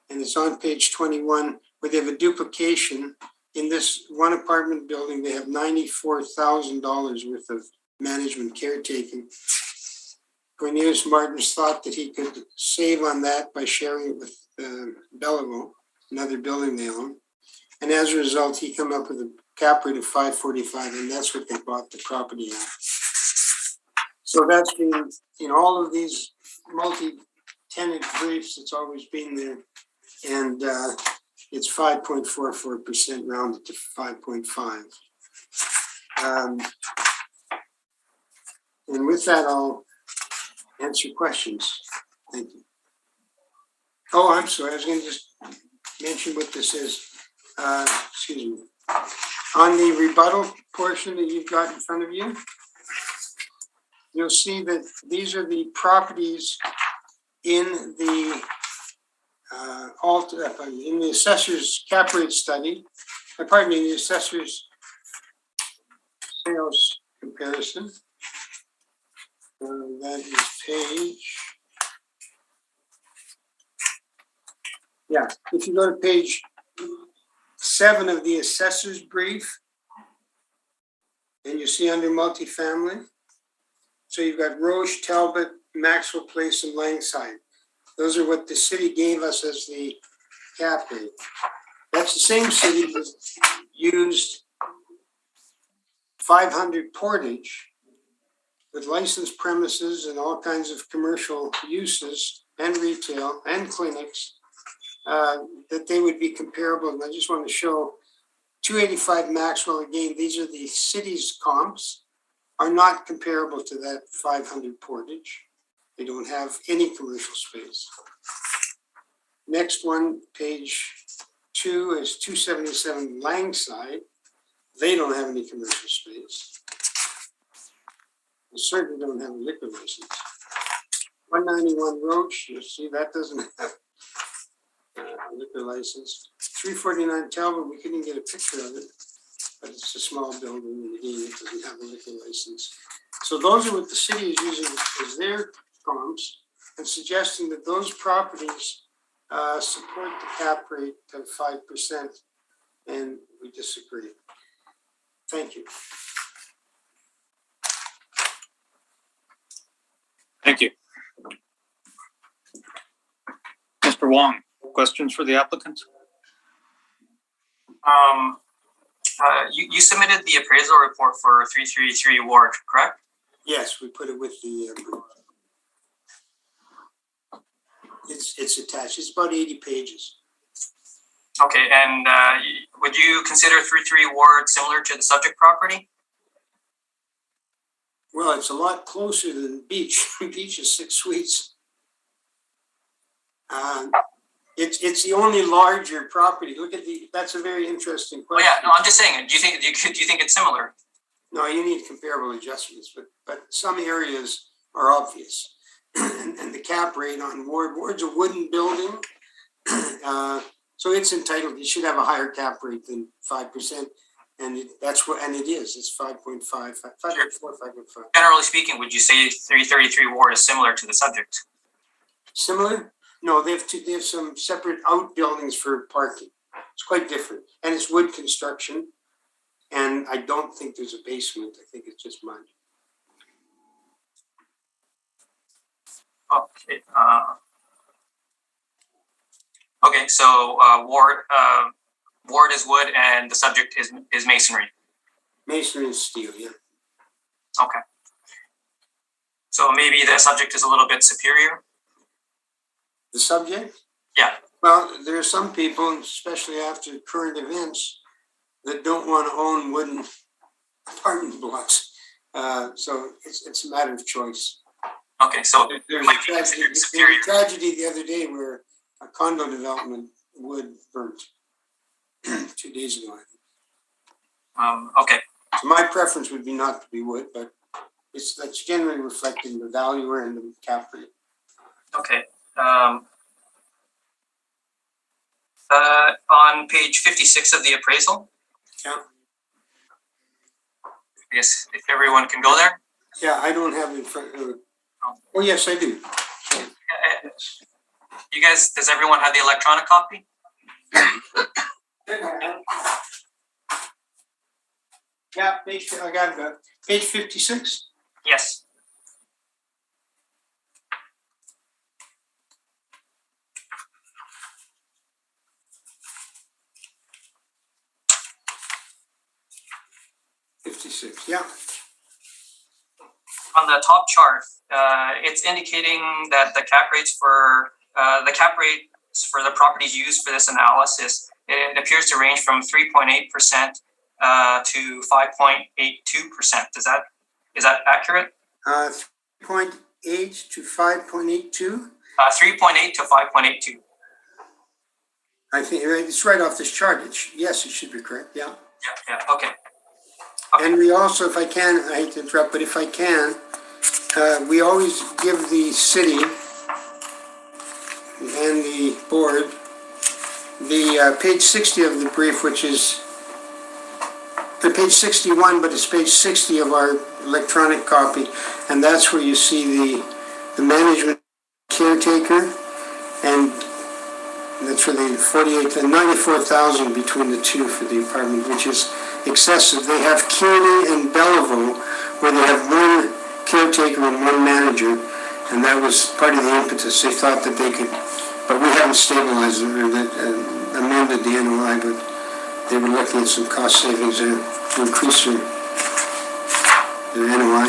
and it's on page 21, where they have a duplication. In this one apartment building, they have $94,000 worth of management caretaking. Cornelius Martins thought that he could save on that by sharing it with Belleville, another building they own. And as a result, he came up with a cap rate of 545, and that's what they bought the property at. So that's been, in all of these multi-tenant briefs, it's always been there. And it's 5.44% rounded to 5.5. And with that, I'll answer questions. Thank you. Oh, I'm sorry. I was going to just mention what this is. Excuse me. On the rebuttal portion that you've got in front of you, you'll see that these are the properties in the in the assessor's cap rate study. Pardon me, the assessor's sales comparison. That is page. Yeah, if you go to page 7 of the assessor's brief, and you see under multifamily, so you've got Roche, Talbot, Maxwell Place, and Langside. Those are what the city gave us as the cap rate. That's the same city that used 500 Portage with licensed premises and all kinds of commercial uses and retail and clinics, that they would be comparable. And I just want to show 285 Maxwell, again, these are the city's comps, are not comparable to that 500 Portage. They don't have any commercial space. Next one, page 2 is 277 Langside. They don't have any commercial space. They certainly don't have a liquor license. 191 Roche, you see that doesn't have a liquor license. 349 Talbot, we couldn't get a picture of it, but it's a small building and again, it doesn't have a liquor license. So those are what the city is using as their comps and suggesting that those properties support the cap rate of 5%, and we disagree. Thank you. Thank you. Mr. Wong, questions for the applicant? You submitted the appraisal report for 333 Ward, correct? Yes, we put it with the. It's attached. It's about 80 pages. Okay, and would you consider 333 Ward similar to the subject property? Well, it's a lot closer than Beach. Beach is 6 suites. It's the only larger property. Look at that's a very interesting Oh question. yeah, no, I'm just saying, do you think it's similar? No, you need comparable adjustments, but some areas are obvious. And the cap rate on Ward's a wooden building. So it's entitled, it should have a higher cap rate than 5%. And it is, it's 5.5, 5.4, 5.5. Generally speaking, would you say 333 Ward is similar to the subject? Similar? No, they have some separate outbuildings for parking. It's quite different. And it's wood construction. And I don't think there's a basement. I think it's just mud. Okay. Okay. So Ward is wood, and the subject is masonry. Masonry and steel, yeah. Okay. So maybe the subject is a little bit superior. The subject? Yeah. Well, there are some people, especially after current events, that don't want to own wooden apartment blocks. So it's a matter of choice. Okay. So There's it a might be tragedy, considered superior. tragedy the other day where a condo development wood burnt 2 days ago. Okay. So my preference would be not to be wood, but that's generally reflecting the value and the cap rate. Okay. On page 56 of the appraisal. Yeah. I guess if everyone can go there. Yeah, I don't have it in front of it. Oh, yes, I do. You guys, does everyone have the electronic copy? Yeah, I got it. Page 56. Yes. Yeah. On the top chart, it's indicating that the cap rates for the properties used for this analysis, it appears to range from 3.8% to 5.82%. Is that accurate? 3.8 to 5.82. 3.8 to 5.82. I think it's right off this chart. Yes, it should be correct. Yeah. Yeah. Okay. And we also, if I can, I hate to interrupt, but if I can, we always give the city and the board the page 60 of the brief, which is the page 61, but it's page 60 of our electronic copy, and that's where you see the management caretaker, and that's for the 48 and 94,000 between the two for the apartment, which is excessive. They have Kearney and Belleville, where they have one caretaker and one manager, and that was part of the impetus. They thought that they could, but we haven't stabilized it or amended the NOI, but they were looking at some cost savings there to increase their NOI.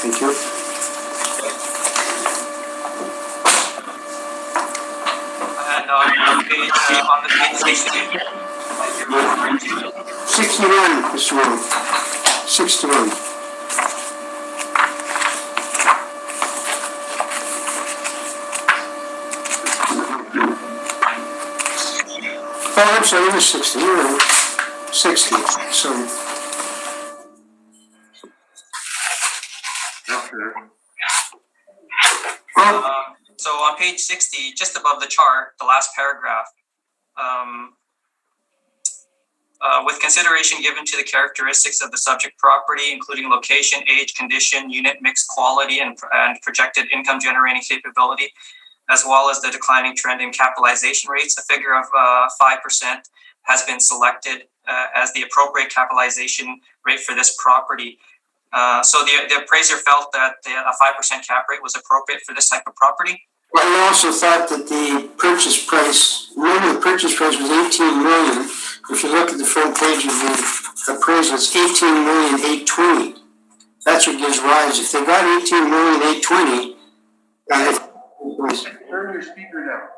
Thank you. And on the page 61, Mr. Wong. 61. Oh, I'm sorry, it was 60. You're right. 60. So. So on page 60, just above the chart, the last paragraph, with consideration given to the characteristics of the subject property, including location, age, condition, unit mix, quality, and projected income generating capability, as well as the declining trend in capitalization rates, a figure of 5% has been selected as the appropriate capitalization rate for this property. So the appraiser felt that a 5% cap rate was appropriate for this type of property. Well, we also thought that the purchase price, remember the purchase price was 18 million. If you look at the front page of the appraisal, it's 18,820,000. That's what gives rise. If they got 18,820,000, Turn your speaker down.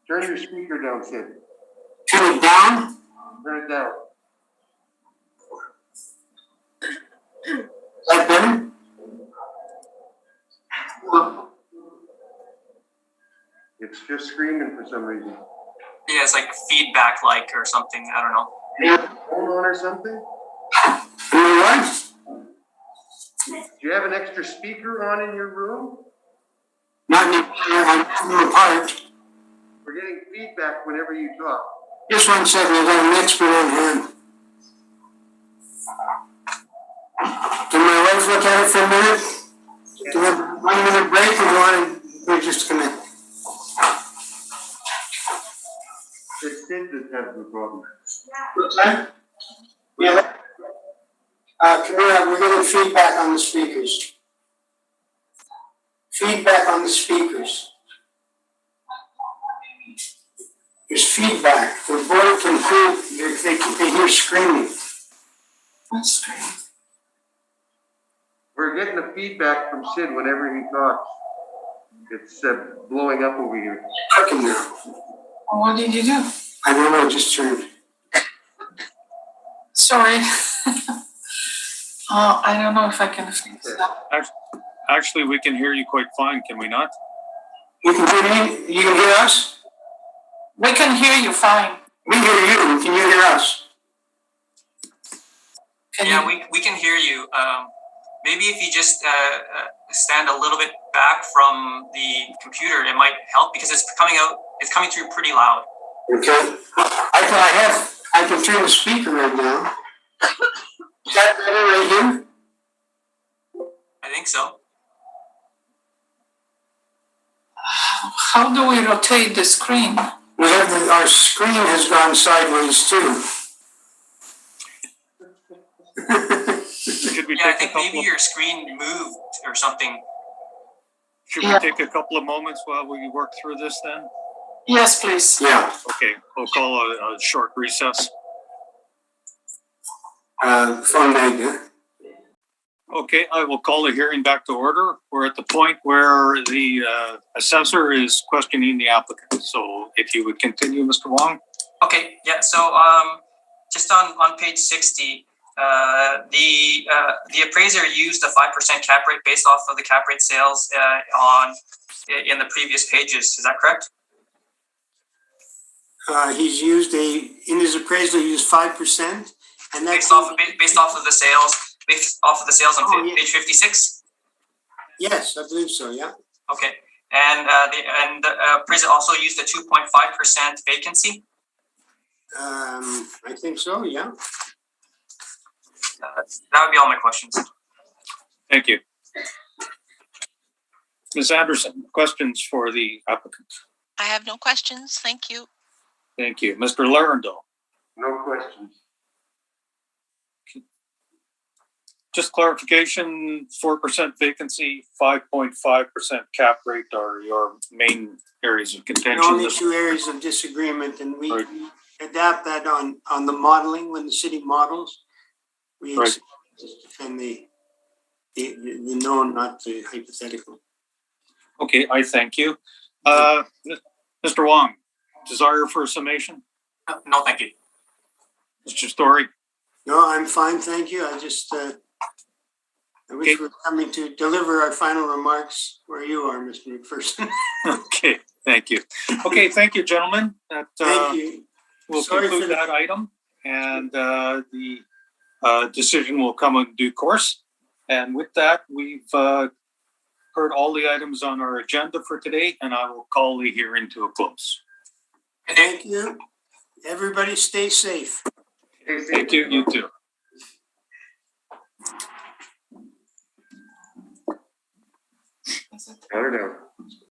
Turn your speaker down, Sid. turn it down. Turn it down. It's just screaming for some reason. Yeah, it's like feedback like or something. I don't know. Hold on or something? What? Do you have an extra speaker on in your room? Not anymore, I'm apart. We're getting feedback whenever you talk. Just 1 second, I got an expert on hand. Can my wife look at it for a minute? Do we have a 1 minute break or do you want to, we're just gonna? It's Sid that has the problem. Okay. Yeah. Camilla, we're getting feedback on the speakers. Feedback on the speakers. There's feedback. The board can hear, they hear screaming. What's screaming? We're getting the feedback from Sid whenever he talks. It's blowing up over here. Cooking now. Well, what did you do? I don't know, just turned. Sorry. I don't know if I can fix that. Actually, we can hear you quite fine, can we not? You can hear me? You can hear us? We can hear you fine. We hear you. Can you hear us? Yeah, we can hear you. Maybe if you just stand a little bit back from the computer, it might help because it's coming through pretty loud. Okay. I can turn the speaker right now. Is that better right here? I think so. How do we rotate the screen? We have our screen has gone sideways too. Should we Yeah, I take a think couple maybe your screen moved or something. Should we take a couple of moments while we work through this then? Yes, please. Yeah. Okay, we'll call a short recess. Phone mag. Okay, I will call the hearing back to order. We're at the point where the assessor is questioning the applicant. So if you would continue, Mr. Wong. Okay, yeah, so just on page 60, the appraiser used a 5% cap rate based off of the cap rate sales in the previous pages. Is that correct? He's used in his appraisal, he used 5%, and that's Based off of the sales on page 56. Yes, I believe so. Yeah. Okay, and the appraiser also used a 2.5% vacancy. I think so. Yeah. That would be all my questions. Thank you. Ms. Anderson, questions for the applicant? I have no questions. Thank you. Thank you. Mr. Larendel. No questions. Just clarification, 4% vacancy, 5.5% cap rate are your main areas of contention. The only two areas of disagreement, and we adapt that on the modeling when the city models. We just defend the known, not the hypothetical. Okay, I thank you. Mr. Wong, desire for a summation? No, thank you. Mr. Story? No, I'm fine, thank you. I just I wish we were coming to deliver our final remarks where you are, Mr. McPherson. Okay, thank you. Okay, thank you, gentlemen. That, Thank you. We'll Sorry conclude for that item, and the decision will come in due course. And with that, we've heard all the items on our agenda for today, and I will call the hearing to a close. Thank you. Everybody stay safe. Thank you, you too. I don't know.